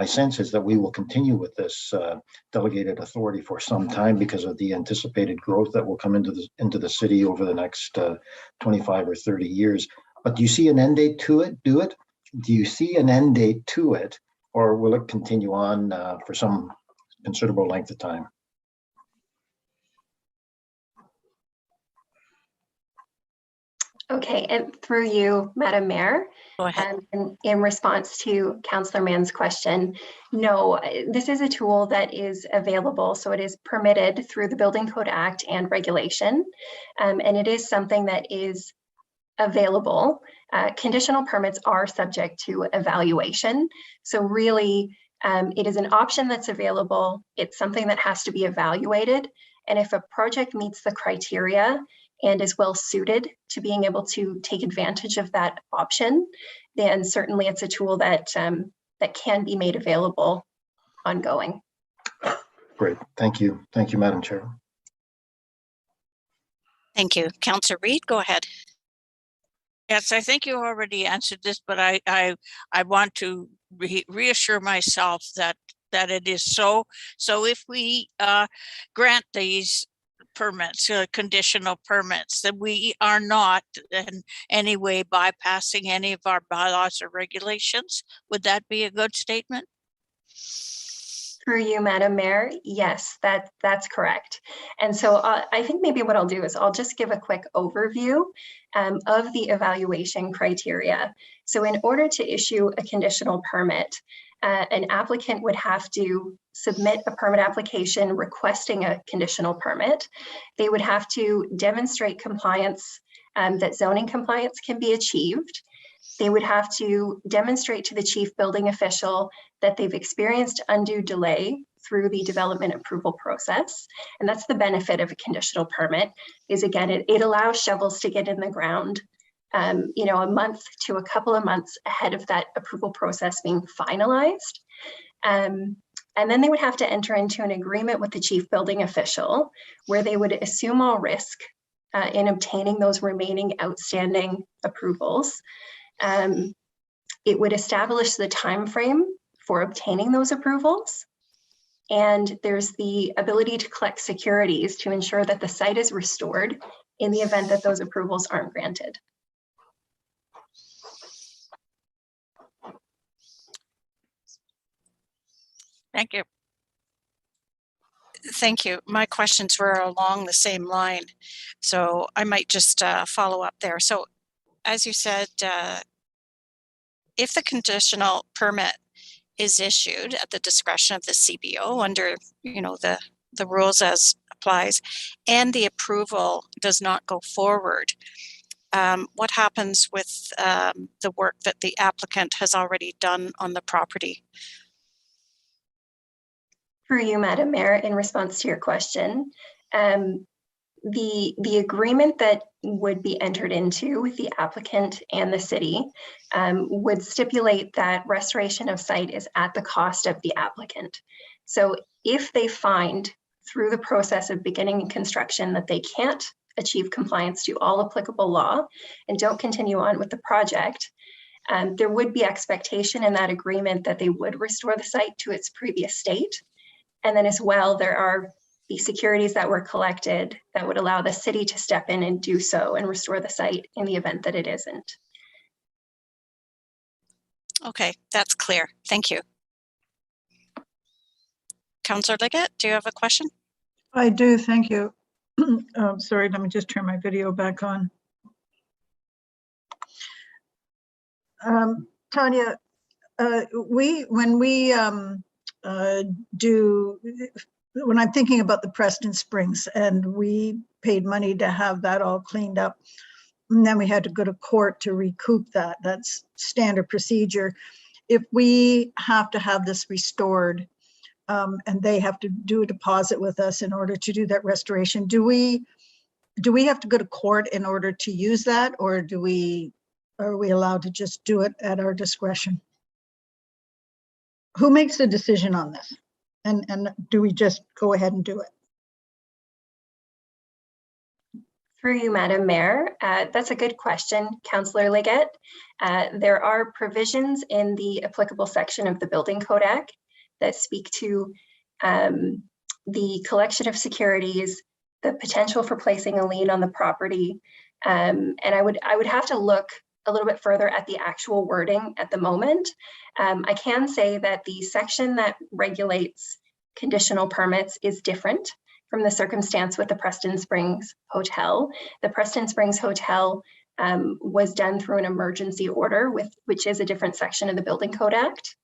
sense is that we will continue with this delegated authority for some time because of the anticipated growth that will come into the city over the next 25 or 30 years. But do you see an end date to it? Do you see an end date to it, or will it continue on for some considerable length of time? Okay, and through you, Madam Mayor, Go ahead. in response to Councillor Mann's question, no, this is a tool that is available. So it is permitted through the Building Code Act and regulation, and it is something that is available. Conditional permits are subject to evaluation. So really, it is an option that's available. It's something that has to be evaluated. And if a project meets the criteria and is well suited to being able to take advantage of that option, then certainly it's a tool that that can be made available ongoing. Great, thank you. Thank you, Madam Chair. Thank you. Councillor Reid, go ahead. Yes, I think you already answered this, but I want to reassure myself that it is so. So if we grant these permits, conditional permits, that we are not in any way bypassing any of our bylaws or regulations. Would that be a good statement? Through you, Madam Mayor, yes, that's correct. And so I think maybe what I'll do is I'll just give a quick overview of the evaluation criteria. So in order to issue a conditional permit, an applicant would have to submit a permit application requesting a conditional permit. They would have to demonstrate compliance, that zoning compliance can be achieved. They would have to demonstrate to the chief building official that they've experienced undue delay through the development approval process. And that's the benefit of a conditional permit, is again, it allows shovels to get in the ground, you know, a month to a couple of months ahead of that approval process being finalized. And then they would have to enter into an agreement with the chief building official where they would assume all risk in obtaining those remaining outstanding approvals. It would establish the time frame for obtaining those approvals. And there's the ability to collect securities to ensure that the site is restored in the event that those approvals aren't granted. Thank you. Thank you. My questions were along the same line, so I might just follow up there. So as you said, if the conditional permit is issued at the discretion of the CBO under, you know, the rules as applies, and the approval does not go forward, what happens with the work that the applicant has already done on the property? Through you, Madam Mayor, in response to your question, the agreement that would be entered into with the applicant and the city would stipulate that restoration of site is at the cost of the applicant. So if they find through the process of beginning construction that they can't achieve compliance to all applicable law and don't continue on with the project, there would be expectation in that agreement that they would restore the site to its previous state. And then as well, there are the securities that were collected that would allow the city to step in and do so and restore the site in the event that it isn't. Okay, that's clear. Thank you. Councillor Liggett, do you have a question? I do, thank you. Sorry, let me just turn my video back on. Tanya, when I'm thinking about the Preston Springs and we paid money to have that all cleaned up, and then we had to go to court to recoup that. That's standard procedure. If we have to have this restored and they have to do a deposit with us in order to do that restoration, do we have to go to court in order to use that, or are we allowed to just do it at our discretion? Who makes the decision on this? And do we just go ahead and do it? Through you, Madam Mayor, that's a good question, Councillor Liggett. There are provisions in the applicable section of the Building Code Act that speak to the collection of securities, the potential for placing a lien on the property, and I would have to look a little bit further at the actual wording at the moment. I can say that the section that regulates conditional permits is different from the circumstance with the Preston Springs Hotel. The Preston Springs Hotel was done through an emergency order, which is a different section of the Building Code Act.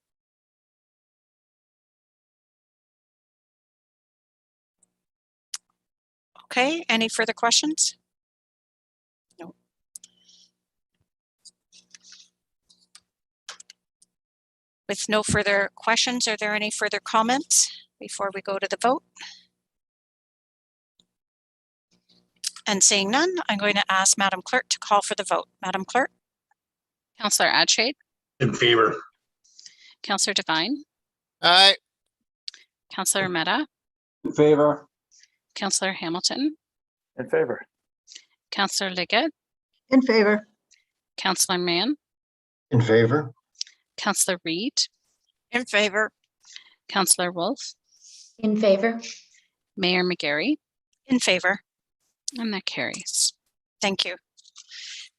Okay, any further questions? No. With no further questions, are there any further comments before we go to the vote? And seeing none, I'm going to ask Madam Clerk to call for the vote. Madam Clerk? Councillor Adshade, In favor. Councillor Devine, Aye. Councillor Mehta, In favor? Councillor Hamilton, In favor. Councillor Liggett, In favor? Councillor Mann, In favor? Councillor Reid, In favor. Councillor Wolf, In favor? Mayor McGarry, In favor. and that carries. Thank you.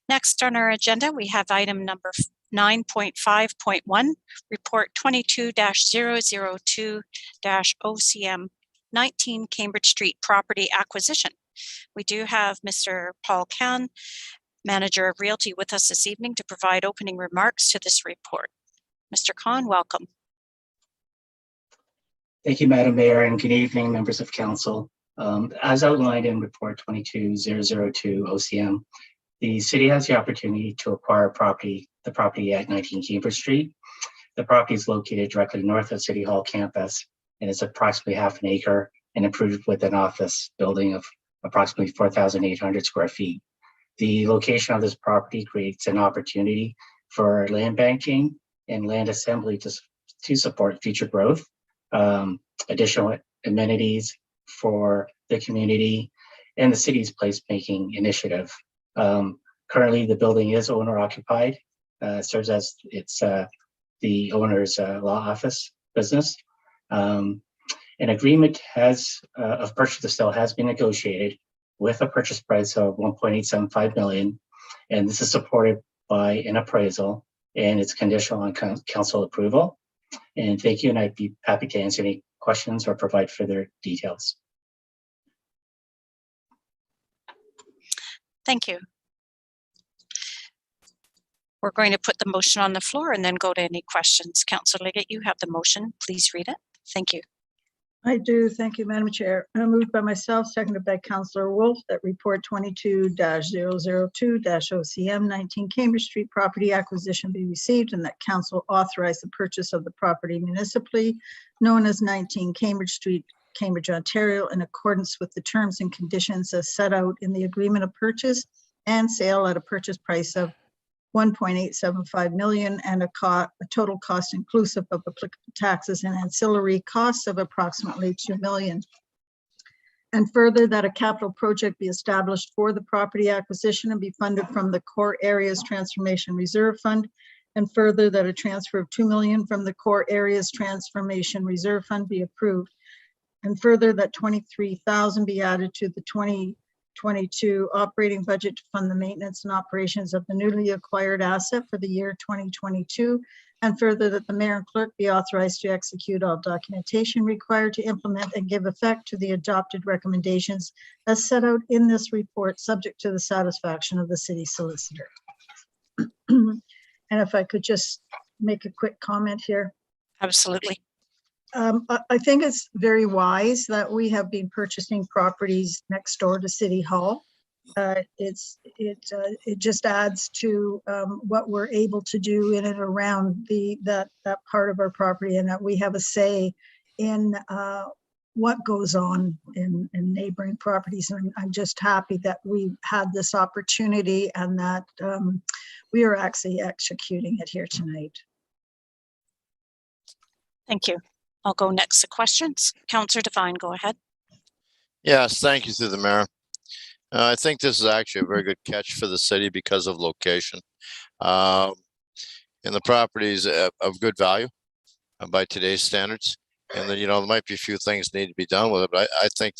Next on our agenda, we have item number 9.5.1, Report 22-002-OCM 19 Cambridge Street Property Acquisition. We do have Mr. Paul Kahn, Manager of Realty, with us this evening to provide opening remarks to this report. Mr. Kahn, welcome. Thank you, Madam Mayor, and good evening, members of council. As outlined in Report 22-002 OCM, the city has the opportunity to acquire the property at 19 Cambridge Street. The property is located directly north of City Hall campus and is approximately half an acre and improved with an office building of approximately 4,800 square feet. The location of this property creates an opportunity for land banking and land assembly to support future growth, additional amenities for the community, and the city's placemaking initiative. Currently, the building is owner occupied, serves as the owner's law office business. An agreement of purchase to sale has been negotiated with a purchase price of $1.875 million, and this is supported by an appraisal, and it's conditional on council approval. And thank you, and I'd be happy to answer any questions or provide further details. Thank you. We're going to put the motion on the floor and then go to any questions. Councillor Liggett, you have the motion. Please read it. Thank you. I do. Thank you, Madam Chair. Moved by myself, seconded by Councillor Wolf, that Report 22-002-OCM 19 Cambridge Street property acquisition be received and that council authorize the purchase of the property municipally known as 19 Cambridge Street, Cambridge, Ontario, in accordance with the terms and conditions as set out in the agreement of purchase and sale at a purchase price of $1.875 million and a total cost inclusive of applicable taxes and ancillary costs of approximately $2 million. And further, that a capital project be established for the property acquisition and be funded from the Core Areas Transformation Reserve Fund. And further, that a transfer of $2 million from the Core Areas Transformation Reserve Fund be approved. And further, that $23,000 be added to the 2022 operating budget to fund the maintenance and operations of the newly acquired asset for the year 2022. And further, that the mayor and clerk be authorized to execute all documentation required to implement and give effect to the adopted recommendations as set out in this report, subject to the satisfaction of the city solicitor. And if I could just make a quick comment here. Absolutely. I think it's very wise that we have been purchasing properties next door to City Hall. It just adds to what we're able to do in and around that part of our property, and that we have a say in what goes on in neighboring properties. And I'm just happy that we had this opportunity and that we are actually executing it here tonight. Thank you. I'll go next to questions. Councillor Devine, go ahead. Yes, thank you through the mayor. I think this is actually a very good catch for the city because of location. And the property is of good value by today's standards. And then, there might be a few things need to be done with it, but I think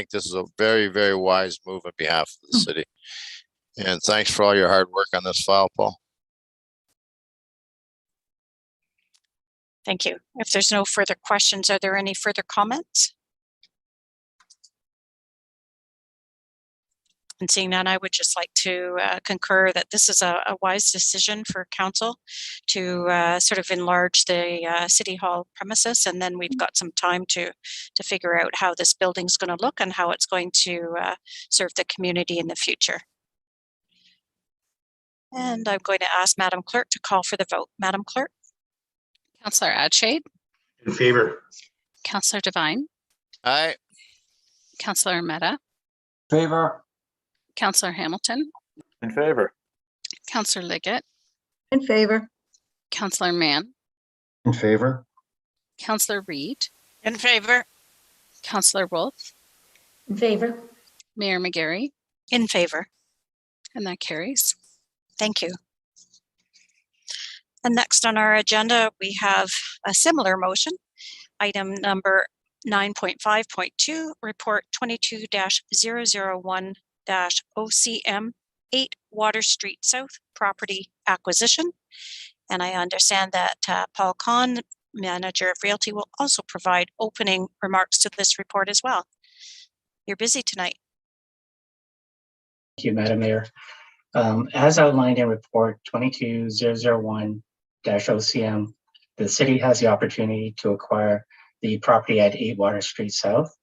this is a very, very wise move on behalf of the city. And thanks for all your hard work on this file, Paul. Thank you. If there's no further questions, are there any further comments? And seeing none, I would just like to concur that this is a wise decision for council to sort of enlarge the City Hall premises, and then we've got some time to figure out how this building's going to look and how it's going to serve the community in the future. And I'm going to ask Madam Clerk to call for the vote. Madam Clerk? Councillor Adshade, In favor. Councillor Devine, Aye. Councillor Mehta, Favor. Councillor Hamilton, In favor. Councillor Liggett, In favor. Councillor Mann, In favor. Councillor Reid, In favor. Councillor Wolf, In favor. Mayor McGarry, In favor. and that carries. Thank you. And next on our agenda, we have a similar motion. Item number 9.5.2, Report 22-001-OCM 8 Water Street South Property Acquisition. And I understand that Paul Kahn, Manager of Realty, will also provide opening remarks to this report as well. You're busy tonight. Thank you, Madam Mayor. As outlined in report 22001-OCM, the city has the opportunity to acquire the property at 8 Water Street South.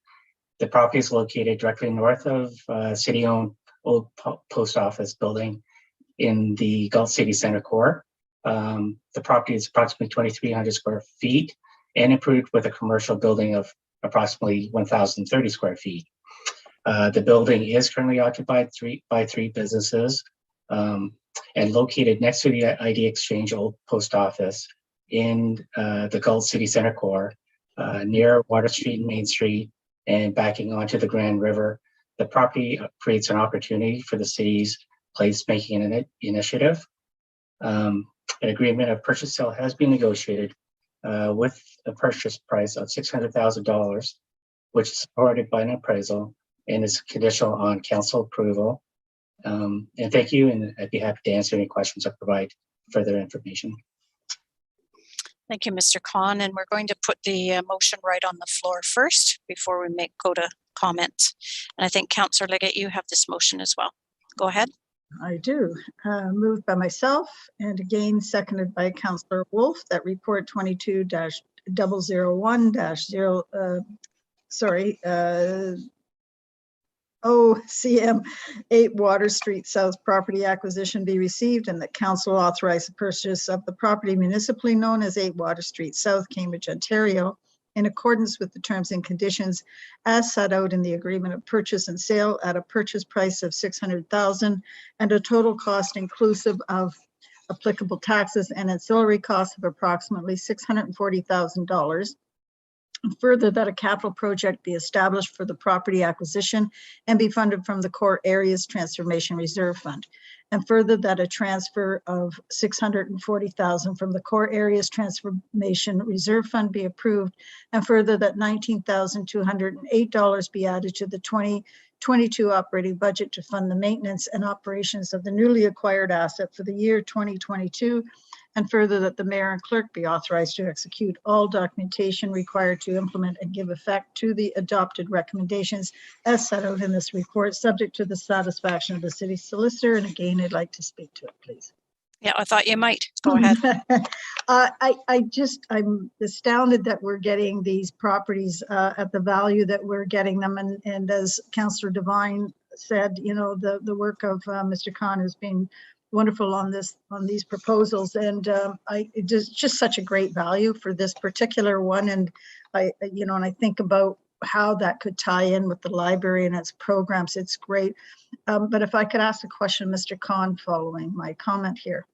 The property is located directly north of city-owned old post office building in the Galt City Center core. The property is approximately 2,300 square feet and improved with a commercial building of approximately 1,030 square feet. The building is currently occupied by three businesses and located next to the ID Exchange old post office in the Galt City Center core, near Water Street and Main Street, and backing onto the Grand River. The property creates an opportunity for the city's placemaking initiative. An agreement of purchase sale has been negotiated with a purchase price of $600,000, which is supported by an appraisal and is conditional on council approval. And thank you, and I'd be happy to answer any questions or provide further information. Thank you, Mr. Khan. And we're going to put the motion right on the floor first before we go to comments. And I think Councillor Liggett, you have this motion as well. Go ahead. I do. Moved by myself and again seconded by Councillor Wolf that report 22-001-0 OCM 8 Water Street South property acquisition be received, and that council authorize the purchase of the property municipally known as 8 Water Street South, Cambridge, Ontario, in accordance with the terms and conditions as set out in the agreement of purchase and sale at a purchase price of $600,000 and a total cost inclusive of applicable taxes and ancillary costs of approximately $640,000. Further, that a capital project be established for the property acquisition and be funded from the Core Areas Transformation Reserve Fund. And further, that a transfer of $640,000 from the Core Areas Transformation Reserve Fund be approved. And further, that $19,208 be added to the 2022 operating budget to fund the maintenance and operations of the newly acquired asset for the year 2022. And further, that the mayor and clerk be authorized to execute all documentation required to implement and give effect to the adopted recommendations as set out in this report, subject to the satisfaction of the city solicitor. And again, I'd like to speak to it, please. Yeah, I thought you might. Go ahead. I'm astounded that we're getting these properties at the value that we're getting them. And as Councillor Devine said, you know, the work of Mr. Khan has been wonderful on these proposals, and it is just such a great value for this particular one. And I think about how that could tie in with the library and its programs. It's great. But if I could ask a question, Mr. Khan, following my comment here.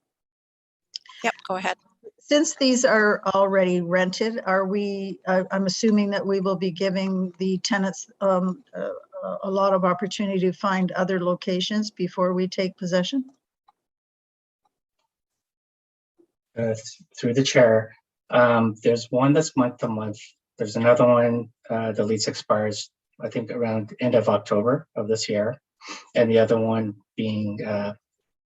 Yep, go ahead. Since these are already rented, I'm assuming that we will be giving the tenants a lot of opportunity to find other locations before we take possession? Through the chair, there's one that's month to month. There's another one, the lease expires, I think, around end of October of this year, and the other one being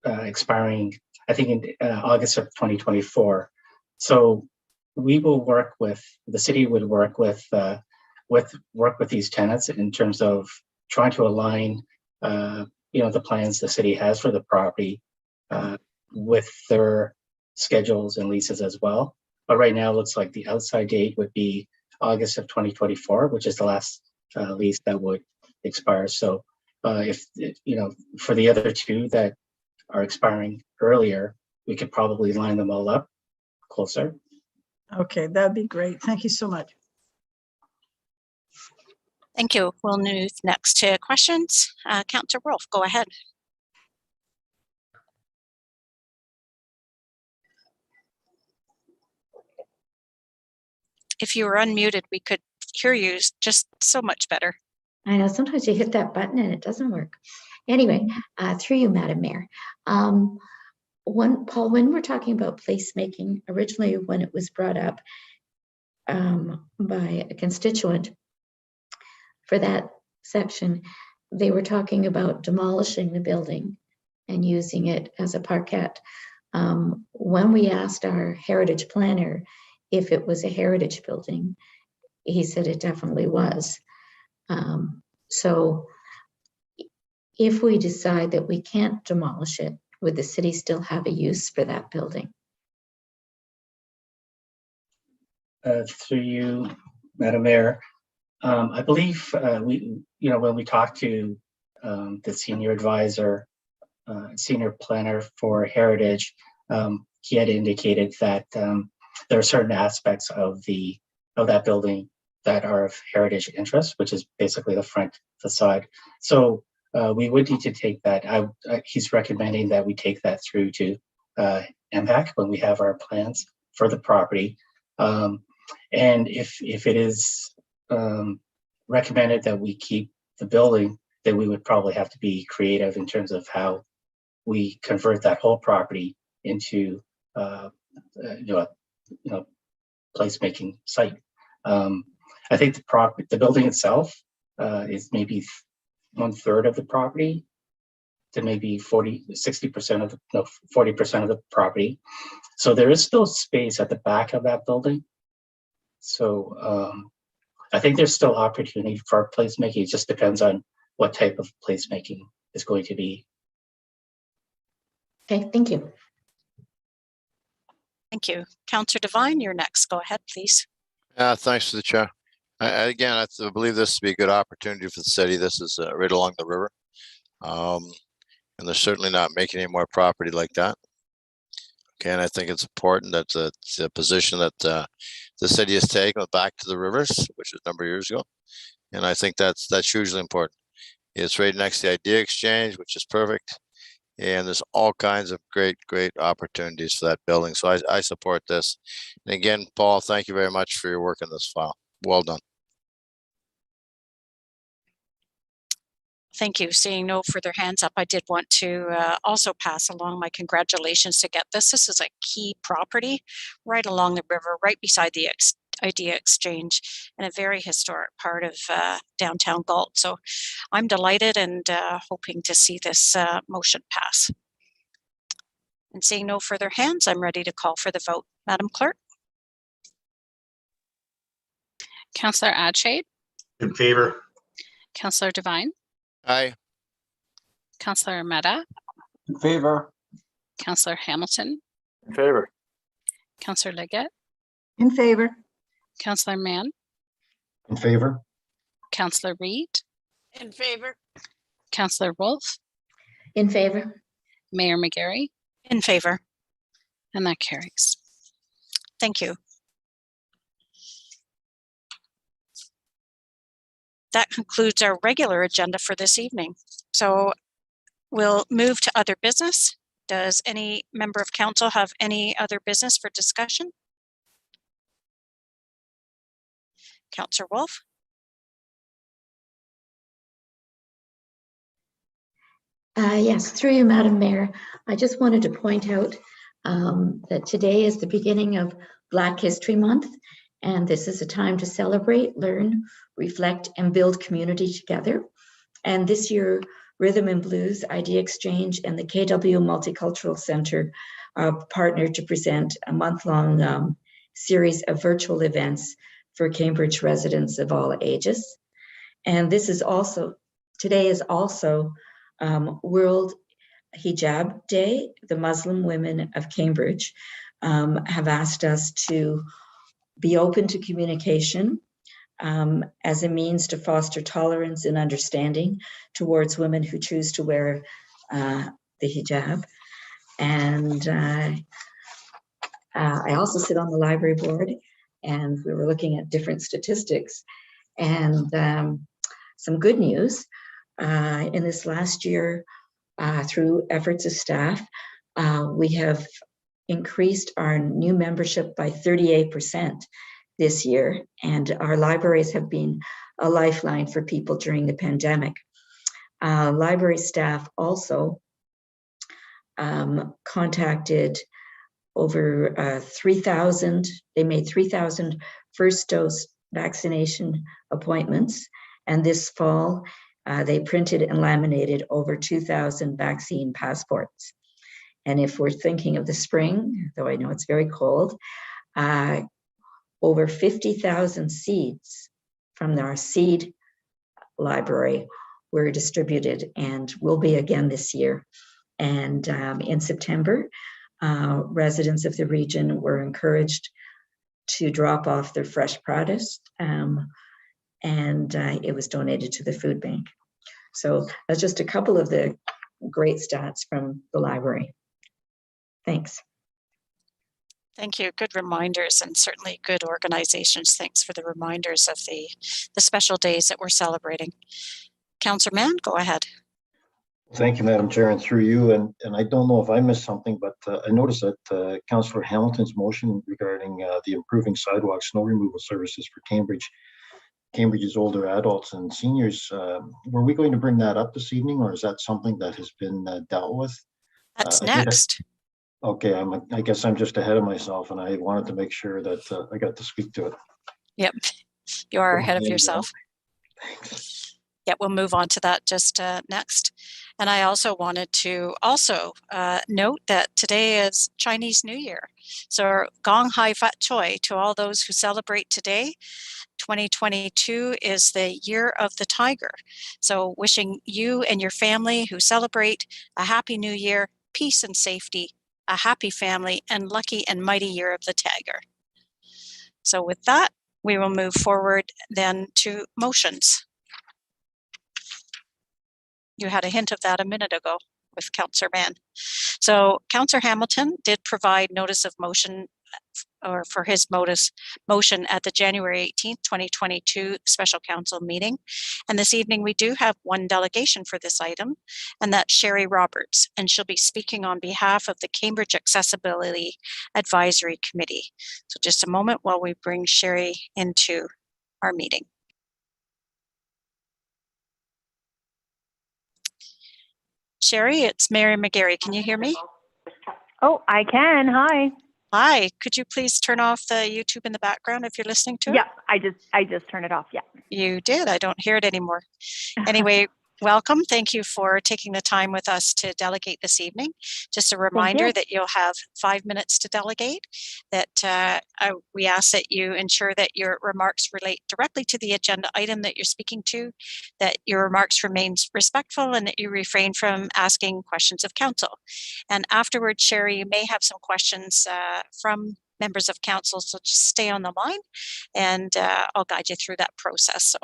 expiring, I think, in August of 2024. So we will work with, the city would work with these tenants in terms of trying to align the plans the city has for the property with their schedules and leases as well. But right now, it looks like the outside date would be August of 2024, which is the last lease that would expire. So if, for the other two that are expiring earlier, we could probably line them all up closer. Okay, that'd be great. Thank you so much. Thank you. We'll move next to questions. Councillor Wolf, go ahead. If you were unmuted, we could hear you just so much better. I know sometimes you hit that button and it doesn't work. Anyway, through you, Madam Mayor. Paul, when we're talking about placemaking, originally when it was brought up by a constituent for that section, they were talking about demolishing the building and using it as a parkette. When we asked our heritage planner if it was a heritage building, he said it definitely was. So if we decide that we can't demolish it, would the city still have a use for that building? Through you, Madam Mayor, I believe when we talked to the senior advisor, senior planner for heritage, he had indicated that there are certain aspects of that building that are of heritage interest, which is basically the front facade. So we would need to take that. He's recommending that we take that through to MPAC when we have our plans for the property. And if it is recommended that we keep the building, then we would probably have to be creative in terms of how we convert that whole property into placemaking site. I think the building itself is maybe 1/3 of the property to maybe 40% of the property. So there is still space at the back of that building. So I think there's still opportunity for placemaking. It just depends on what type of placemaking is going to be. Okay, thank you. Thank you. Councillor Devine, you're next. Go ahead, please. Thanks to the chair. Again, I believe this would be a good opportunity for the city. This is right along the river. And they're certainly not making any more property like that. Okay, and I think it's important that the position that the city has taken back to the rivers, which was a number of years ago. And I think that's hugely important. It's right next to the idea exchange, which is perfect. And there's all kinds of great opportunities for that building. So I support this. And again, Paul, thank you very much for your work in this file. Well done. Thank you. Seeing no further hands up, I did want to also pass along my congratulations to get this. This is a key property right along the river, right beside the idea exchange, and a very historic part of downtown Galt. So I'm delighted and hoping to see this motion pass. And seeing no further hands, I'm ready to call for the vote. Madam Clerk. Councillor Adshade. In favor. Councillor Devine. Aye. Councillor Meadow. In favor. Councillor Hamilton. In favor. Councillor Leggett. In favor. Councillor Mann. In favor. Councillor Reid. In favor. Councillor Wolf. In favor. Mayor McGarry. In favor. And that carries. Thank you. That concludes our regular agenda for this evening. So we'll move to other business. Does any member of council have any other business for discussion? Councillor Wolf. Yes, through you, Madam Mayor. I just wanted to point out that today is the beginning of Black History Month, and this is a time to celebrate, learn, reflect, and build community together. And this year, Rhythm and Blues, Idea Exchange, and the KW Multicultural Center are partnered to present a month-long series of virtual events for Cambridge residents of all ages. And this is also, today is also World Hijab Day, the Muslim women of Cambridge have asked us to be open to communication as a means to foster tolerance and understanding towards women who choose to wear the hijab. And I also sit on the library board, and we were looking at different statistics and some good news. In this last year, through efforts of staff, we have increased our new membership by 38% this year, and our libraries have been a lifeline for people during the pandemic. Library staff also contacted over 3,000, they made 3,000 first dose vaccination appointments, and this fall they printed and laminated over 2,000 vaccine passports. And if we're thinking of the spring, though I know it's very cold, over 50,000 seeds from our seed library were distributed and will be again this year. And in September, residents of the region were encouraged to drop off their fresh produce, and it was donated to the food bank. So that's just a couple of the great stats from the library. Thanks. Thank you. Good reminders, and certainly good organizations. Thanks for the reminders of the special days that we're celebrating. Councillor Mann, go ahead. Thank you, Madam Chair, and through you. And I don't know if I missed something, but I noticed that Councillor Hamilton's motion regarding the improving sidewalk snow removal services for Cambridge's older adults and seniors. Were we going to bring that up this evening, or is that something that has been dealt with? That's next. Okay, I guess I'm just ahead of myself, and I wanted to make sure that I got to speak to it. Yep, you are ahead of yourself. Thanks. Yeah, we'll move on to that just next. And I also wanted to note that today is Chinese New Year. So Gong Hai Fat Choi to all those who celebrate today. 2022 is the year of the tiger. So wishing you and your family who celebrate a happy new year, peace and safety, a happy family, and lucky and mighty year of the tiger. So with that, we will move forward then to motions. You had a hint of that a minute ago with Councillor Mann. So Councillor Hamilton did provide notice of motion or for his motion at the January 18th, 2022 special council meeting. And this evening we do have one delegation for this item, and that's Sherry Roberts, and she'll be speaking on behalf of the Cambridge Accessibility Advisory Committee. So just a moment while we bring Sherry into our meeting. Sherry, it's Mary McGarry. Can you hear me? Oh, I can. Hi. Hi. Could you please turn off the YouTube in the background if you're listening to it? Yeah, I just turned it off. Yeah. You did. I don't hear it anymore. Anyway, welcome. Thank you for taking the time with us to delegate this evening. Just a reminder that you'll have 5 minutes to delegate, that we ask that you ensure that your remarks relate directly to the agenda item that you're speaking to, that your remarks remain respectful, and that you refrain from asking questions of council. And afterwards, Sherry, you may have some questions from members of council, so just stay on the line and I'll guide you through that process. So,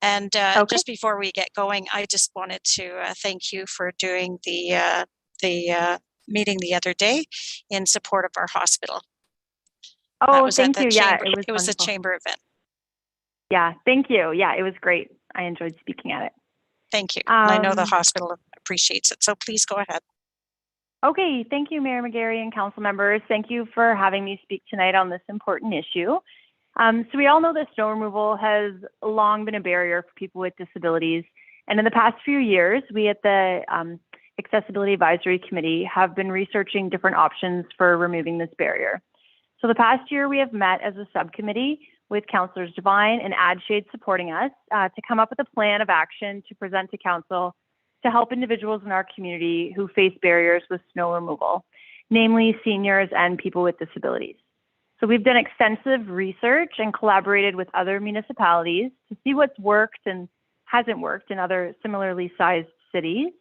and just before we get going, I just wanted to thank you for doing the meeting the other day in support of our hospital. Oh, thank you. Yeah, it was a chamber event. Yeah, thank you. Yeah, it was great. I enjoyed speaking at it. Thank you. And I know the hospital appreciates it, so please go ahead. Okay, thank you, Mayor McGarry and council members. Thank you for having me speak tonight on this important issue. So we all know that snow removal has long been a barrier for people with disabilities. And in the past few years, we at the Accessibility Advisory Committee have been researching different options for removing this barrier. So the past year, we have met as a subcommittee with Councillors Devine and Adshade supporting us to come up with a plan of action to present to council to help individuals in our community who face barriers with snow removal, namely seniors and people with disabilities. So we've done extensive research and collaborated with other municipalities to see what's worked and hasn't worked in other similarly sized cities.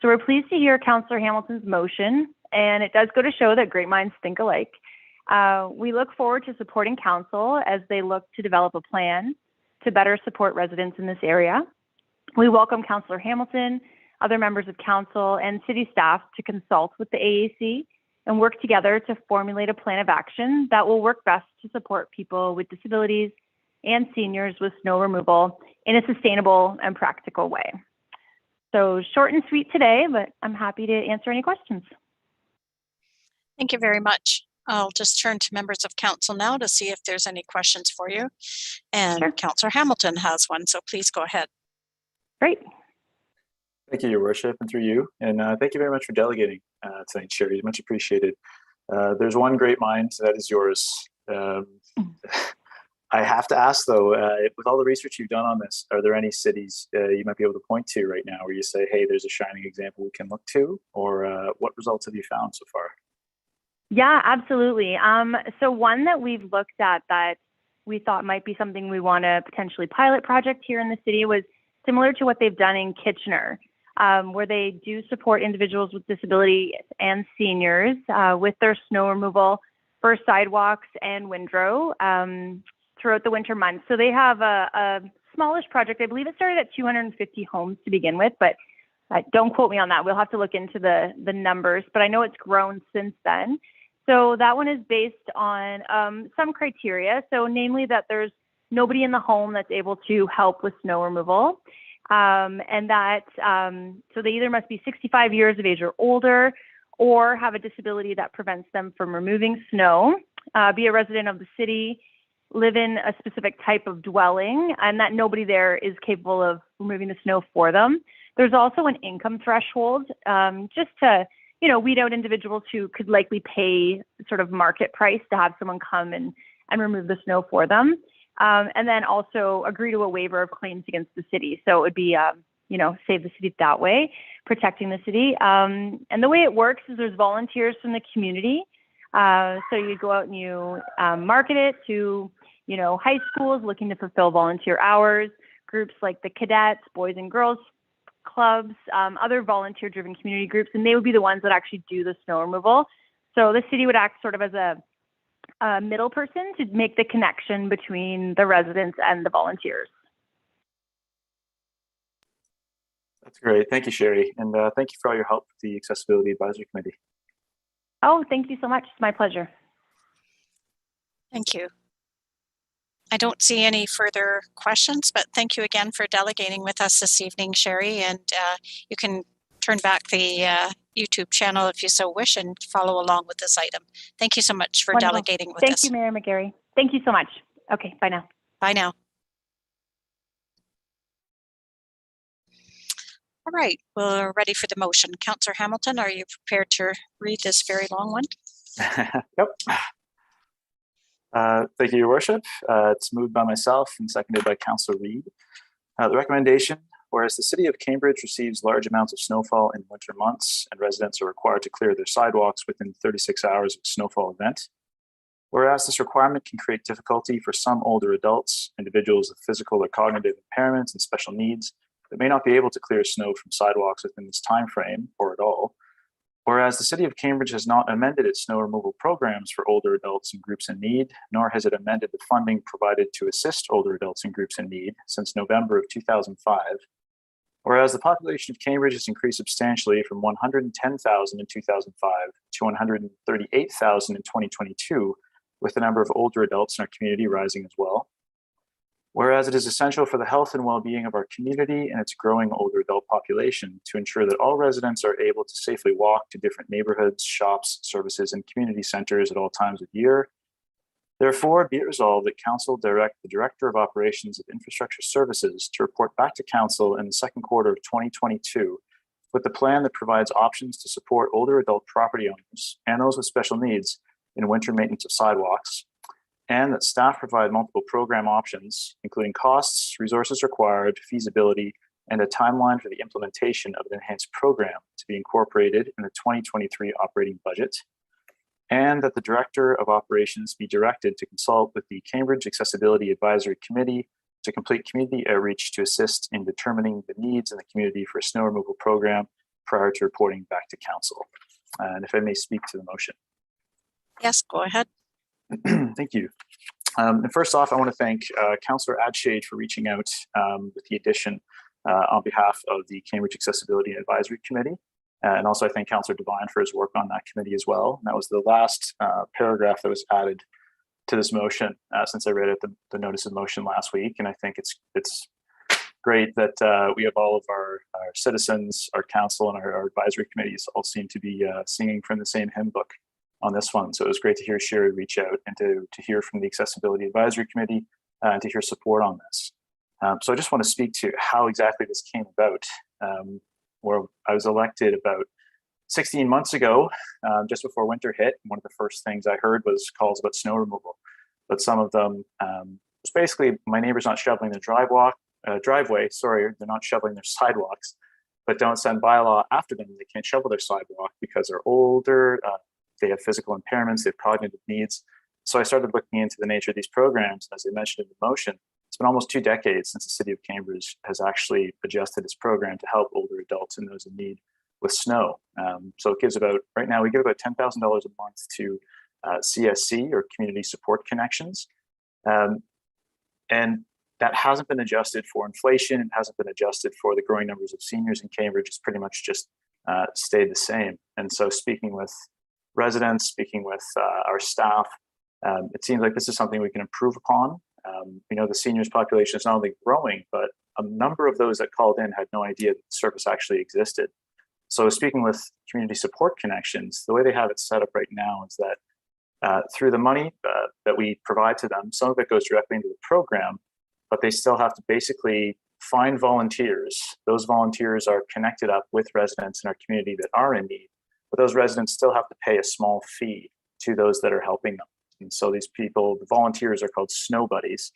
So we're pleased to hear Councillor Hamilton's motion, and it does go to show that great minds think alike. We look forward to supporting Council as they look to develop a plan to better support residents in this area. We welcome Councillor Hamilton, other members of Council, and City staff to consult with the AAC and work together to formulate a plan of action that will work best to support people with disabilities and seniors with snow removal in a sustainable and practical way. So short and sweet today, but I'm happy to answer any questions. Thank you very much. I'll just turn to members of Council now to see if there's any questions for you. And sure. Councillor Hamilton has one, so please go ahead. Great. Thank you, Your Worship, and through you. And thank you very much for delegating tonight, Sherry. Much appreciated. There's one great mind, that is yours. I have to ask, though, with all the research you've done on this, are there any cities you might be able to point to right now where you say, hey, there's a shining example we can look to? Or what results have you found so far? Yeah, absolutely. So one that we've looked at that we thought might be something we want to potentially pilot project here in the city was similar to what they've done in Kitchener, where they do support individuals with disability and seniors with their snow removal for sidewalks and windrow throughout the winter months. So they have a smallish project. I believe it started at 250 homes to begin with, but don't quote me on that. We'll have to look into the numbers, but I know it's grown since then. So that one is based on some criteria. So namely that there's nobody in the home that's able to help with snow removal. And that, so they either must be 65 years of age or older, or have a disability that prevents them from removing snow, be a resident of the city, live in a specific type of dwelling, and that nobody there is capable of removing the snow for them. There's also an income threshold, just to, weed out individuals who could likely pay sort of market price to have someone come and remove the snow for them. And then also agree to a waiver of claims against the city. So it would be, save the city that way, protecting the city. And the way it works is there's volunteers from the community. So you go out and you market it to, high schools looking to fulfill volunteer hours, groups like the cadets, boys and girls clubs, other volunteer-driven community groups, and they would be the ones that actually do the snow removal. So the city would act sort of as a middle person to make the connection between the residents and the volunteers. That's great. Thank you, Sherry. And thank you for all your help with the Accessibility Advisory Committee. Oh, thank you so much. It's my pleasure. Thank you. I don't see any further questions, but thank you again for delegating with us this evening, Sherry. And you can turn back the YouTube channel if you so wish and follow along with this item. Thank you so much for Wonderful. Delegating with us. Thank you, Mayor McGarry. Thank you so much. Okay, bye now. Bye now. All right, we're ready for the motion. Councillor Hamilton, are you prepared to read this very long one? Yep. Thank you, Your Worship. It's moved by myself and seconded by Councillor Reid. The recommendation, whereas the City of Cambridge receives large amounts of snowfall in winter months and residents are required to clear their sidewalks within 36 hours of a snowfall event, whereas this requirement can create difficulty for some older adults, individuals with physical or cognitive impairments and special needs that may not be able to clear snow from sidewalks within this time frame or at all, whereas the City of Cambridge has not amended its snow removal programs for older adults and groups in need, nor has it amended the funding provided to assist older adults and groups in need since November of 2005, whereas the population of Cambridge has increased substantially from 110,000 in 2005 to 138,000 in 2022, with the number of older adults in our community rising as well. Whereas it is essential for the health and well-being of our community and its growing older adult population to ensure that all residents are able to safely walk to different neighborhoods, shops, services, and community centers at all times of year. Therefore, be it resolved that Council direct the Director of Operations of Infrastructure Services to report back to Council in the second quarter of 2022 with a plan that provides options to support older adult property owners and those with special needs in winter maintenance of sidewalks, and that staff provide multiple program options, including costs, resources required, feasibility, and a timeline for the implementation of an enhanced program to be incorporated in the 2023 operating budget, and that the Director of Operations be directed to consult with the Cambridge Accessibility Advisory Committee to complete community outreach to assist in determining the needs in the community for a snow removal program prior to reporting back to council. And if I may speak to the motion. Yes, go ahead. Thank you. And first off, I want to thank Councillor Adshade for reaching out with the addition on behalf of the Cambridge Accessibility Advisory Committee. And also I thank Councillor Devine for his work on that committee as well. And that was the last paragraph that was added to this motion since I read it the notice of motion last week. And I think it's great that we have all of our citizens, our council, and our advisory committees all seem to be singing from the same hymn book on this one. So it was great to hear Sherry reach out and to hear from the Accessibility Advisory Committee and to hear support on this. So I just want to speak to how exactly this came about, where I was elected about 16 months ago, just before winter hit. One of the first things I heard was calls about snow removal, but some of them was basically my neighbors not shoveling their driveway, sorry, they're not shoveling their sidewalks, but don't send bylaw after them. They can't shovel their sidewalk because they're older, they have physical impairments, they have cognitive needs. So I started looking into the nature of these programs. As I mentioned in the motion, it's been almost 2 decades since the City of Cambridge has actually adjusted its program to help older adults and those in need with snow. So it gives about, right now we give about $10,000 a month to CSC, or Community Support Connections. And that hasn't been adjusted for inflation. It hasn't been adjusted for the growing numbers of seniors in Cambridge. It's pretty much just stayed the same. And so speaking with residents, speaking with our staff, it seems like this is something we can improve upon. We know the seniors population is not only growing, but a number of those that called in had no idea that the service actually existed. So speaking with Community Support Connections, the way they have it set up right now is that through the money that we provide to them, some of it goes directly into the program, but they still have to basically find volunteers. Those volunteers are connected up with residents in our community that are in need, but those residents still have to pay a small fee to those that are helping them. And so these people, the volunteers, are called snow buddies.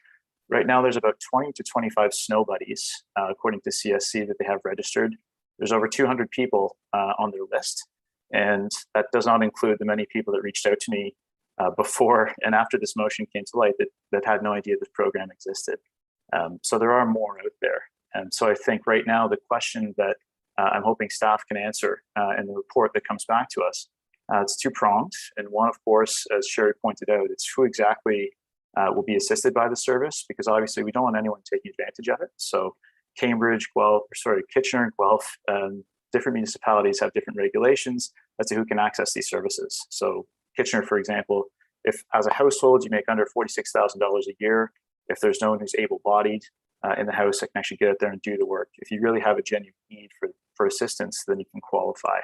Right now there's about 20 to 25 snow buddies, according to CSC, that they have registered. There's over 200 people on their list. And that does not include the many people that reached out to me before and after this motion came to light that had no idea this program existed. So there are more out there. And so I think right now the question that I'm hoping staff can answer in the report that comes back to us, it's 2-pronged. And one, of course, as Sherry pointed out, it's who exactly will be assisted by the service, because obviously we don't want anyone taking advantage of it. So Cambridge, Kitchener and Guelph, different municipalities have different regulations as to who can access these services. So Kitchener, for example, if as a household you make under $46,000 a year, if there's no one who's able-bodied in the house that can actually get out there and do the work, if you really have a genuine need for assistance, then you can qualify.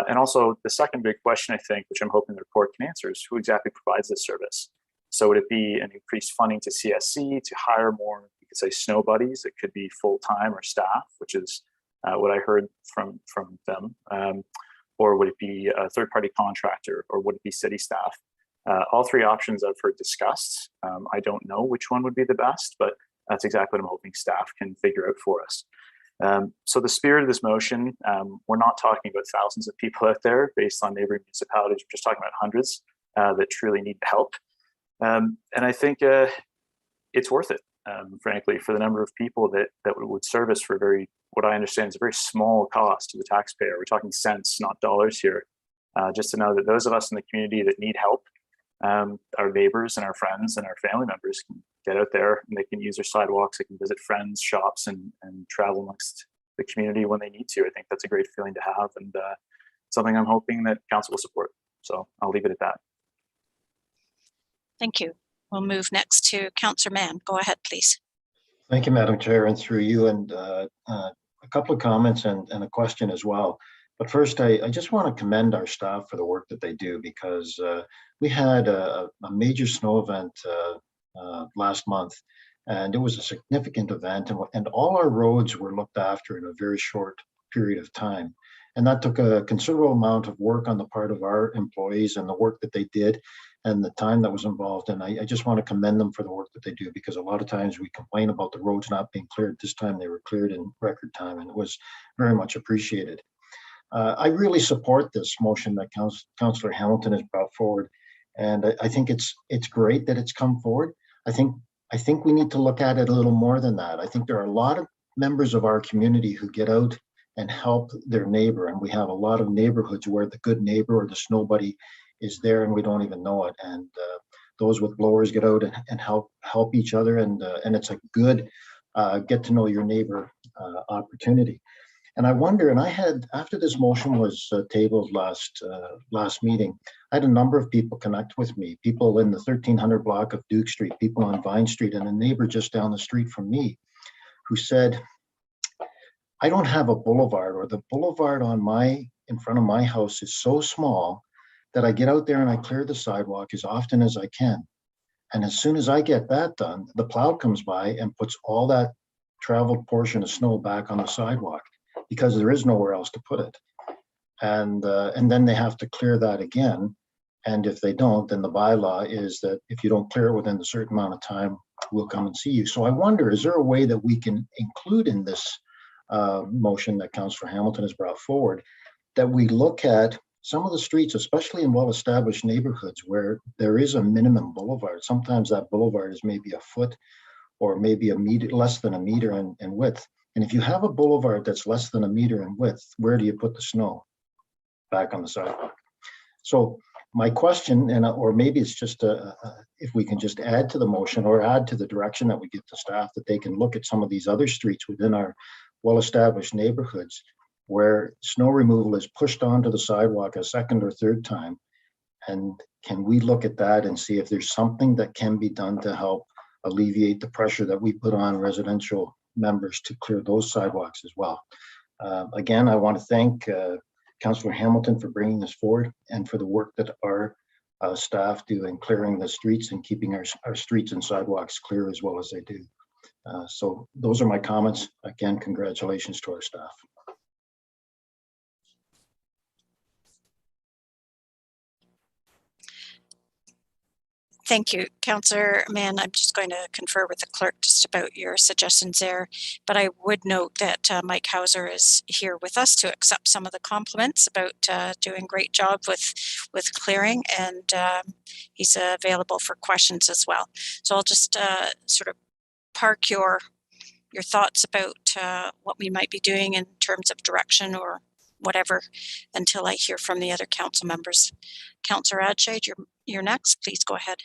And also the second big question, I think, which I'm hoping the report can answer, is who exactly provides this service. So would it be an increased funding to CSC to hire more, you could say, snow buddies? It could be full-time or staff, which is what I heard from them. Or would it be a third-party contractor, or would it be city staff? All 3 options I've heard discussed. I don't know which one would be the best, but that's exactly what I'm hoping staff can figure out for us. So the spirit of this motion, we're not talking about thousands of people out there based on neighboring municipalities. We're just talking about hundreds that truly need the help. And I think it's worth it, frankly, for the number of people that would service for what I understand is a very small cost to the taxpayer. We're talking cents, not dollars here. Just to know that those of us in the community that need help, our neighbors and our friends and our family members can get out there and they can use their sidewalks, they can visit friends, shops, and travel amongst the community when they need to. I think that's a great feeling to have, and something I'm hoping that council will support. So I'll leave it at that. Thank you. We'll move next to Councillor Mann. Go ahead, please. Thank you, Madam Chair, and through you, and a couple of comments and a question as well. But first, I just want to commend our staff for the work that they do, because we had a major snow event last month, and it was a significant event, and all our roads were looked after in a very short period of time. And that took a considerable amount of work on the part of our employees and the work that they did and the time that was involved. And I just want to commend them for the work that they do, because a lot of times we complain about the roads not being cleared. This time they were cleared in record time, and it was very much appreciated. I really support this motion that Councillor Hamilton has brought forward, and I think it's great that it's come forward. I think we need to look at it a little more than that. I think there are a lot of members of our community who get out and help their neighbor. And we have a lot of neighborhoods where the good neighbor or the snow buddy is there and we don't even know it. And those with blowers get out and help each other. And it's a good get to know your neighbor opportunity. And I wonder, and I had, after this motion was tabled last meeting, I had a number of people connect with me, people in the 1300 block of Duke Street, people on Vine Street, and a neighbor just down the street from me who said, I don't have a boulevard, or the boulevard in front of my house is so small that I get out there and I clear the sidewalk as often as I can. And as soon as I get that done, the plow comes by and puts all that traveled portion of snow back on the sidewalk because there is nowhere else to put it. And then they have to clear that again. And if they don't, then the bylaw is that if you don't clear it within a certain amount of time, we'll come and see you. So I wonder, is there a way that we can include in this motion that Councillor Hamilton has brought forward, that we look at some of the streets, especially in well-established neighborhoods where there is a minimum boulevard. Sometimes that boulevard is maybe a foot or maybe a meter, less than a meter in width. And if you have a boulevard that's less than a meter in width, where do you put the snow? Back on the sidewalk. So my question, or maybe it's just if we can just add to the motion or add to the direction that we give to staff, that they can look at some of these other streets within our well-established neighborhoods where snow removal is pushed onto the sidewalk a second or third time. And can we look at that and see if there's something that can be done to help alleviate the pressure that we put on residential members to clear those sidewalks as well? Again, I want to thank Councillor Hamilton for bringing this forward and for the work that our staff do in clearing the streets and keeping our streets and sidewalks clear as well as they do. So those are my comments. Again, congratulations to our staff. Thank you, Councillor Mann. I'm just going to confer with the clerk just about your suggestions there. But I would note that Mike Hauser is here with us to accept some of the compliments about doing a great job with clearing, and he's available for questions as well. So I'll just sort of park your thoughts about what we might be doing in terms of direction or whatever until I hear from the other council members. Councillor Adshade, you're next. Please go ahead.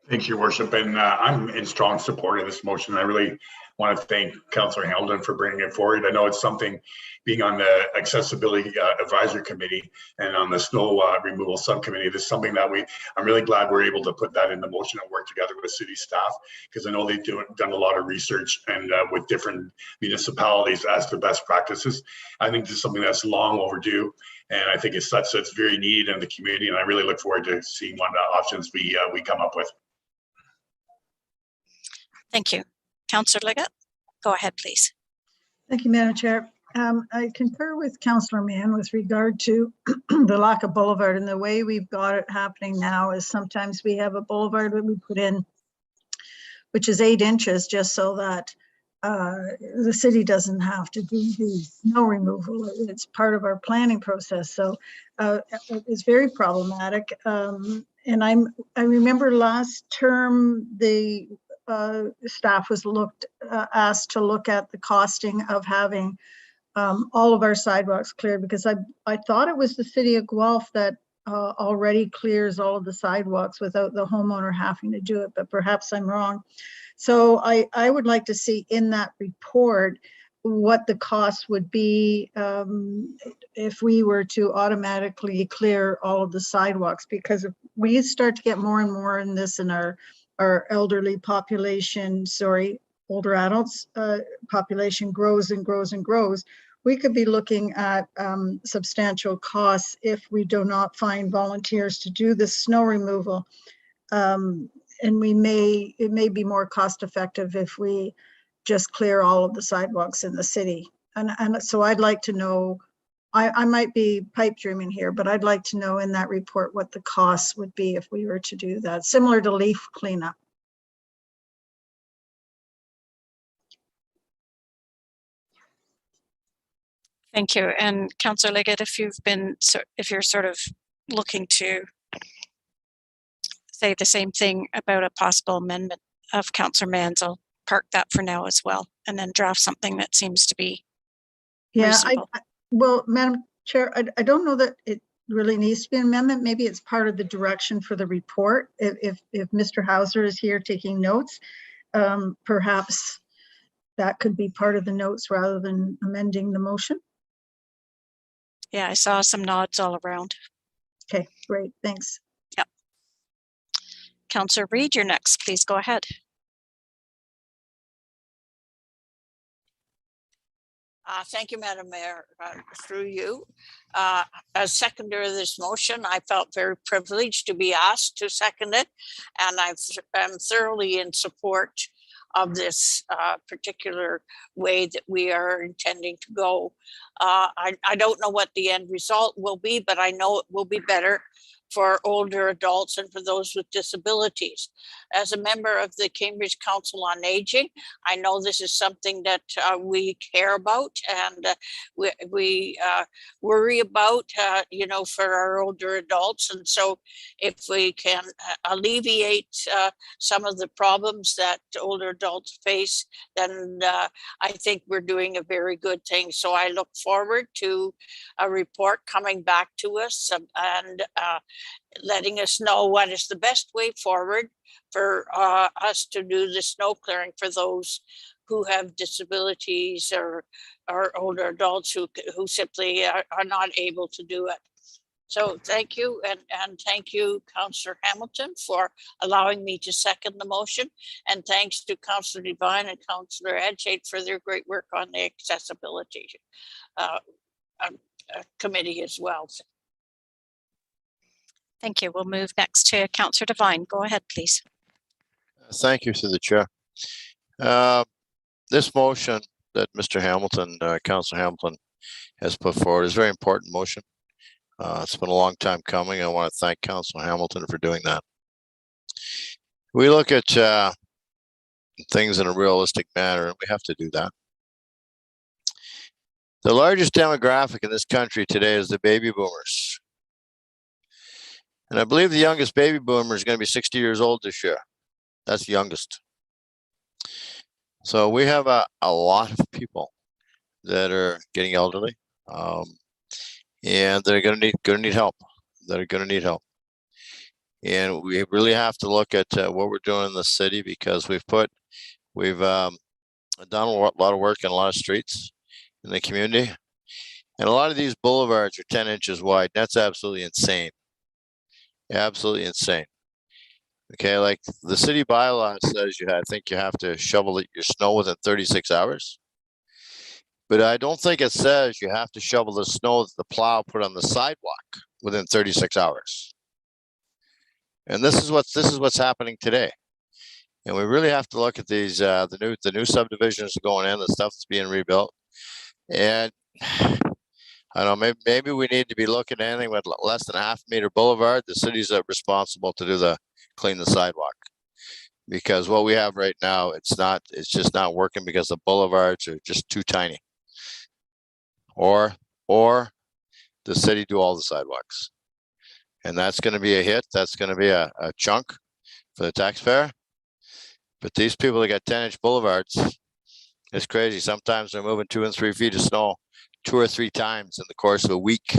Thank you, Your Worship, and I'm in strong support of this motion. I really want to thank Councillor Hamilton for bringing it forward. I know it's something, being on the Accessibility Advisory Committee and on the Snow Removal Subcommittee, this is something that I'm really glad we're able to put that in the motion and work together with city staff, because I know they've done a lot of research and with different municipalities as to best practices. I think this is something that's long overdue, and I think it's such that's very needed in the community, and I really look forward to seeing what options we come up with. Thank you. Councillor Liggett, go ahead, please. Thank you, Madam Chair. I concur with Councillor Mann with regard to the lack of boulevard, and the way we've got it happening now is sometimes we have a boulevard that we put in, which is 8 inches, just so that the city doesn't have to do the snow removal. It's part of our planning process. So it's very problematic. And I remember last term, the staff was asked to look at the costing of having all of our sidewalks cleared, because I thought it was the city of Guelph that already clears all of the sidewalks without the homeowner having to do it, but perhaps I'm wrong. So I would like to see in that report what the cost would be if we were to automatically clear all of the sidewalks, because if we start to get more and more in this in our elderly population, older adults population grows and grows and grows, we could be looking at substantial costs if we do not find volunteers to do the snow removal. And it may be more cost effective if we just clear all of the sidewalks in the city. And so I'd like to know, I might be pipe dreaming here, but I'd like to know in that report what the costs would be if we were to do that, similar to leaf cleanup. Thank you. And Councillor Liggett, if you're sort of looking to say the same thing about a possible amendment of Councillor Mann's, I'll park that for now as well, and then draft something that seems to be Yeah, reasonable. well, Madam Chair, I don't know that it really needs to be an amendment. Maybe it's part of the direction for the report. If Mr. Hauser is here taking notes, perhaps that could be part of the notes rather than amending the motion. Yeah, I saw some nods all around. Okay, great, thanks. Yep. Councillor Reid, you're next. Please go ahead. Thank you, Madam Mayor. Through you, as seconder of this motion, I felt very privileged to be asked to second it, and I'm thoroughly in support of this particular way that we are intending to go. I don't know what the end result will be, but I know it will be better for older adults and for those with disabilities. As a member of the Cambridge Council on Aging, I know this is something that we care about and we worry about, you know, for our older adults. And so if we can alleviate some of the problems that older adults face, then I think we're doing a very good thing. So I look forward to a report coming back to us and letting us know what is the best way forward for us to do the snow clearing for those who have disabilities or older adults who simply are not able to do it. So thank you, and thank you, Councillor Hamilton, for allowing me to second the motion. And thanks to Councillor Devine and Councillor Adjade for their great work on the accessibility committee as well. Thank you. We'll move next to Councillor Devine. Go ahead, please. Thank you to the chair. This motion that Mr. Hamilton, Councillor Hamilton, has put forward is a very important motion. It's been a long time coming. I want to thank Councillor Hamilton for doing that. We look at things in a realistic manner, and we have to do that. The largest demographic in this country today is the baby boomers. And I believe the youngest baby boomer is going to be 60 years old this year. That's the youngest. So we have a lot of people that are getting elderly, and they're going to need help. They're going to need help. And we really have to look at what we're doing in the city, because we've done a lot of work in a lot of streets in the community. And a lot of these boulevards are 10 inches wide. That's absolutely insane. Absolutely insane. Okay, like the city bylaw says I think you have to shovel your snow within 36 hours. But I don't think it says you have to shovel the snow that the plow put on the sidewalk within 36 hours. And this is what's happening today. And we really have to look at these the new subdivisions going in, the stuff that's being rebuilt. And I don't know, maybe we need to be looking at anything with less than a half-meter boulevard. The cities are responsible to do clean the sidewalk, because what we have right now, it's just not working because the boulevards are just too tiny. Or the city do all the sidewalks, and that's going to be a hit. That's going to be a chunk for the taxpayer. But these people that got 10-inch boulevards, it's crazy. Sometimes they're moving 2 and 3 feet of snow 2 or 3 times in the course of a week.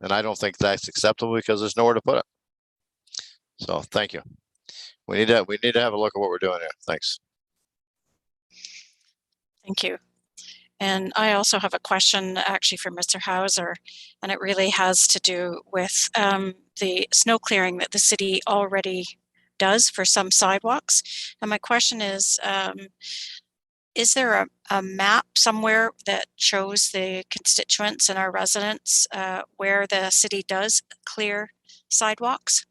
And I don't think that's acceptable, because there's nowhere to put it. So thank you. We need to have a look at what we're doing here. Thanks. Thank you. And I also have a question actually for Mr. Hauser, and it really has to do with the snow clearing that the city already does for some sidewalks. And my question is there a map somewhere that shows the constituents and our residents where the city does clear sidewalks?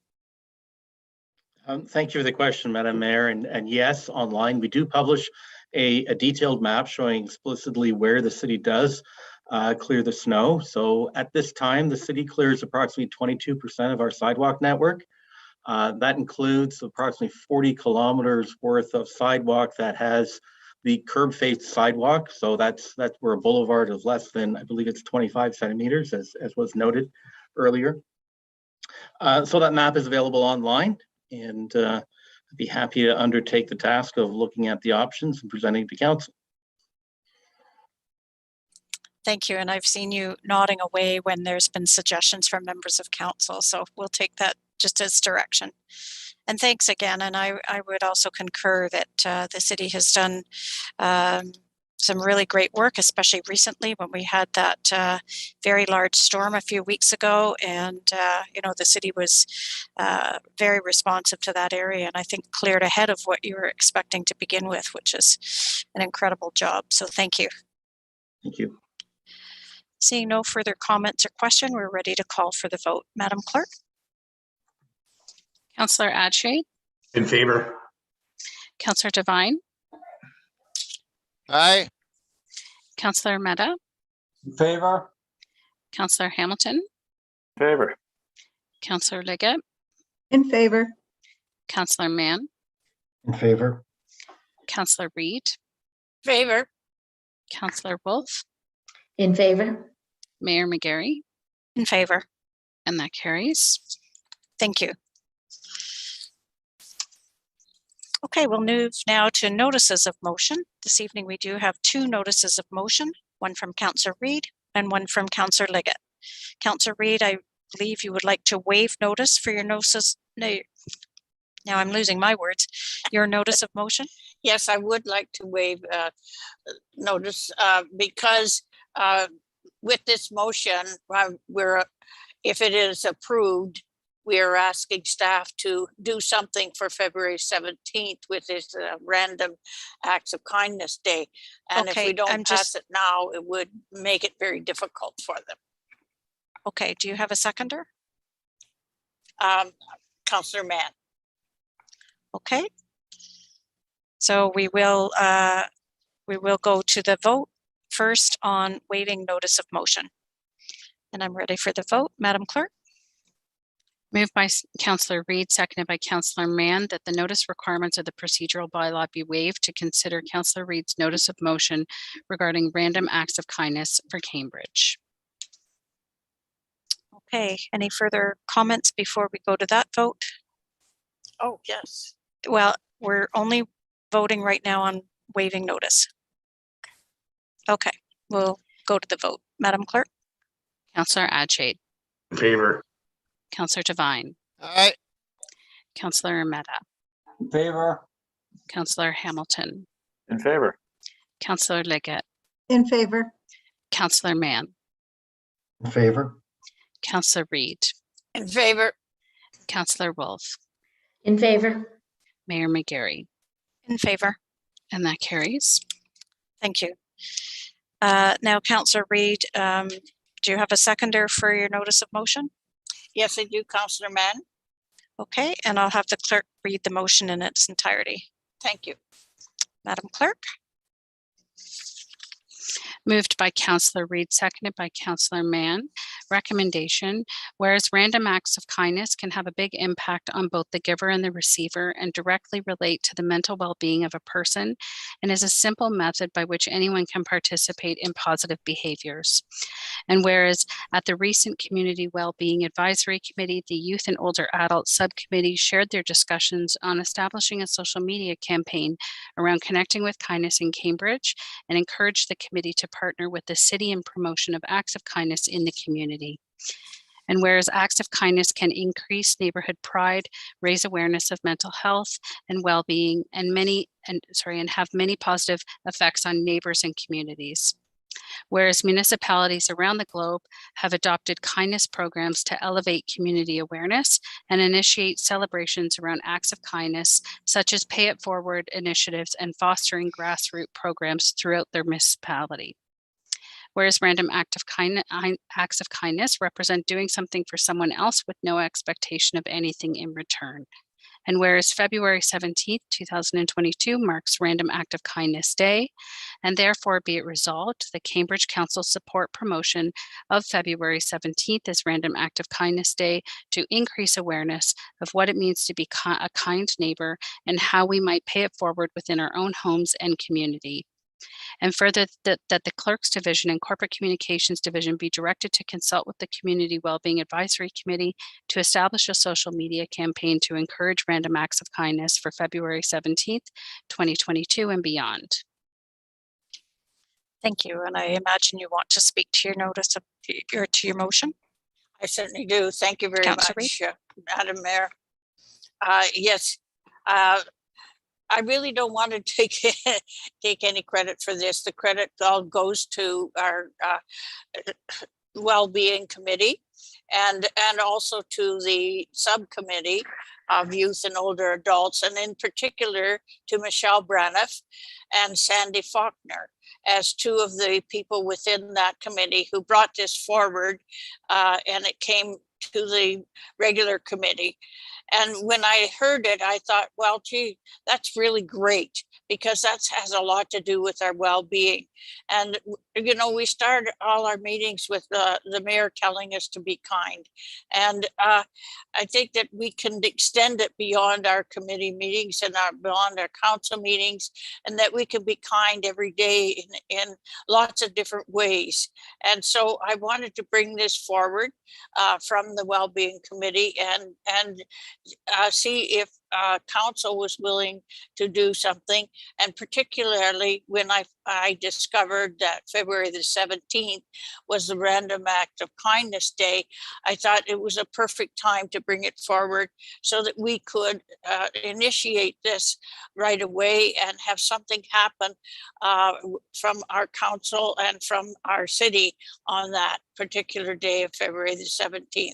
Thank you for the question, Madam Mayor. And yes, online we do publish a detailed map showing explicitly where the city does clear the snow. So at this time, the city clears approximately 22% of our sidewalk network. That includes approximately 40 kilometers worth of sidewalk that has the curb face sidewalk. So that's where a boulevard is less than, I believe it's 25 centimeters, as was noted earlier. So that map is available online, and I'd be happy to undertake the task of looking at the options and presenting to council. Thank you. And I've seen you nodding away when there's been suggestions from members of council. So we'll take that just as direction. And thanks again. And I would also concur that the city has done some really great work, especially recently when we had that very large storm a few weeks ago. And, you know, the city was very responsive to that area, and I think cleared ahead of what you were expecting to begin with, which is an incredible job. So thank you. Thank you. Seeing no further comments or question, we're ready to call for the vote. Madam Clerk? Councillor Adshade, In favor? Councillor Devine, Aye. Councillor Meadow, In favor? Councillor Hamilton, In favor. Councillor Liggett, In favor? Councillor Mann, In favor? Councillor Reid, Favor. Councillor Wolf, In favor? Mayor McGarry, In favor. and that carries. Thank you. Okay, we'll move now to notices of motion. This evening we do have two notices of motion, one from Councillor Reid and one from Councillor Liggett. Councillor Reid, I believe you would like to waive notice for your notices. No, now I'm losing my words. Your notice of motion? Yes, I would like to waive notice because with this motion, if it is approved, we are asking staff to do something for February 17th with this random acts of kindness day. And if Okay, we don't I'm pass just- it now, it would make it very difficult for them. Okay, do you have a seconder? Councillor Mann. Okay. So we will go to the vote first on waiving notice of motion. And I'm ready for the vote. Madam Clerk? Moved by Councillor Reid, seconded by Councillor Mann, that the notice requirements of the procedural bylaw be waived to consider Councillor Reid's notice of motion regarding random acts of kindness for Cambridge. Okay, any further comments before we go to that vote? Oh, yes. Well, we're only voting right now on waiving notice. Okay, we'll go to the vote. Madam Clerk? Councillor Adshade, In favor? Councillor Devine, Aye. Councillor Mehta, In favor? Councillor Hamilton, In favor. Councillor Liggett, In favor? Councillor Mann, In favor? Councillor Reid, In favor. Councillor Wolf, In favor? Mayor McGarry, In favor. and that carries. Thank you. Now, Councillor Reid, do you have a seconder for your notice of motion? Yes, I do, Councillor Mann. Okay, and I'll have the clerk read the motion in its entirety. Thank you. Madam Clerk? Moved by Councillor Reid, seconded by Councillor Mann. Recommendation, whereas random acts of kindness can have a big impact on both the giver and the receiver and directly relate to the mental well-being of a person, and is a simple method by which anyone can participate in positive behaviors. And whereas at the recent Community Wellbeing Advisory Committee, the Youth and Older Adults Subcommittee shared their discussions on establishing a social media campaign around connecting with kindness in Cambridge, and encouraged the committee to partner with the city in promotion of acts of kindness in the community. And whereas acts of kindness can increase neighborhood pride, raise awareness of mental health and well-being, and have many positive effects on neighbors and communities. Whereas municipalities around the globe have adopted kindness programs to elevate community awareness and initiate celebrations around acts of kindness, such as Pay It Forward initiatives and fostering grassroots programs throughout their municipality. Whereas random acts of kindness represent doing something for someone else with no expectation of anything in return. And whereas February 17th, 2022 marks Random Act of Kindness Day, and therefore be it resolved, the Cambridge Council support promotion of February 17th as Random Act of Kindness Day to increase awareness of what it means to be a kind neighbor and how we might pay it forward within our own homes and community. And further, that the Clerks Division and Corporate Communications Division be directed to consult with the Community Wellbeing Advisory Committee to establish a social media campaign to encourage random acts of kindness for February 17th, 2022 and beyond. Thank you. And I imagine you want to speak to your notice of to your motion. I certainly do. Thank you very Councillor Reid. much, Madam Mayor. Yes, I really don't want to take any credit for this. The credit all goes to our well-being committee and also to the subcommittee of youth and older adults, and in particular to Michelle Braniff and Sandy Faulkner as two of the people within that committee who brought this forward, and it came to the regular committee. And when I heard it, I thought, well, gee, that's really great, because that has a lot to do with our well-being. And, you know, we start all our meetings with the mayor telling us to be kind. And I think that we can extend it beyond our committee meetings and beyond our council meetings, and that we can be kind every day in lots of different ways. And so I wanted to bring this forward from the well-being committee and see if council was willing to do something. And particularly when I discovered that February the 17th was the Random Act of Kindness Day, I thought it was a perfect time to bring it forward so that we could initiate this right away and have something happen from our council and from our city on that particular day of February the 17th.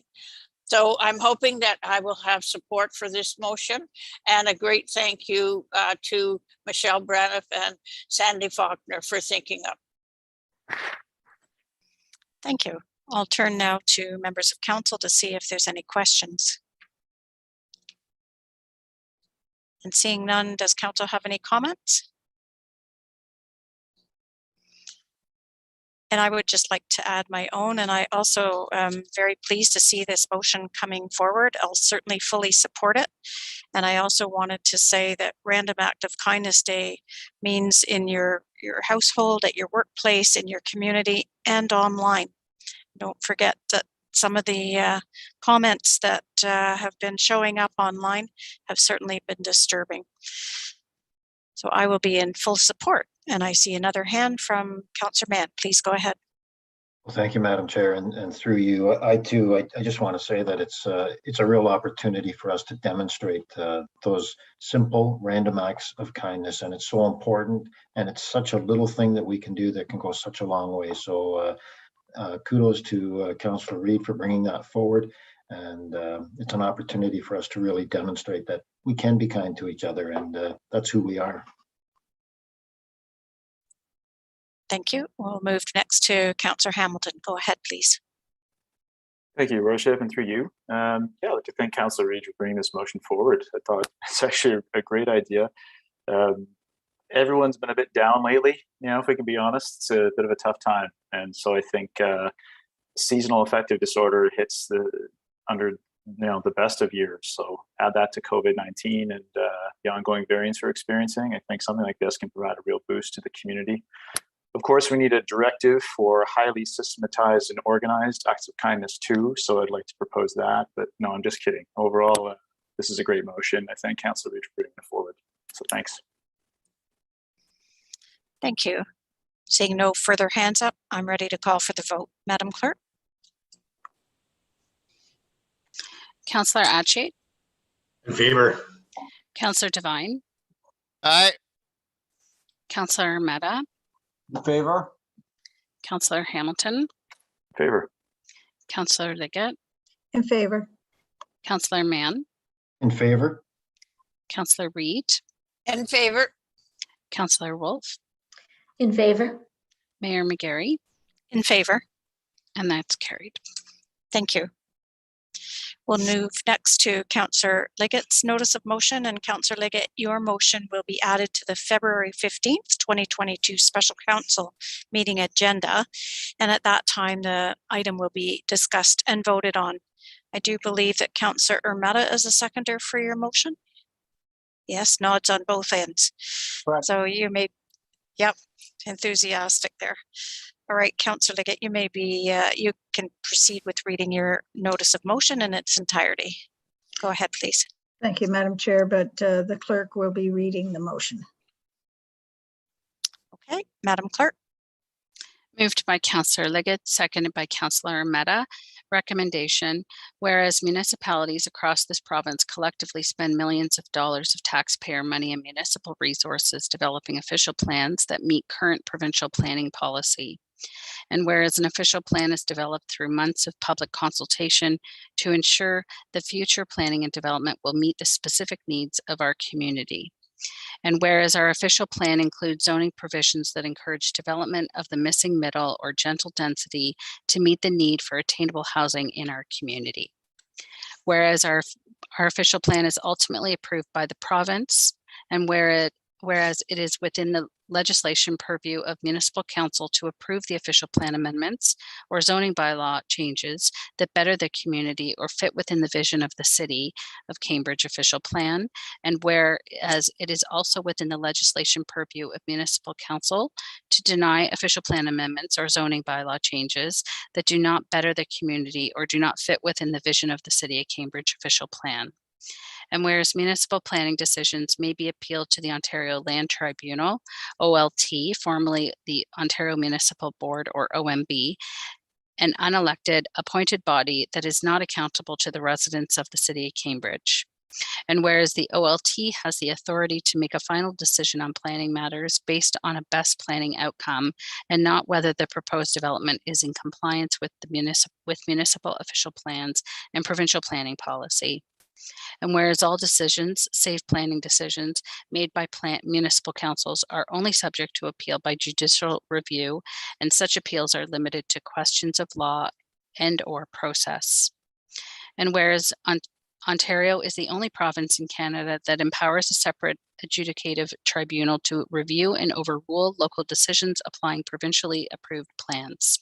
So I'm hoping that I will have support for this motion, and a great thank you to Michelle Braniff and Sandy Faulkner for thinking up. Thank you. I'll turn now to members of council to see if there's any questions. And seeing none, does council have any comments? And I would just like to add my own, and I also am very pleased to see this motion coming forward. I'll certainly fully support it. And I also wanted to say that Random Act of Kindness Day means in your household, at your workplace, in your community, and online. Don't forget that some of the comments that have been showing up online have certainly been disturbing. So I will be in full support. And I see another hand from Councillor Mann. Please go ahead. Well, thank you, Madam Chair, and through you, I just want to say that it's a real opportunity for us to demonstrate those simple random acts of kindness, and it's so important, and it's such a little thing that we can do that can go such a long way. So kudos to Councillor Reid for bringing that forward, and it's an opportunity for us to really demonstrate that we can be kind to each other, and that's who we are. Thank you. We'll move next to Councillor Hamilton. Go ahead, please. Thank you, Your Worship, and through you. Yeah, I'd like to thank Councillor Reid for bringing this motion forward. I thought it's actually a great idea. Everyone's been a bit down lately, you know, if we can be honest. It's a bit of a tough time. And so I think seasonal affective disorder hits under the best of years. So add that to COVID-19 and the ongoing variants we're experiencing. I think something like this can provide a real boost to the community. Of course, we need a directive for highly systematized and organized acts of kindness too. So I'd like to propose that, but no, I'm just kidding. Overall, this is a great motion. I thank Councillor Reid for bringing it forward. So thanks. Thank you. Seeing no further hands up, I'm ready to call for the vote. Madam Clerk. Councillor Ache. In favor. Councillor Devine. Aye. Councillor Meadow. In favor. Councillor Hamilton. In favor. Councillor Liggett. In favor. Councillor Mann. In favor. Councillor Reid. In favor. Councillor Wolf. In favor. Mayor McGarry. In favor. And that's carried. Thank you. We'll move next to Councillor Liggett's notice of motion, and Councillor Liggett, your motion will be added to the February 15th, 2022 Special Council meeting agenda. And at that time, the item will be discussed and voted on. I do believe that Councillor Ermetta is a seconder for your motion. Yes, nods on both ends. Correct. So you may, yep, enthusiastic there. All right, Councillor Liggett, you may be, you can proceed with reading your notice of motion in its entirety. Go ahead, please. Thank you, Madam Chair, but the clerk will be reading the motion. Okay, Madam Clerk. Moved by Councillor Liggett, seconded by Councillor Meadow. Recommendation, whereas municipalities across this province collectively spend millions of dollars of taxpayer money and municipal resources developing official plans that meet current provincial planning policy. And whereas an official plan is developed through months of public consultation to ensure the future planning and development will meet the specific needs of our community. And whereas our official plan includes zoning provisions that encourage development of the missing middle or gentle density to meet the need for attainable housing in our community. Whereas our official plan is ultimately approved by the province, and whereas it is within the legislation purview of municipal council to approve the official plan amendments or zoning bylaw changes that better the community or fit within the vision of the City of Cambridge official plan, and whereas it is also within the legislation purview of municipal council to deny official plan amendments or zoning bylaw changes that do not better the community or do not fit within the vision of the City of Cambridge official plan. And whereas municipal planning decisions may be appealed to the Ontario Land Tribunal, OLT, formerly the Ontario Municipal Board or OMB, an unelected appointed body that is not accountable to the residents of the City of Cambridge. And whereas the OLT has the authority to make a final decision on planning matters based on a best planning outcome and not whether the proposed development is in compliance with municipal official plans and provincial planning policy. And whereas all decisions, save planning decisions, made by municipal councils are only subject to appeal by judicial review, and such appeals are limited to questions of law and or process. And whereas Ontario is the only province in Canada that empowers a separate adjudicative tribunal to review and overrule local decisions applying provincially approved plans.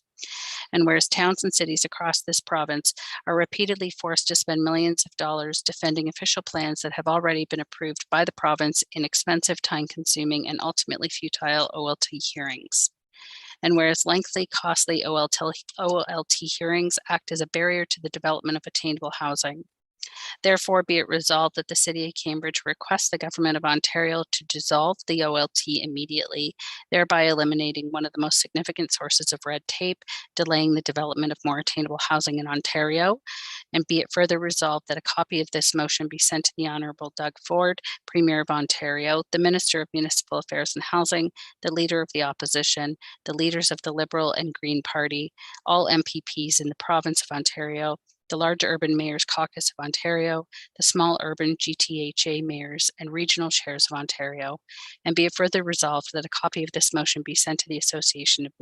And whereas towns and cities across this province are repeatedly forced to spend millions of dollars defending official plans that have already been approved by the province in expensive, time-consuming, and ultimately futile OLT hearings. And whereas lengthy, costly OLT hearings act as a barrier to the development of attainable housing. Therefore, be it resolved that the City of Cambridge requests the Government of Ontario to dissolve the OLT immediately, thereby eliminating one of the most significant sources of red tape, delaying the development of more attainable housing in Ontario. And be it further resolved that a copy of this motion be sent to the Honourable Doug Ford, Premier of Ontario, the Minister of Municipal Affairs and Housing, the Leader of the Opposition, the leaders of the Liberal and Green Party, all MPPs in the Province of Ontario, the Large Urban Mayors Caucus of Ontario, the Small Urban GTHA Mayors and Regional Chairs of Ontario, and be it further resolved that a copy of this motion be sent to the Association of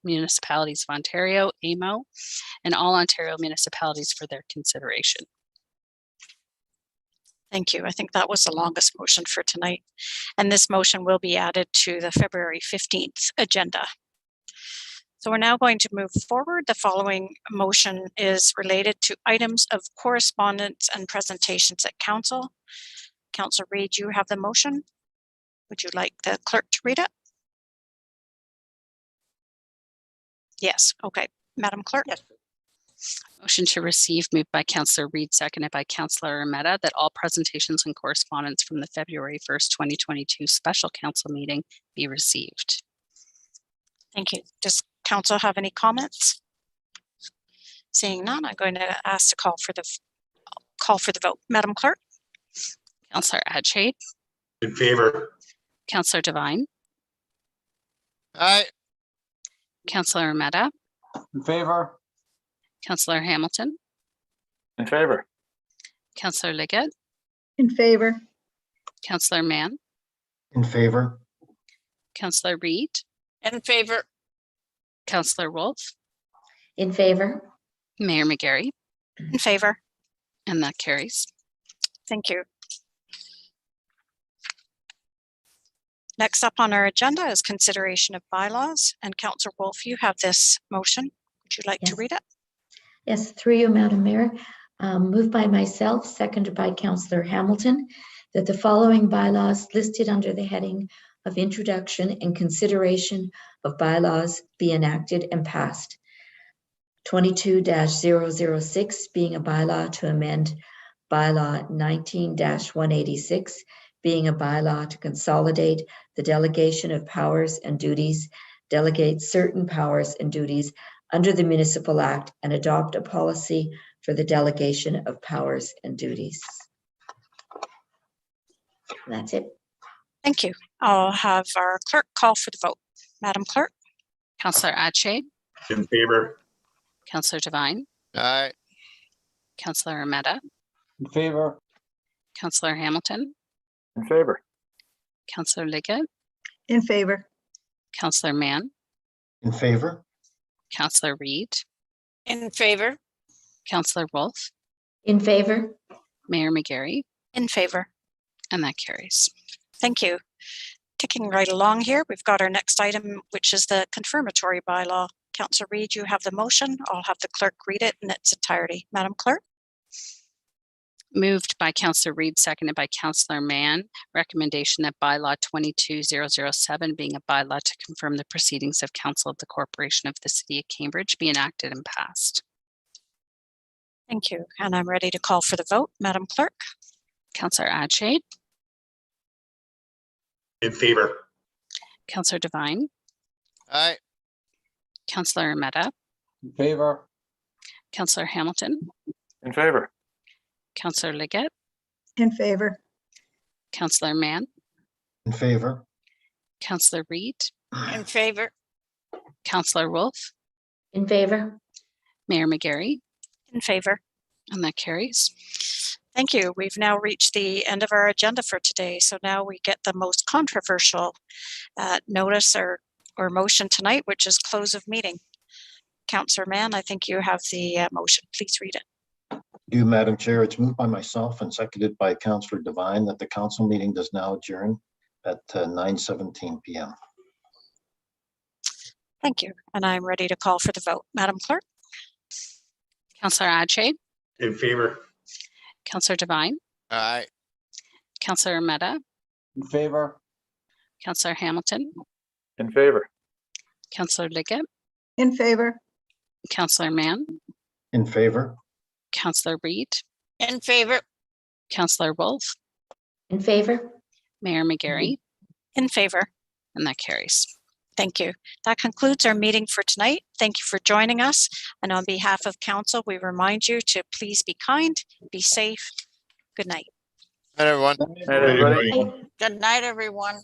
Municipalities of Ontario, AMO, and all Ontario municipalities for their consideration. Thank you. I think that was the longest motion for tonight. And this motion will be added to the February 15th agenda. So we're now going to move forward. The following motion is related to items of correspondence and presentations at Council. Councillor Reid, you have the motion. Would you like the clerk to read it? Yes. Okay. Madam Clerk. Yes. Motion to receive moved by Councillor Reid, seconded by Councillor Meadow, that all presentations and correspondence from the February 1st, 2022 special council meeting be received. Thank you. Does Council have any comments? Seeing none, I'm going to ask to call for the vote. Madam Clerk. Councillor Adshade. In favor. Councillor Devine. Aye. Councillor Meadow. In favor. Councillor Hamilton. In favor. Councillor Liggett. In favor. Councillor Mann. In favor. Councillor Reid. In favor. Councillor Wolf. In favor. Mayor McGarry. In favor. And that carries. Thank you. Next up on our agenda is consideration of bylaws, and Councillor Wolf, you have this motion. Would you like to read it? Yes, through you, Madam Mayor. Moved by myself, seconded by Councillor Hamilton, that the following bylaws listed under the heading of introduction and consideration of bylaws be enacted and passed. 22-006 being a bylaw to amend bylaw 19-186, being a bylaw to consolidate the delegation of powers and duties delegate certain powers and duties under the Municipal Act and adopt a policy for the delegation of powers and duties. And that's it. Thank you. I'll have our clerk call for the vote. Madam Clerk? Councillor Ache, In favor. Councillor Devine, Aye. Councillor Meadow, In favor? Councillor Hamilton, In favor. Councillor Liggett, In favor? Councillor Mann, In favor? Councillor Reid, In favor? Councillor Wolf, In favor? Mayor McGarry, In favor. and that carries. Thank you. Ticking right along here, we've got our next item, which is the confirmatory bylaw. Councillor Reid, you have the motion. I'll have the clerk read it in its entirety. Madam Clerk? Moved by Councillor Reid, seconded by Councillor Mann. Recommendation that bylaw 22007, being a bylaw to confirm the proceedings of Council of the Corporation of the City of Cambridge, be enacted and passed. Thank you. And I'm ready to call for the vote. Madam Clerk? Councillor Ache, In favor. Councillor Devine, Aye. Councillor Meadow, In favor? Councillor Hamilton, In favor. Councillor Liggett, In favor? Councillor Mann, In favor? Councillor Reid, In favor? Councillor Wolf, In favor? Mayor McGarry, In favor. and that carries. Thank you. We've now reached the end of our agenda for today. So now we get the most controversial notice or motion tonight, which is close of meeting. Councillor Mann, I think you have the motion. Please read it. You, Madam Chair, it's moved by myself and seconded by Councillor Devine that the council meeting does now adjourn at 9:17 p.m. Thank you. And I'm ready to call for the vote. Madam Clerk? Councillor Ache, In favor. Councillor Devine, Aye. Councillor Meadow, In favor? Councillor Hamilton, In favor. Councillor Liggett, In favor? Councillor Mann, In favor? Councillor Reid, In favor? Councillor Wolf, In favor? Mayor McGarry, In favor. and that carries. Thank you. That concludes our meeting for tonight. Thank you for joining us. And on behalf of council, we remind you to please be kind, be safe. Good night. Night, everyone. Night, everybody. Good night, everyone.